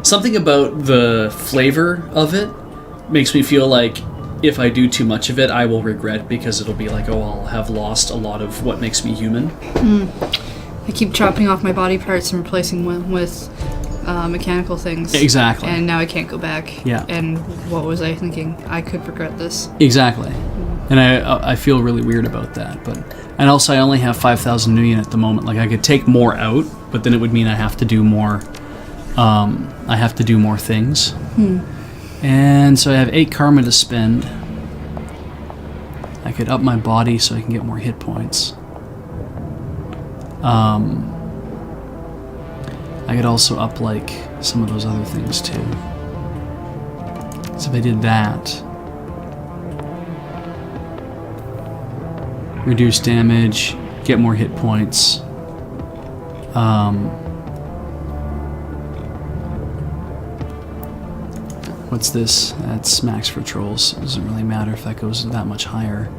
something about the flavor of it makes me feel like if I do too much of it, I will regret because it'll be like, oh, I'll have lost a lot of what makes me human. I keep chopping off my body parts and replacing them with mechanical things. Exactly. And now I can't go back. Yeah. And what was I thinking? I could regret this. Exactly. And I feel really weird about that. And also I only have 5,000 Nuyen at the moment. Like I could take more out, but then it would mean I have to do more. I have to do more things. And so I have 8 karma to spend. I could up my body so I can get more hit points. I could also up like some of those other things too. So if I did that, reduce damage, get more hit points. What's this? That's max for trolls. It doesn't really matter if that goes that much higher.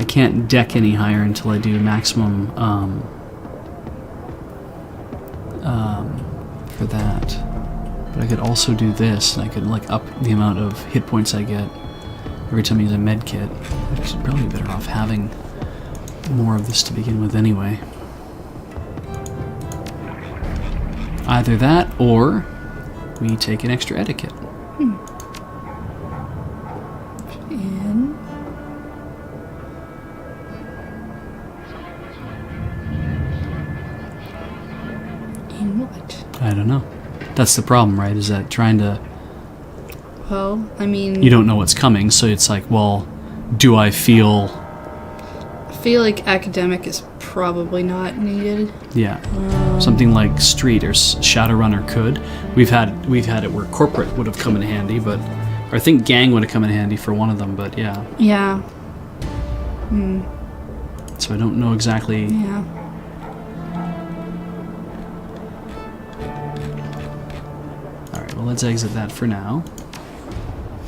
I can't deck any higher until I do maximum for that. But I could also do this, and I could like up the amount of hit points I get every time I use a med kit. I should probably be better off having more of this to begin with anyway. Either that, or we take an extra etiquette. In what? I don't know. That's the problem, right? Is that trying to... Well, I mean... You don't know what's coming, so it's like, well, do I feel... I feel like academic is probably not needed. Yeah. Something like Street or Shadowrunner could. We've had it where Corporate would have come in handy, but... Or I think Gang would have come in handy for one of them, but yeah. Yeah. So I don't know exactly... Yeah. Alright, well let's exit that for now.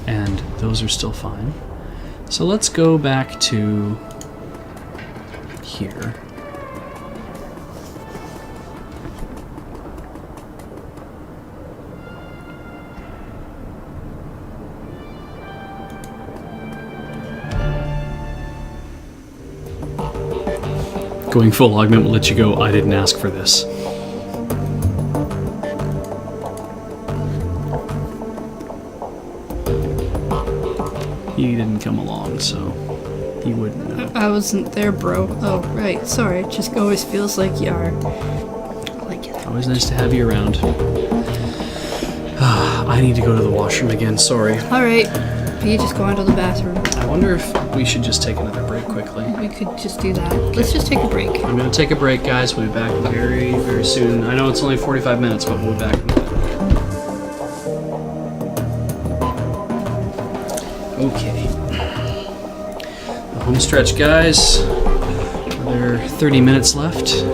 And those are still fine. So let's go back to... here. Going full augment will let you go, I didn't ask for this. He didn't come along, so he wouldn't know. I wasn't there, bro. Oh, right. Sorry. It just always feels like you are. Like it. Always nice to have you around. I need to go to the washroom again, sorry. Alright. You just go into the bathroom. I wonder if we should just take another break quickly. We could just do that. Let's just take a break. I'm going to take a break, guys. We'll be back very, very soon. I know it's only 45 minutes, but we'll be back in a bit. Okay. The home stretch, guys. Another 30 minutes left.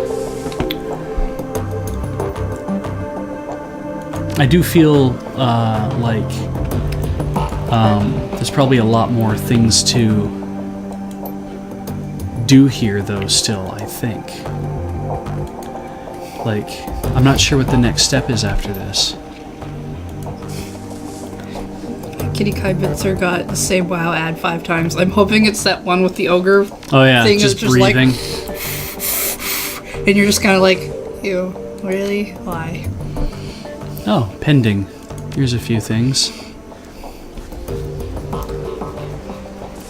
I do feel like there's probably a lot more things to do here, though, still, I think. Like, I'm not sure what the next step is after this. Kitty Kai Bitzer got the same WoW ad 5 times. I'm hoping it's that one with the ogre Oh, yeah, thing. just It's breathing. Like, and you're just kind of like, ew, really? Why? Oh, pending. Here's a few things.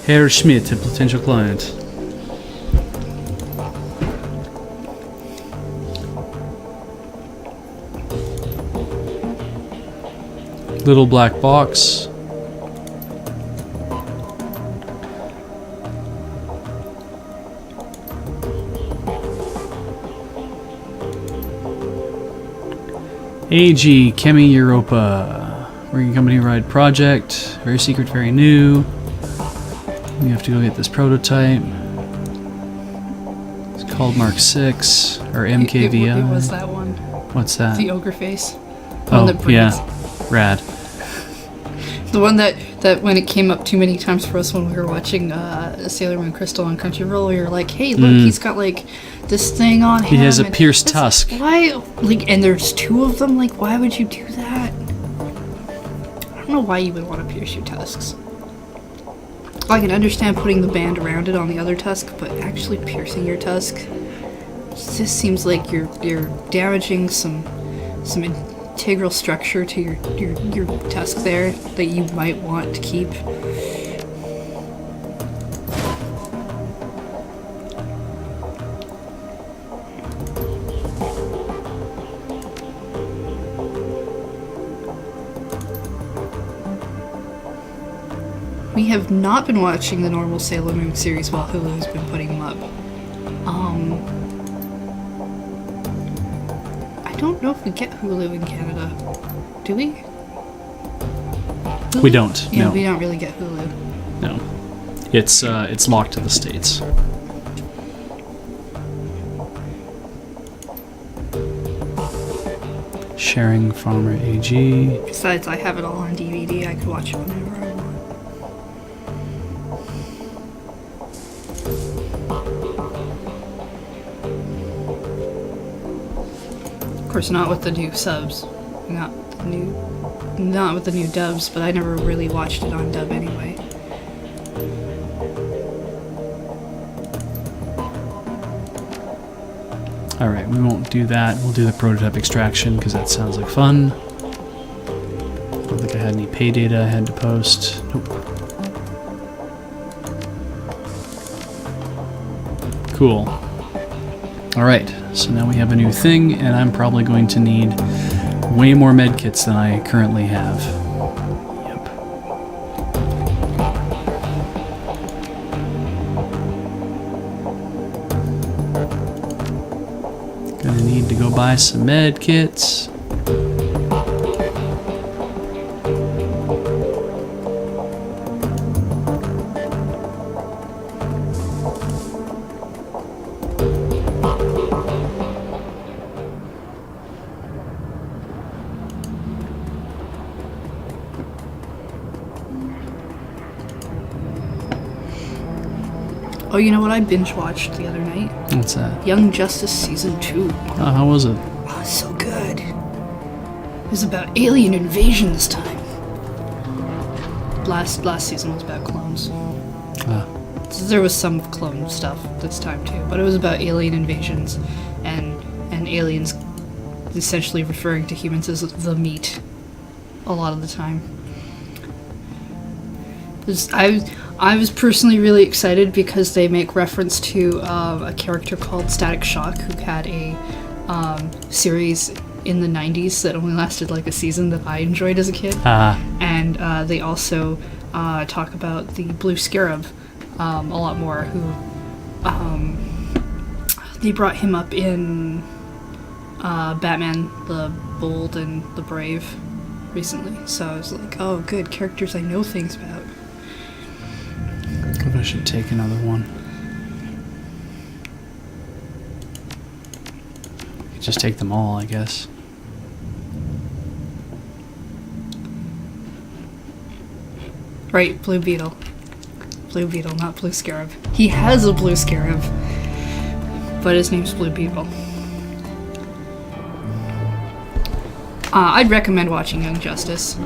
Herr Schmidt, a potential client. Little black box. AG, Chemi Europa. Working company ride project. Very secret, very new. We have to go get this prototype. It's called Mark 6 or MKVI. It was that one. What's that? The ogre face. The Oh, one that breathes. yeah. Rad. The one that when it came up too many times for us when we were watching Sailor Moon Crystal on Crunchyroll, we were like, hey, look, he's got like this thing on him. He has a and pierced that's- tusk. Why? Like, and there's 2 of them. Like, why would you do that? I don't know why you would want to pierce your tusks. I can understand putting the band around it on the other tusk, but actually piercing your tusk, it just seems like you're damaging some integral structure to your tusk there that you might want to keep. We have not been watching the normal Sailor Moon series while Hulu's been putting them up. I don't know if we get Hulu in Canada. Do we? We don't. Yeah, No. we don't really get Hulu. No. It's locked to the States. Sharing Farmer AG. Besides, I have it all on DVD. I could watch it whenever I want. Of course, not with the new subs, not with the new dubs. But I never really watched it on dub anyway. All right, we won't do that. We'll do the prototype extraction because that sounds like fun. Don't think I had any pay data I had to post. Nope. Cool. All right, so now we have a new thing, and I'm probably going to need way more medkits than I currently have. Yep. Gonna need to go buy some medkits. Oh, you know what I binge watched the other night? What's that? Young Justice Season 2. Oh, how was it? Oh, it's so good. It was about alien invasion this time. Last season was about clones. Ah. There was some clone stuff this time too, but it was about alien invasions and aliens essentially referring to humans as the meat a lot of the time. I was personally really excited because they make reference to a character called Static Shock who had a series in the 90s that only lasted like a season that I enjoyed as a kid. And they also talk about the Blue Scarab a lot more, who they brought him up in Batman the Bold and the Brave recently. So I was like, oh good, characters I know things about. Maybe I should take another one. I could just take them all, I guess. Right, Blue Beetle. Blue Beetle, not Blue Scarab. He has a Blue Scarab, but his name's Blue Beetle. I'd recommend watching Young Justice.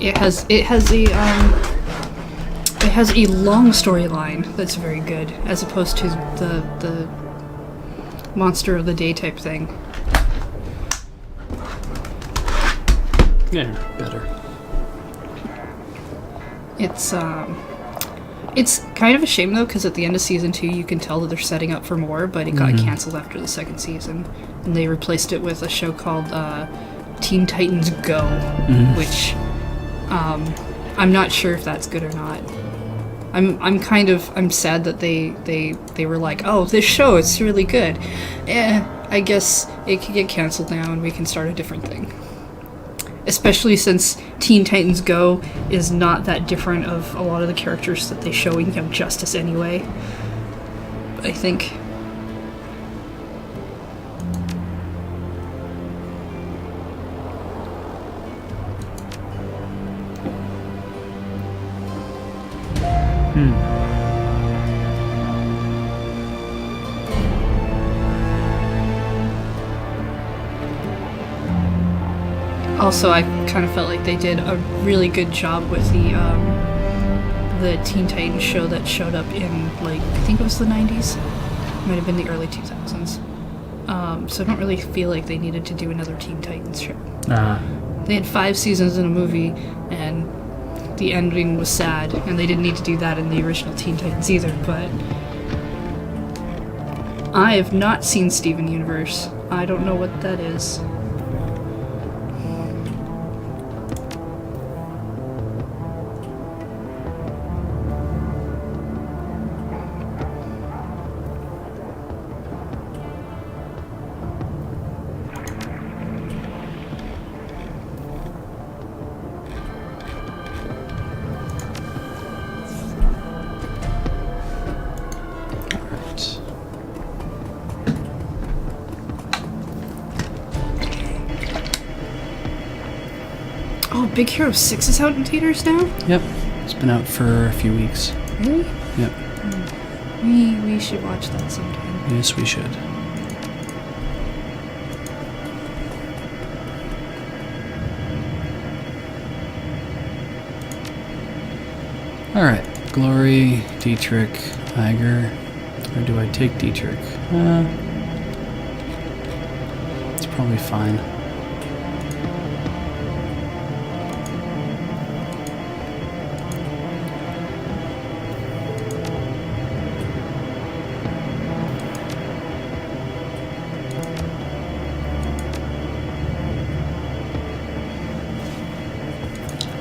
It has a long storyline that's very good, as opposed to the monster of the day type thing. Yeah, better. It's kind of a shame though, because at the end of season 2 you can tell that they're setting up for more, but it got canceled after the second season, and they replaced it with a show called Teen Titans Go, which I'm not sure if that's good or not. I'm sad that they were like, oh, this show, it's really good. I guess it could get canceled now and we can start a different thing. Especially since Teen Titans Go is not that different of a lot of the characters that they show in Young Justice anyway, I think. Also, I kind of felt like they did a really good job with the Teen Titans show that showed up in, like, I think it was the 90s? Might have been the early 2000s. So I don't really feel like they needed to do another Teen Titans show. They had 5 seasons in a movie, and the ending was sad, and they didn't need to do that in the original Teen Titans either, but I have not seen Steven Universe. I don't know what that is. Oh, Big Hero 6 is out in theaters now? Yep. It's been out for a few weeks. Really? Yep. We should watch that sometime. Yes, we should. Alright. Glory, Dietrich, Iger. Or do I take Dietrich? It's probably fine.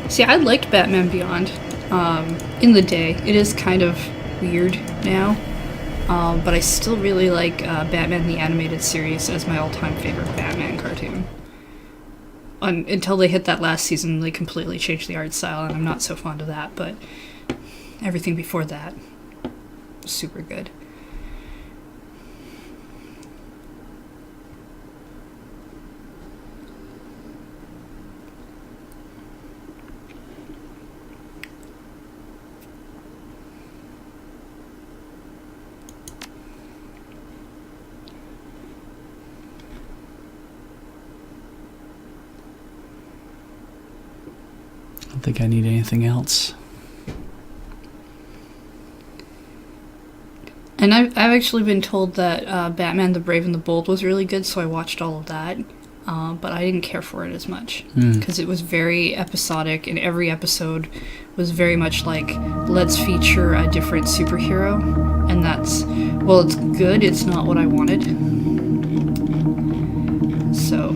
See, I liked Batman Beyond in the day. It is kind of weird now, but I still really like Batman the Animated Series as my all-time favorite Batman cartoon. Until they hit that last season, they completely changed the art style, and I'm not so fond of that, but everything before that was super good. I don't think I need anything else. And I've actually been told that Batman the Brave and the Bold was really good, so I watched all of that. But I didn't care for it as much because it was very episodic, and every episode was very much like, let's feature a different superhero. And that's, well, it's good, it's not what I wanted. So...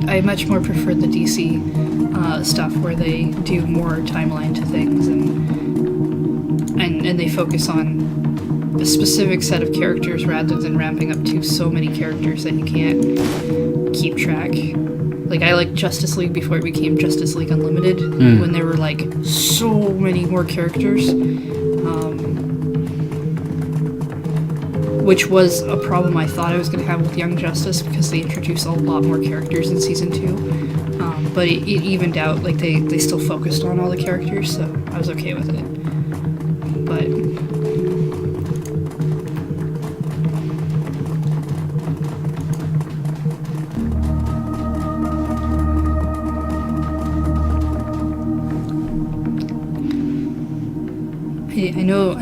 I much more prefer the DC stuff where they do more timeline to things and they focus on a specific set of characters rather than ramping up to so many characters that you can't keep track. Like, I liked Justice League before it became Justice League Unlimited, when there were like so many more characters. Which was a problem I thought I was going to have with Young Justice because they introduced a lot more characters in season 2. But it evened out, like they still focused on all the characters, so I was okay with it. But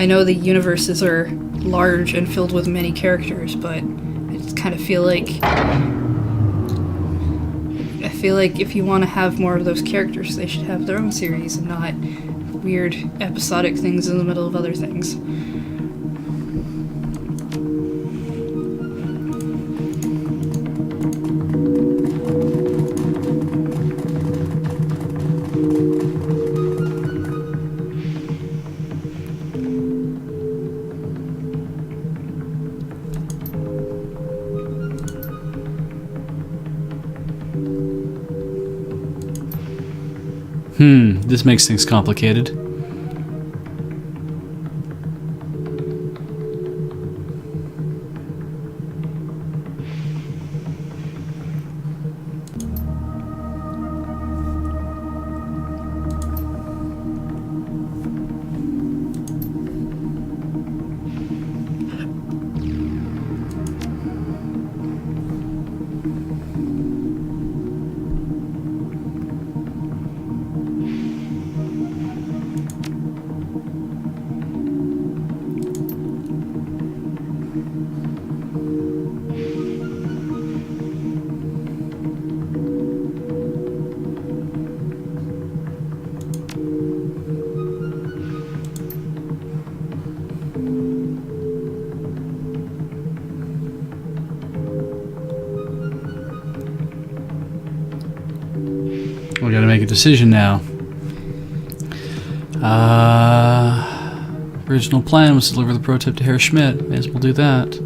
I know the universes are large and filled with many characters, but I just kind of feel like if you want to have more of those characters, they should have their own series and not weird episodic things in the middle of other things. This makes things complicated. We gotta make a decision now. Original plan was to deliver the prototype to Herr Schmidt. May as well do that.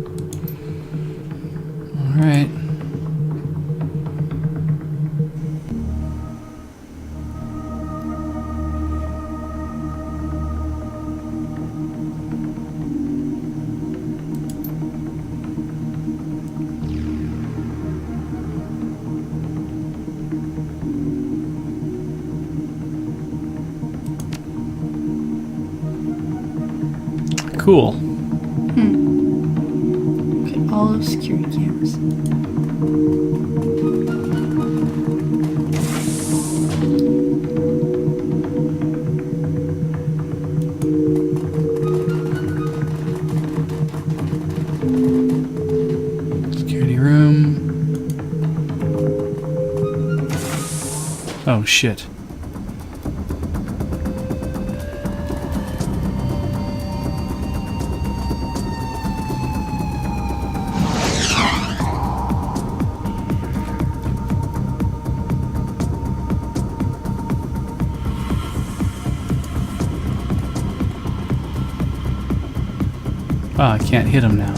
Alright. Cool. Okay, all security cameras. Security room. Oh shit. Oh, I can't hit him now.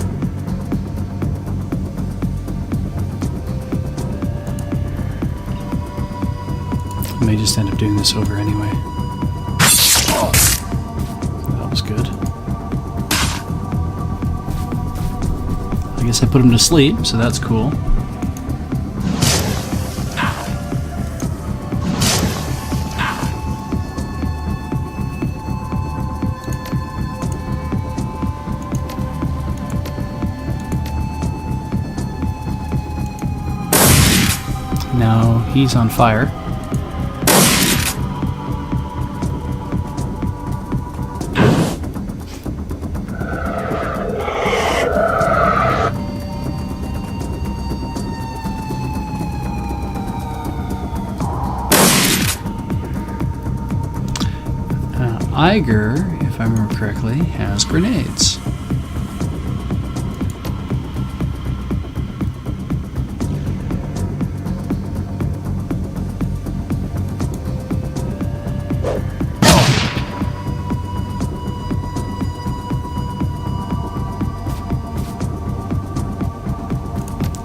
I may just end up doing this over anyway. That was good. I guess I put him to sleep, so that's cool. Now he's on fire. Iger, if I remember correctly, has grenades.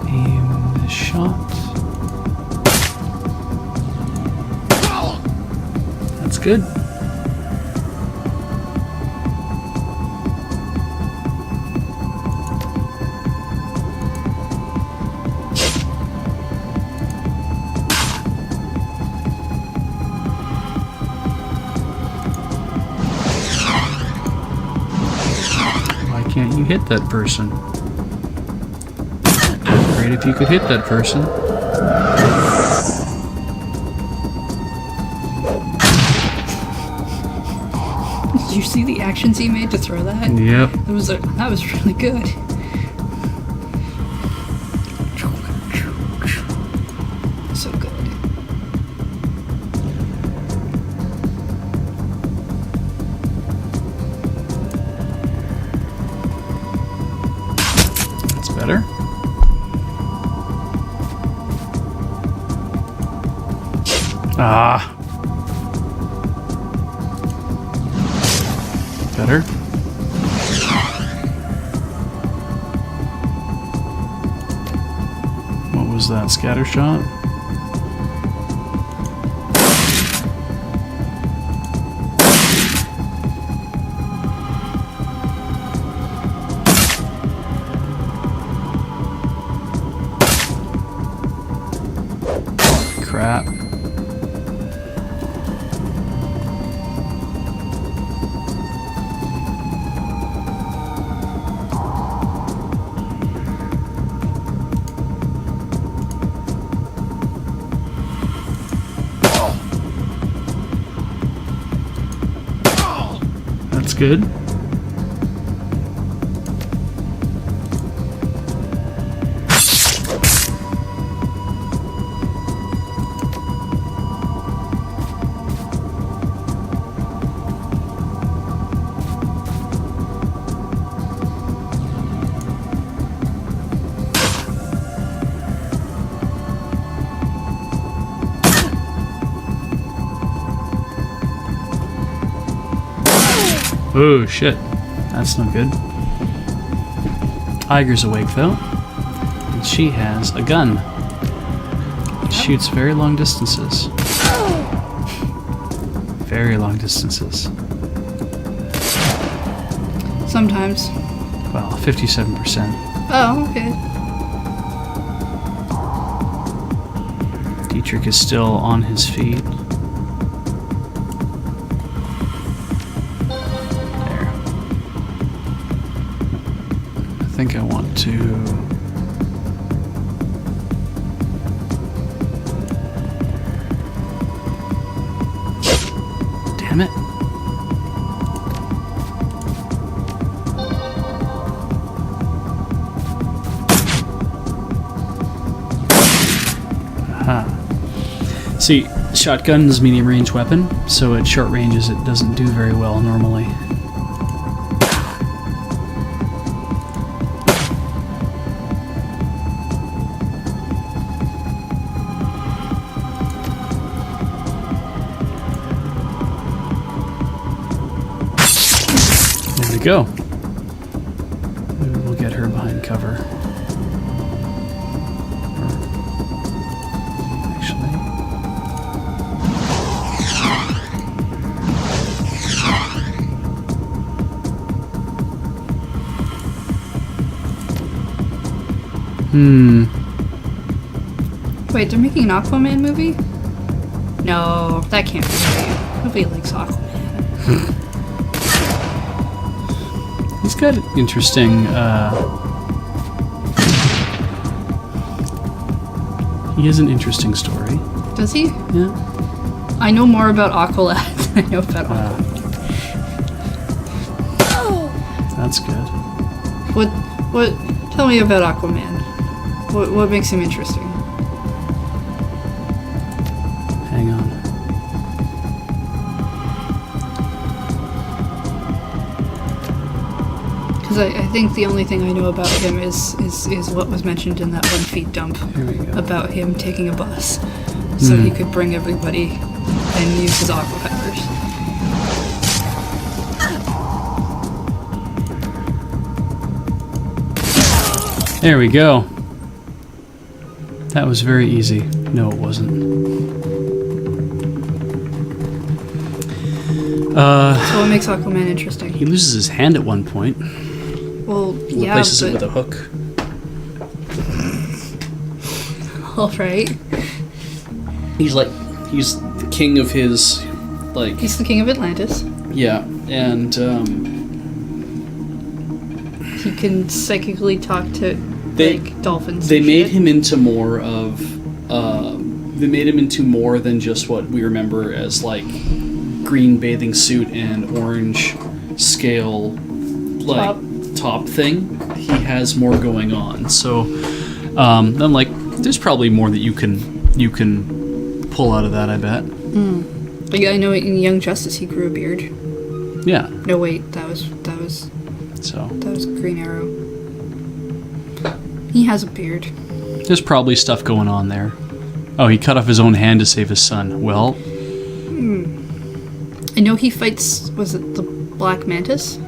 Aim the shot. That's good. Can't you hit that person? Great if you could hit that person. Did you see the actions he made to throw that? Yep. That was really good. So good. Better. Ah. Better. What was that? Scatter shot? Crap. That's good. Oh shit, that's no good. Iger's awake though, and she has a gun. It shoots very long distances. Very long distances. Sometimes. Well, 57%. Oh, okay. Dietrich is still on his feet. think I want to... Damn it. Aha. See, shotgun is medium range weapon, so at short ranges it doesn't do very well normally. There we go. Maybe we'll get her behind cover. Actually. Wait, they're making an Aquaman movie? No, that can't be right. Nobody likes Aquaman. He's got an interesting, he has an interesting story. Does he? Yeah. I know more about Aqualad than I know about Aquaman. That's good. What, tell me about Aquaman. What makes him interesting? Hang on. Because I think the only thing I know about him is what was mentioned in that 1 feet dump Here we go. about him taking a bus so he could bring everybody and use his aqua powers. There we go. That was very easy. No, it wasn't. So what makes Aquaman interesting? He loses his hand at one point. Well, yeah, Replaces it but... with a hook. Alright. He's the king of his, like... He's the king of Atlantis. Yeah, and, He can psychically talk to, dolphins. They and made shit. him into more of, they made him into more than just what we remember as, like, green bathing suit and orange scale, like, top thing. He has more going on. So, I'm like, there's probably more that you can pull out of that, I bet. Yeah, I know in Young Justice he grew a beard. Yeah. No, wait, that was So, Green Arrow. He has a beard. there's probably stuff going on there. Oh, he cut off his own hand to save his son. Well, I know he fights, was it the Black Mantis?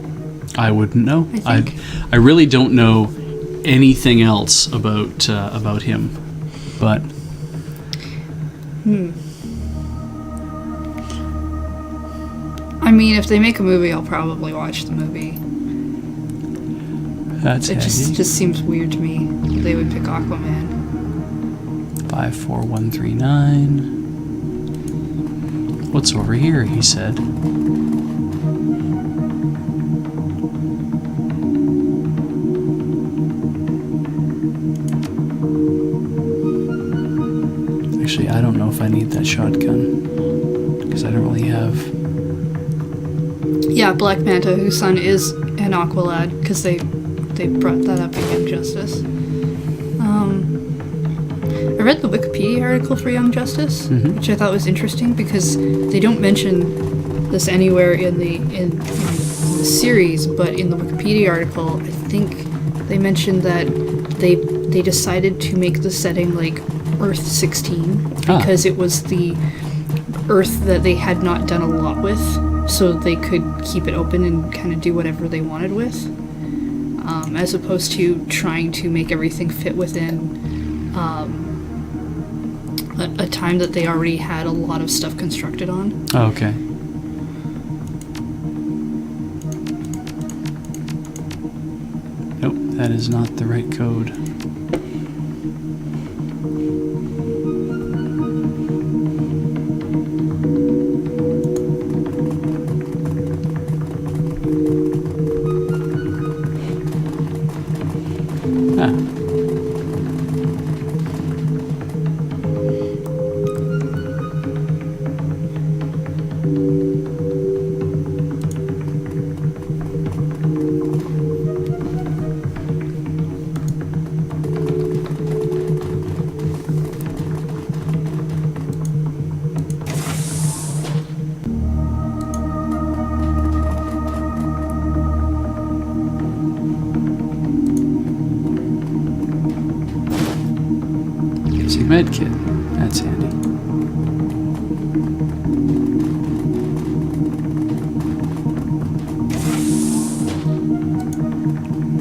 I wouldn't know. I think. I really don't know anything else about him, but I mean, if they make a movie, I'll probably watch the movie. that's It handy. just seems weird to me that they would pick Aquaman. 54139. What's over here? He said. Actually, I don't know if I need that shotgun because I don't really have. Yeah, Black Manta, whose son is an Aqualad, because they brought that up in Young Justice. I read the Wikipedia article for Young Justice, which I thought was interesting because they don't mention this anywhere in the series, but in the Wikipedia article, I think they mentioned that they decided to make the setting like Earth 16 because it was the Earth that they had not done a lot with, so they could keep it open and kind of do whatever they wanted with, as opposed to trying to make everything fit within a time that they already had a lot of stuff constructed on. Oh, okay. Nope, that is not the right code. Medkit. That's handy.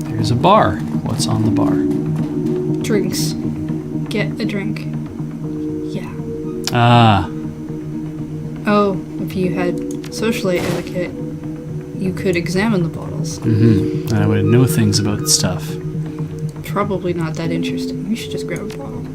There's a bar. What's on the bar? Drinks. Get a drink. Yeah. Ah. Oh, if you had socialite etiquette, you could examine the bottles. Mm-hmm. I would know things about stuff. Probably not that interesting. You should just grab a bottle.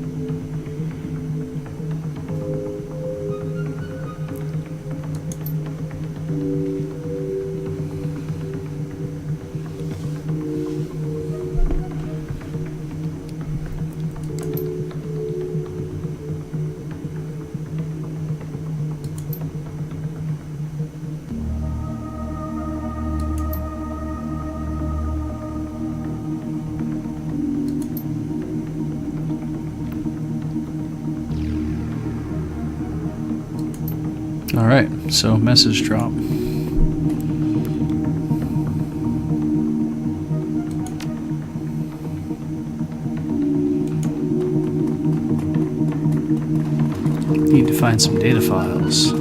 Alright, so message drop. Need to find some data files.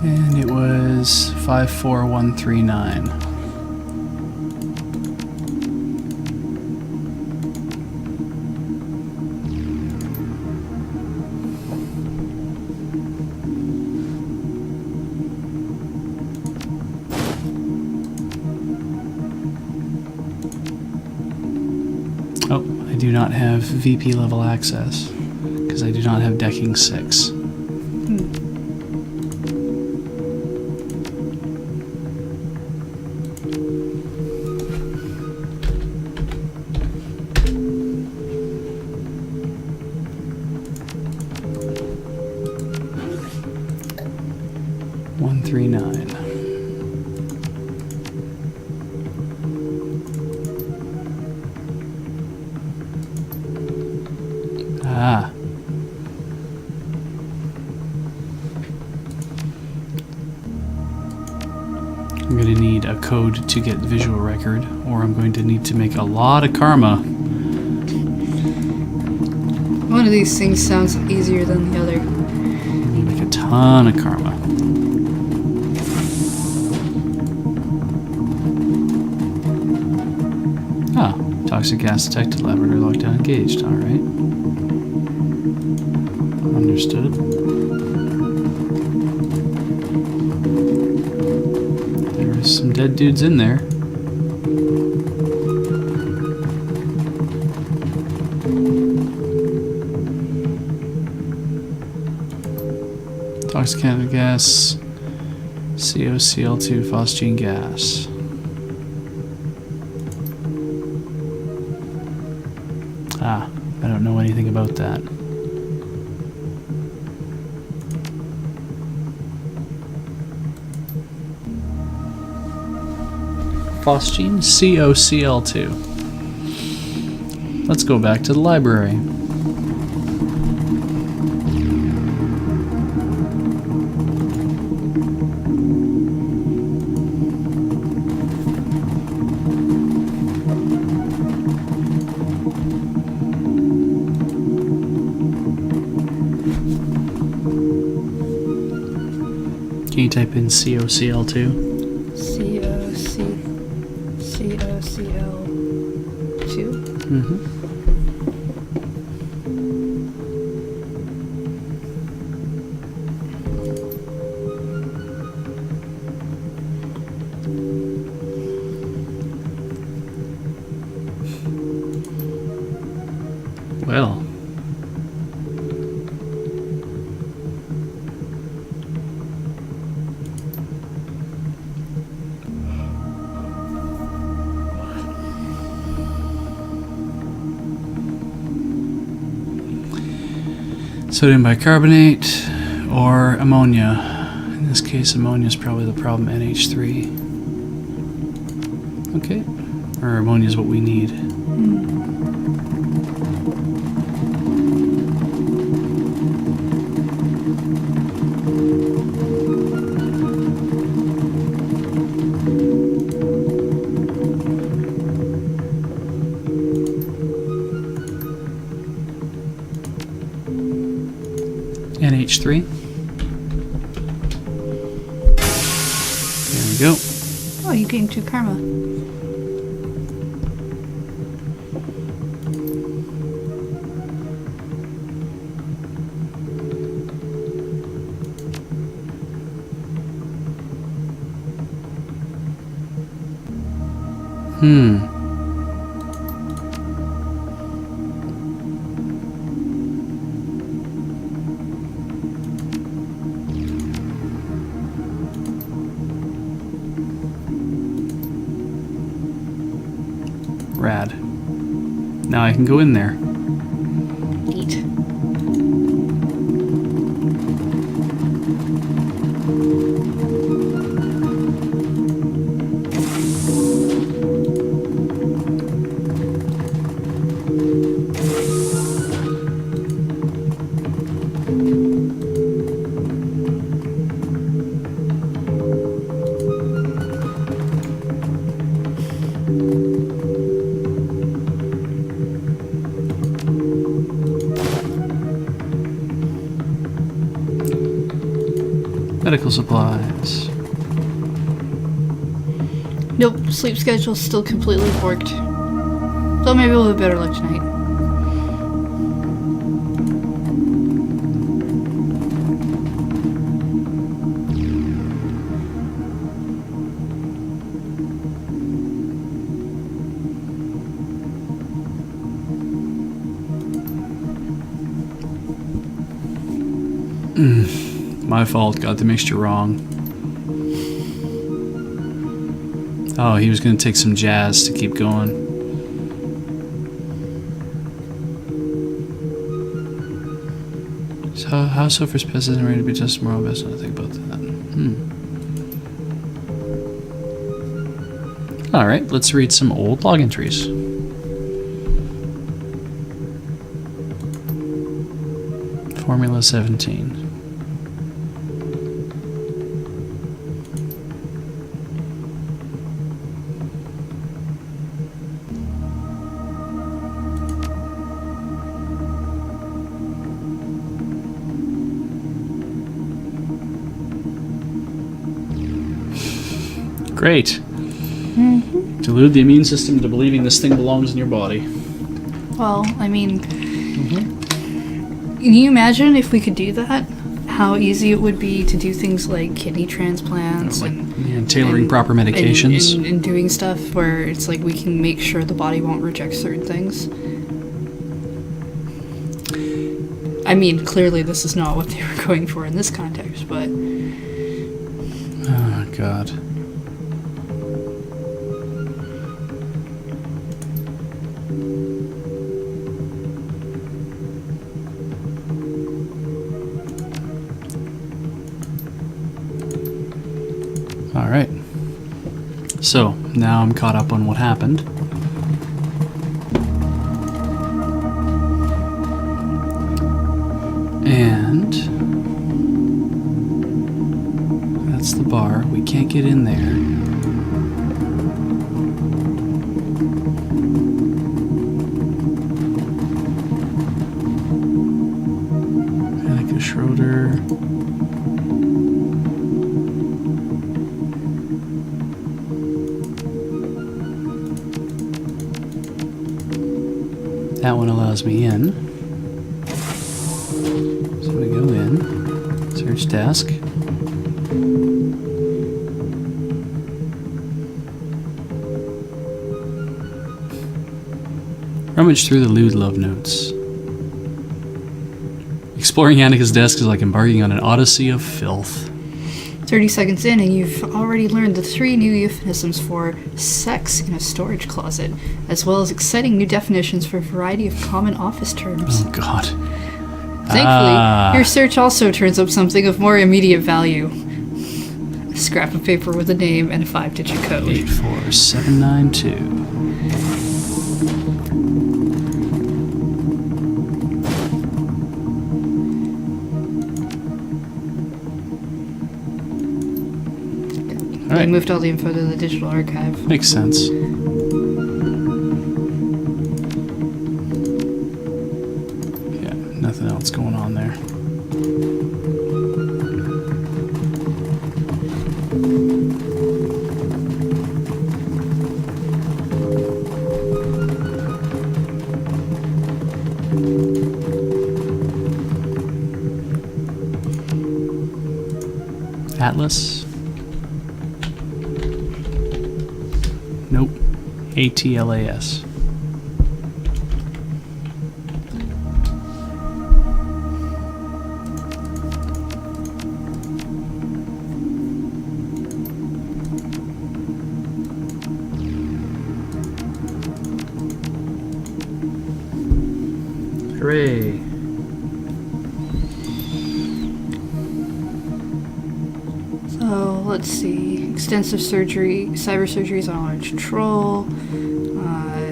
And it was 54139. Oh, I do not have VP level access because I do not have decking 6. Ah. I'm going to need a code to get visual record, or I'm going to need to make a lot of karma. One of these things sounds easier than the other. I'm going to make a ton of karma. Ah, toxic gas detected, laboratory lockdown engaged. Alright. Understood. There's some dead dudes in there. Toxic gas, COCl2, phosgene gas. Ah, I don't know anything about that. Phosgene, COCl2. Let's go back to the library. Can you type in COCl2? COCl2? Mm-hmm. Well. Sodium bicarbonate or ammonia. In this case, ammonia is probably the problem. NH3. Okay. Or ammonia is what we need. NH3. There we go. Oh, you gained 2 karma. Rad. Now I can go in there. Neat. Medical supplies. Nope, sleep schedule's still completely forked. So maybe we'll have better luck tonight. My fault, got the mixture wrong. Oh, he was going to take some jazz to keep going. So, how Sophie's pest isn't ready to be just tomorrow, best when I think about that. Alright, let's read some old log entries. Formula 17. Great. Delude the immune system into believing this thing belongs in your body. Well, I mean, can you imagine if we could do that? How easy it would be to do things like kidney transplants and tailoring proper medications. And doing stuff where it's like we can make sure the body won't reject certain things. I mean, clearly this is not what they were going for in this context, but... Oh, God. Alright. So, now I'm caught up on what happened. And that's the bar. We can't get in there. Annika Schroeder. That one allows me in. So we go in. Search desk. Rummage through the lewd love notes. Exploring Annika's desk is like embarking on an odyssey of filth. 30 seconds in and you've already learned the 3 new euphemisms for sex in a storage closet, as well as exciting new definitions for a variety of common office terms. Oh, God. Thankfully, your search also turns up something of more immediate value. A scrap of paper with a name and a 5-digit code. 84792. They Alright. moved all the info to the digital archive. Makes sense. Yeah, nothing else going on there. Atlas? Nope. ATLAS. Hooray. So, let's see. Extensive surgery, cyber surgeries on a large troll.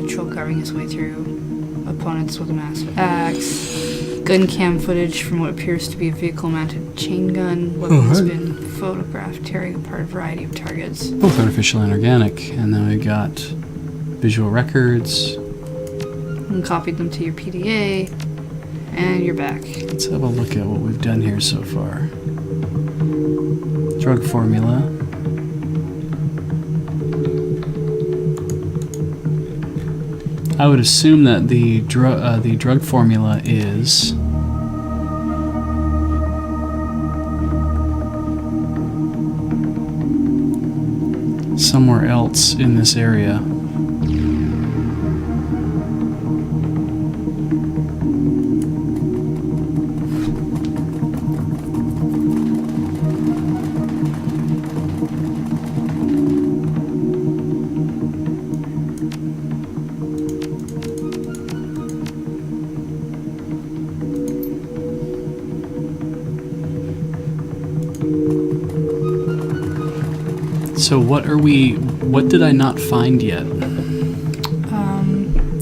Troll carving his way through opponents with a massive axe. Gun cam footage from what appears to be a vehicle-mounted chain gun. Weapon has been photographed tearing apart a variety of targets. Both artificial and organic. And then we got visual records. And copied them to your PDA. And you're back. Let's have a look at what we've done here so far. Drug formula. I would assume that the drug formula is somewhere else in this area. So what did I not find yet?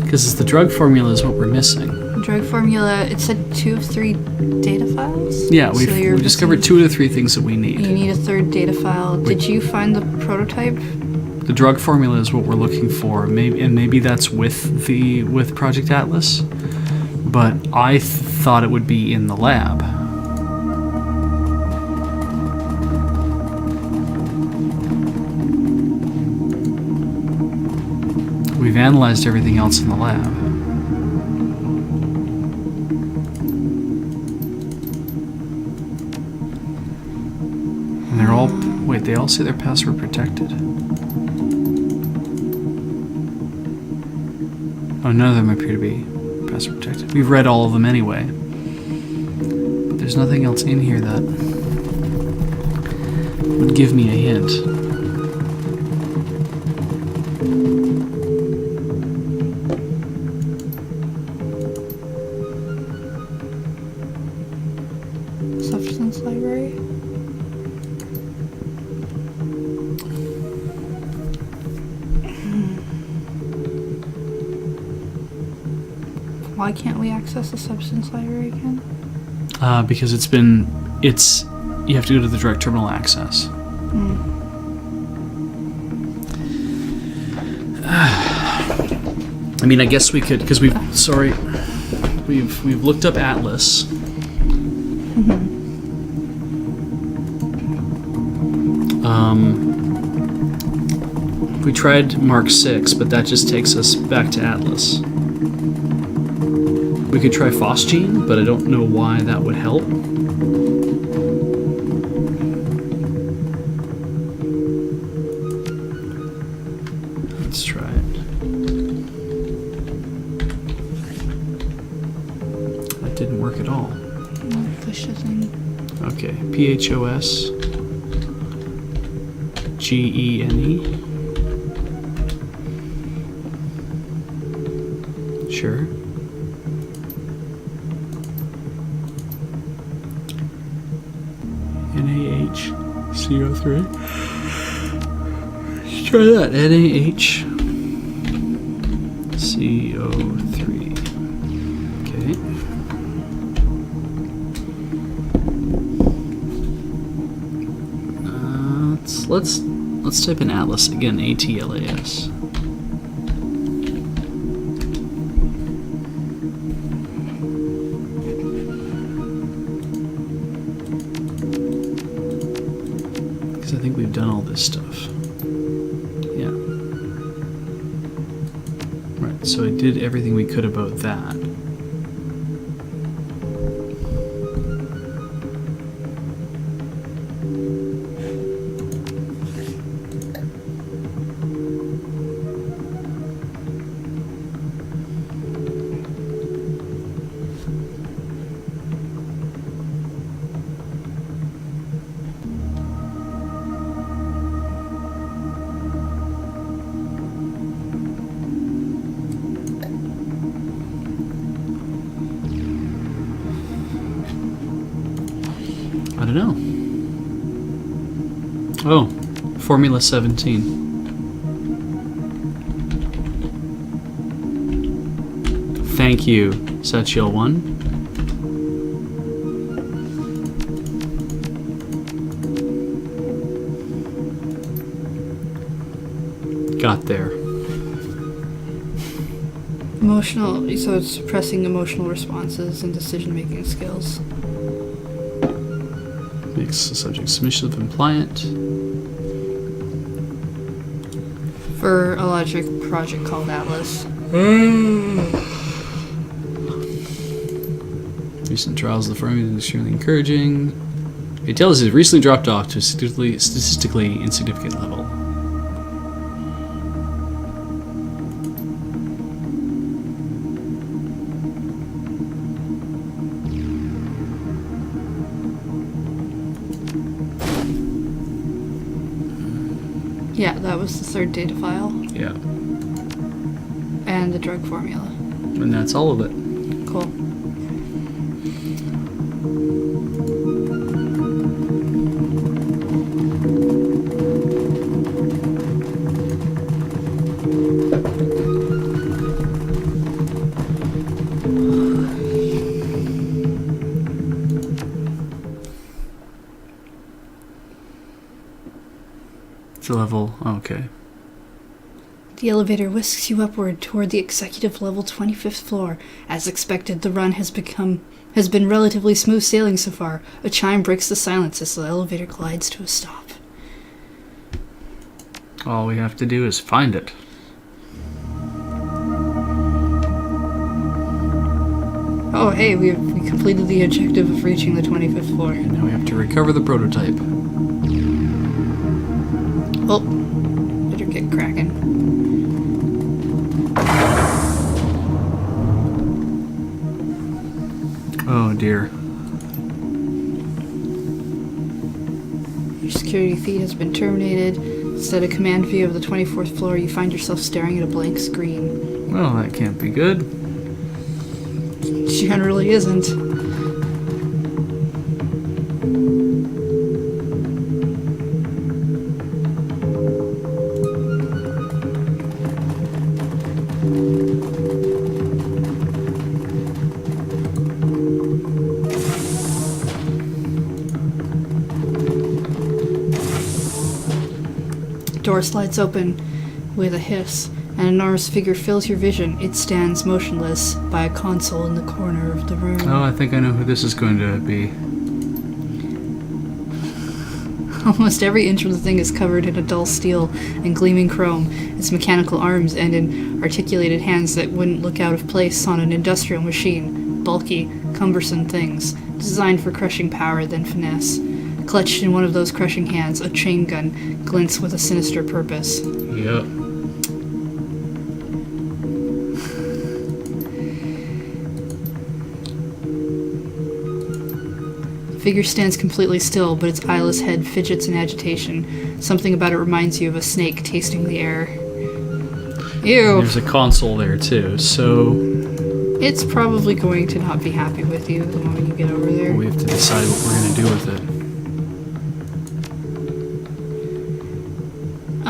Because the drug formula is what we're missing. Drug formula, it said 2 of 3 data files? Yeah, So we've you're discovered missing- 2 of the 3 things that we You need. need a 3rd data file. Did you find the prototype? The drug formula is what we're looking for. Maybe that's with Project Atlas, but I thought it would be in the lab. We've analyzed everything else in the lab. And they're all... Wait, they all say they're password protected. Oh, none of them appear to be password protected. We've read all of them anyway. But there's nothing else in here that would give me a hint. Substance library? Why can't we access the substance library again? Because you have to go to the direct terminal access. I mean, I guess we could, because we've looked up Atlas. We tried Mark 6, but that just takes us back to Atlas. We could try Phosgene, but I don't know why that would help. Let's try it. That didn't work at all. Push the thing. Okay, PHOS GENE. Sure. Alright. Let's try that. NaHCO3. Okay. Let's type in Atlas again. ATLAS. Because I think we've done all this stuff. Yeah. Right. So I did everything we could about that. I don't know. Oh, Formula 17. Thank you, Satchel 1. Got there. Emotional, so it's suppressing emotional responses and decision-making skills. Makes the subject submissive and pliant. For a logic project called Atlas. Recent trials of the firm is extremely encouraging. Intelligence has recently dropped off to a statistically insignificant level. Yeah, that was the third data file. Yeah. And the drug formula. And that's all of it. Cool. It's a level. Okay. The elevator whisks you upward toward the executive level 25th floor. As expected, the run has been relatively smooth sailing so far. A chime breaks the silence as the elevator glides to a stop. All we have to do is find it. Oh, hey, we completed the objective of reaching the 25th floor. And now we have to recover the prototype. Oh, better get cracking. Oh dear. Your security feed has been terminated. Instead of command view of the 24th floor, you find yourself staring at a blank screen. Well, that can't be good. Generally isn't. Door slides open with a hiss. An enormous figure fills your vision. It stands motionless by a console in the corner of the room. Oh, I think I know who this is going to be. Almost every inch of the thing is covered in a dull steel and gleaming chrome. Its mechanical arms end in articulated hands that wouldn't look out of place on an industrial machine. Bulky, cumbersome things, designed for crushing power than finesse. Clutched in one of those crushing hands, a chain gun glints with a sinister purpose. Yep. The figure stands completely still, but its eyeless head fidgets in agitation. Something about it reminds you of a snake tasting the air. Ew. There's a console there too, so It's probably going to not be happy with you the moment you get over there. we have to decide what we're going to do with it.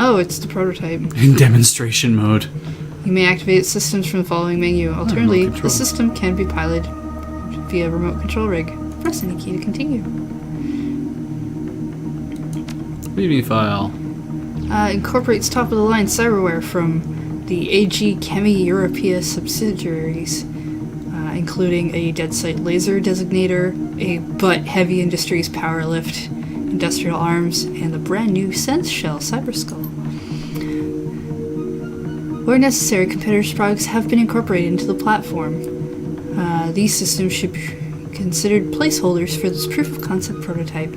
Oh, it's the prototype. In demonstration mode. You may activate systems from the following menu. Alternatively, remote the control. system can be piloted via remote control rig. Press any key to continue. README file. Incorporates top-of-the-line cyberware from the AG Chemi Europea subsidiaries, including a dead site laser designator, a Butt Heavy Industries power lift, industrial arms, and the brand new Sense Shell Cyber Skull. Where necessary, competitors' products have been incorporated into the platform. These systems should be considered placeholders for this proof-of-concept prototype.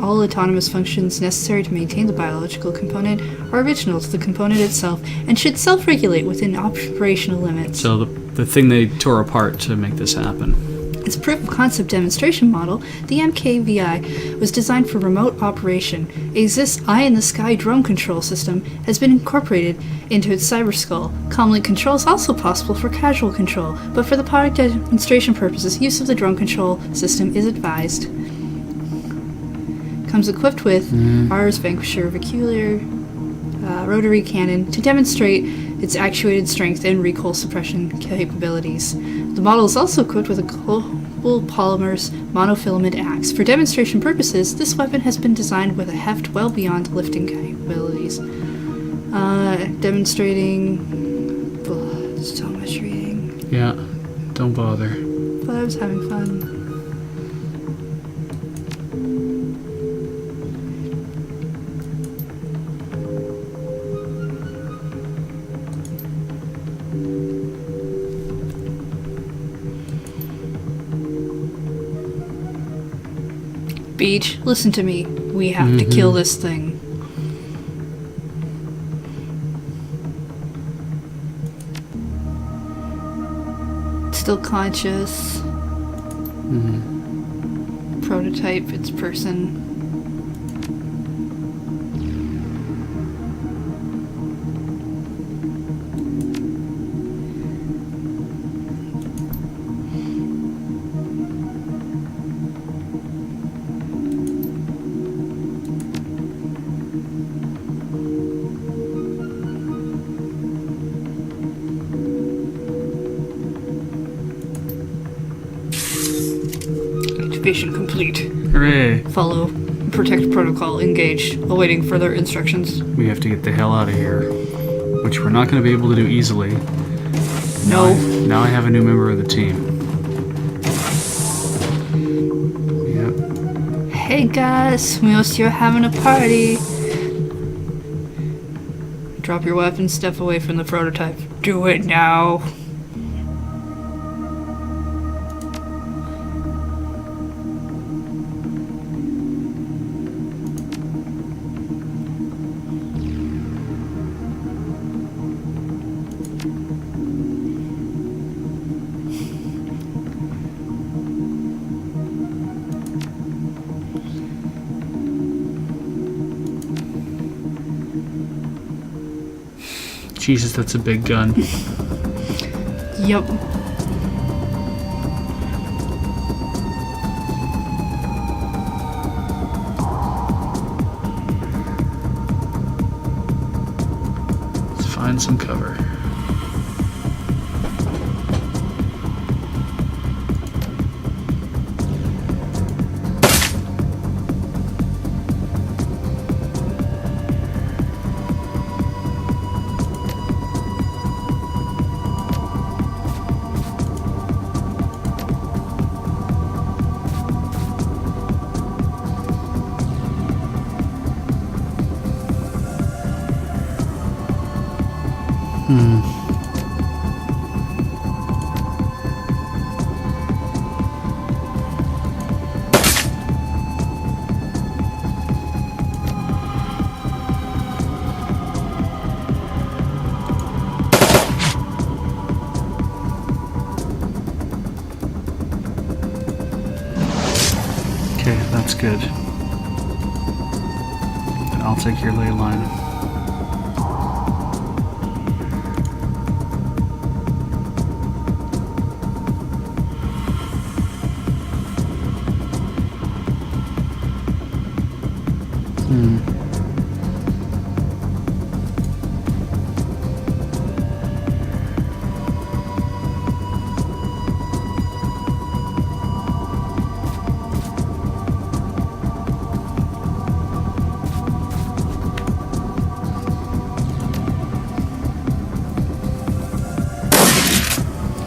All autonomous functions necessary to maintain the biological component are original to the component itself and should self-regulate within operational limits. So the thing they tore apart to make this happen. As a proof-of-concept demonstration model, the MKVI was designed for remote operation. Exist's eye-in-the-sky drone control system has been incorporated into its Cyberskull. Comlink control is also possible for casual control, but for the product demonstration purposes, use of the drone control system is advised. Comes equipped with Ars Vanquisher Vicular rotary cannon to demonstrate its actuated strength and recoil suppression capabilities. The model is also equipped with a global polymers monofilament axe. For demonstration purposes, this weapon has been designed with a heft well beyond lifting capabilities. Demonstrating... There's so much reading. Yeah, don't bother. But I was having fun. Beej, listen to me. We have to kill this thing. Still conscious. Prototype, its person. Activation complete. Hooray. Follow protect protocol engaged. Awaiting further instructions. We have to get the hell out of here. Which we're not going to be able to do easily. No. Now I have a new member of the team. Yep. Hey guys, we are still having a party. Drop your weapon, step away from the prototype. Do it now. Jesus, that's a big gun. Yep. Let's find some cover. Okay, that's good. And I'll take your ley line.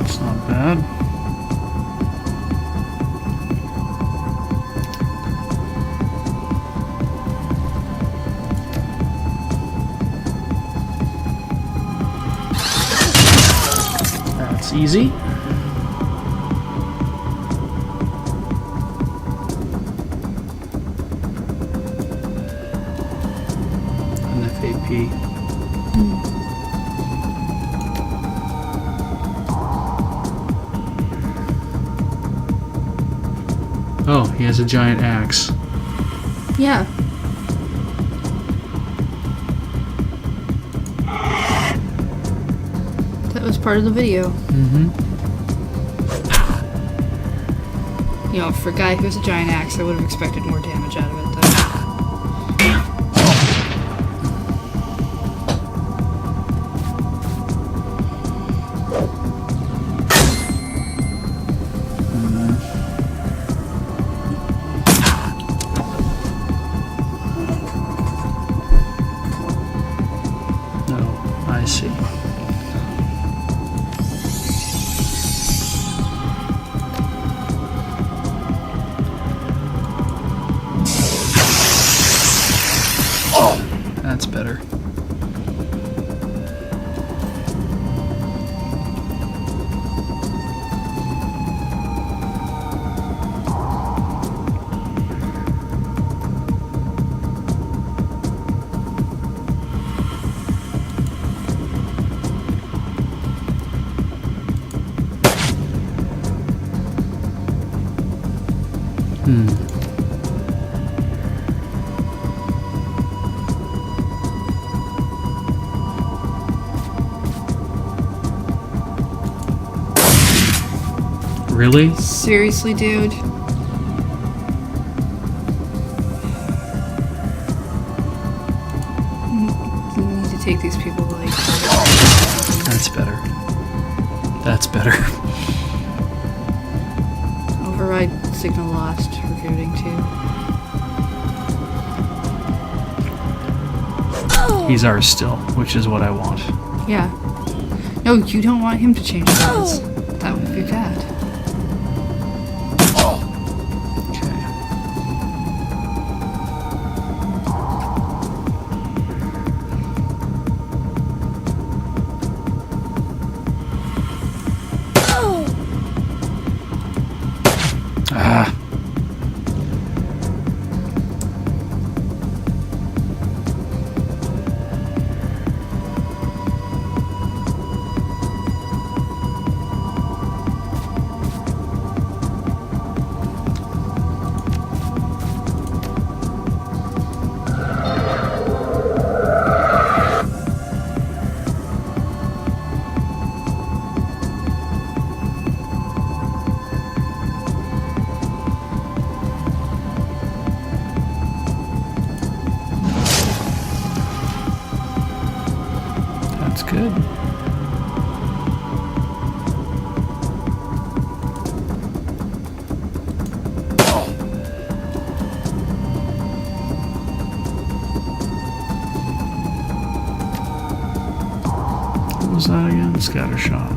It's not bad. That's easy. An FAP. Oh, he has a giant axe. Yeah. That was part of the video. Mm-hmm. You know, for a guy who has a giant axe, I would have expected more damage out of it, though. No, I see. That's better. Really? Seriously, dude? You need to take these people, like... That's better. That's better. Override signal lost. Recruiting too. He's ours still, which is what I want. Yeah. No, you don't want him to change sides. That would be bad. Okay. Ah. That's good. What was that again? Scatter shot.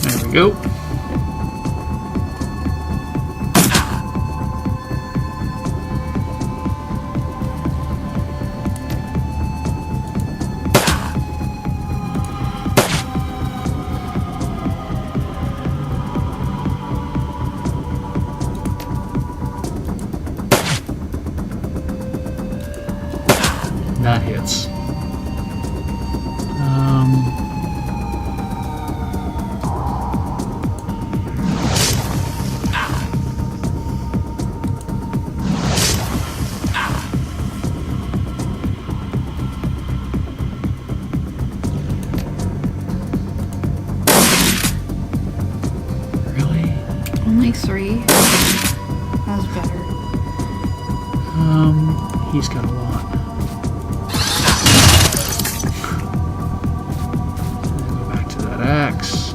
There we go. That hits. Really? Only 3? That was better. He's got a lot. Go back to that axe.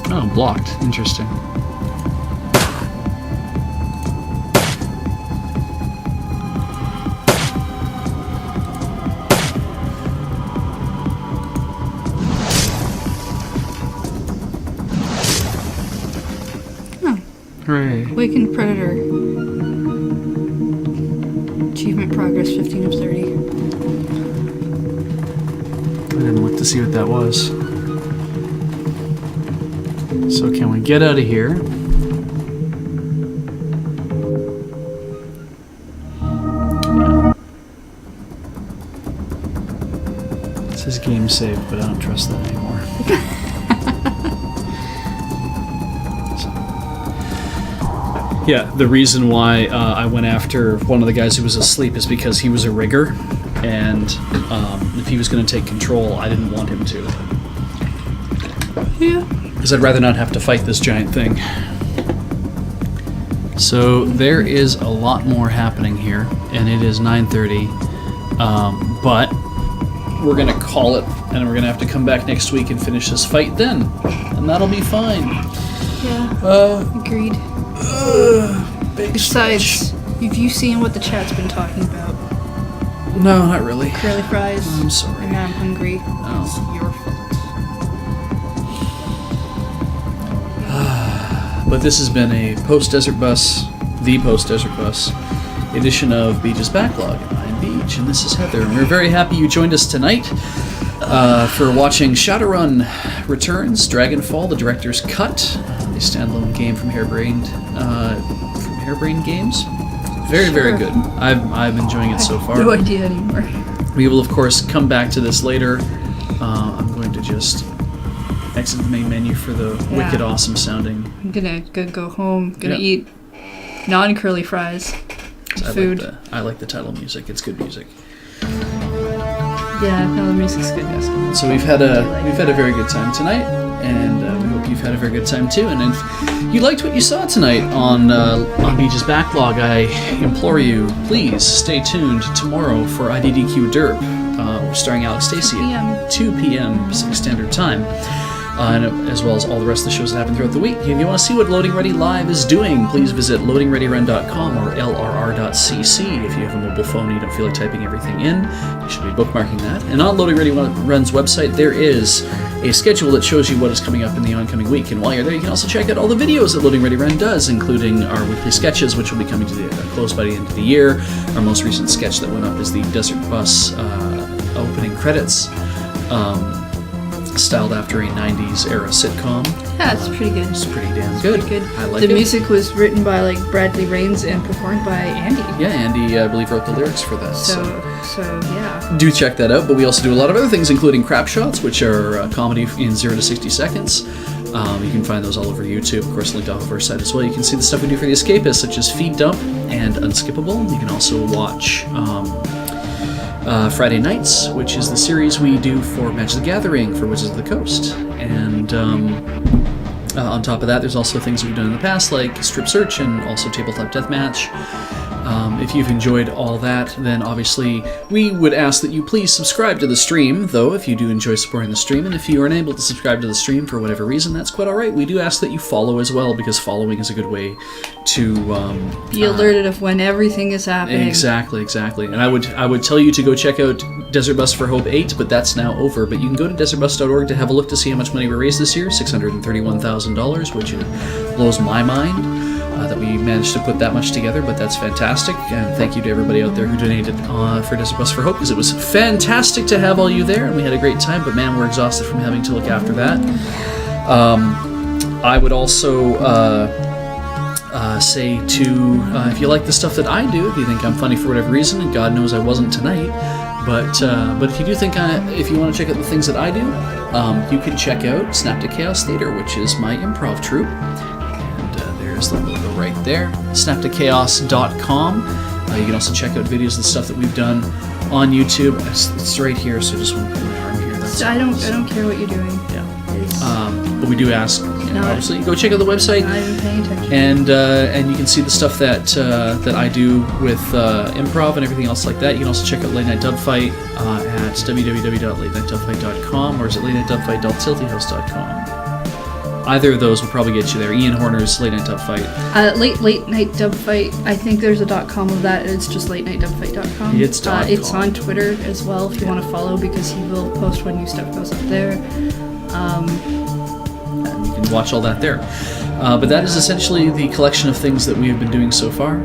Oh, blocked. Interesting. Hooray. Awakened Predator. Achievement progress 15 of 30. I didn't look to see what that was. So can we get out of here? It says game saved, but I don't trust that anymore. Yeah, the reason why I went after one of the guys who was asleep is because he was a rigger, and if he was going to take control, I didn't want him to. Yeah. Because I'd rather not have to fight this giant thing. So there is a lot more happening here, and it is 9:30. But we're going to call it, and we're going to have to come back next week and finish this fight then, and that'll be fine. Yeah. Agreed. Besides, have you seen what the chat's been talking about? No, not really. Curly fries. I'm sorry. And now I'm hungry. Oh. It's your fault. But this has been a the Post-Desert Bus edition of Beej's Backlog. I'm Beej, and this is Heather, and we're very happy you joined us tonight for watching Shadowrun Returns, Dragonfall, the Director's Cut, a standalone game from Harebrained Games. Very, very good. I'm enjoying it so far. No idea anymore. We will, of course, come back to this later. I'm going to just exit the main menu for the wicked awesome sounding. I'm gonna go home. Gonna eat non-curly fries. Food. I like the title music. It's good music. Yeah, no, the music's good. Yes. So we've had a very good time tonight, and we hope you've had a very good time too. And if you liked what you saw tonight on Beej's Backlog, I implore you, please stay tuned tomorrow for IDDQ Derp. We're starring Alex Stacey at 2 p.m. Pacific Standard Time. And as well as all the rest of the shows that happen throughout the week. If you want to see what Loading Ready Live is doing, please visit loadingreadyrun.com or lrr.cc. If you have a mobile phone and you don't feel like typing everything in, you should be bookmarking that. And on Loading Ready Run's website, there is a schedule that shows you what is coming up in the oncoming week. And while you're there, you can also check out all the videos that Loading Ready Run does, including our weekly sketches, which will be coming to the close by the end of the year. Our most recent sketch that went up is the Desert Bus opening credits. Styled after a 90s era sitcom. Yeah, it's pretty good. It's pretty damn good. Pretty good. I like the it. music was written by Bradley Rains and performed by Andy. Yeah, Andy, I believe, wrote the lyrics for that. So yeah. Do check that out, but we also do a lot of other things, including Crap Shots, which are comedy in 0 to 60 seconds. You can find those all over YouTube, of course, linked off of our site as well. You can see the stuff we do for the Escapists, such as Feed Dump and Unskippable. You can also watch Friday Nights, which is the series we do for Magic the Gathering for Wizards of the Coast. And on top of that, there's also things we've done in the past, like Strip Search and also Tabletop Deathmatch. If you've enjoyed all that, then obviously we would ask that you please subscribe to the stream, though, if you do enjoy supporting the stream. And if you are unable to subscribe to the stream for whatever reason, that's quite all right. We do ask that you follow as well, because following is a good way to be alerted of when everything is happening. Exactly. And I would tell you to go check out Desert Bus for Hope 8, but that's now over. But you can go to desertbus.org to have a look to see how much money we raised this year, $631,000, which blows my mind. That we managed to put that much together, but that's fantastic. And thank you to everybody out there who donated for Desert Bus for Hope, because it was fantastic to have all you there, and we had a great time, but man, we're exhausted from having to look after that. I would also say to, if you like the stuff that I do, if you think I'm funny for whatever reason, and God knows I wasn't tonight, but if you do think if you want to check out the things that I do, you can check out Snap to Chaos Theater, which is my improv troupe. And there's the logo right there, snaptochaos.com. You can also check out videos of the stuff that we've done on YouTube. It's right here, so just want to put my arm here. That's I don't care what you're doing. Yeah. It's But we do ask, obviously, go check out the website. not even paying attention. And you can see the stuff that I do with improv and everything else like that. You can also check out Late Night Dub Fight at www.latenightdubfight.com, or is it latenightdubfight.tiltyhouse.com? Either of those will probably get you there. Ian Horner's Late Night Dub Fight. Late Night Dub Fight. I think there's a .com of that. It's just latenightdubfight.com. It's .com. It's on Twitter as well if you want to follow, because he will post when new stuff goes up there. And you can watch all that there. But that is essentially the collection of things that we have been doing so far.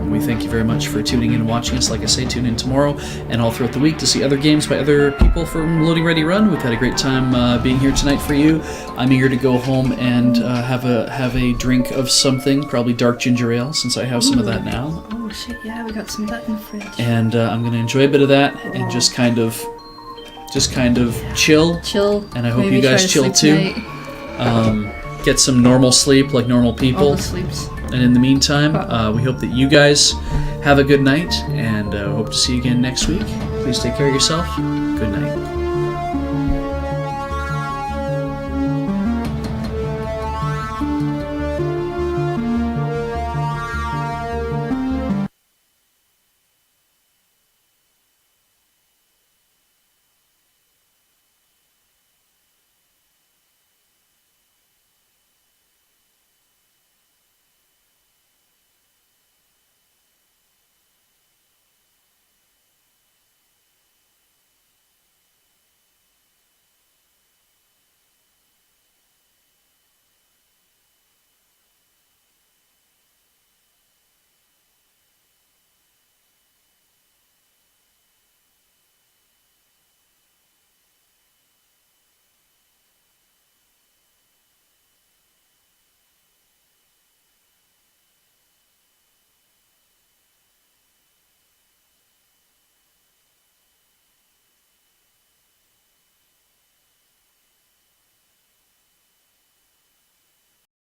We thank you very much for tuning in and watching us. Like I say, tune in tomorrow and all throughout the week to see other games by other people from Loading Ready Run. We've had a great time being here tonight for you. I'm eager to go home and have a drink of something, probably dark ginger ale, since I have some of that now. Oh shit, yeah, we got some of that in the fridge. And I'm going to enjoy a bit of that and just kind of chill. And I hope Maybe you guys try to chill sleep too. tonight. Get some normal sleep like normal people. All the sleeps. And in the meantime, we hope that you guys have a good night, and hope to see you again next week. Please take care of yourself.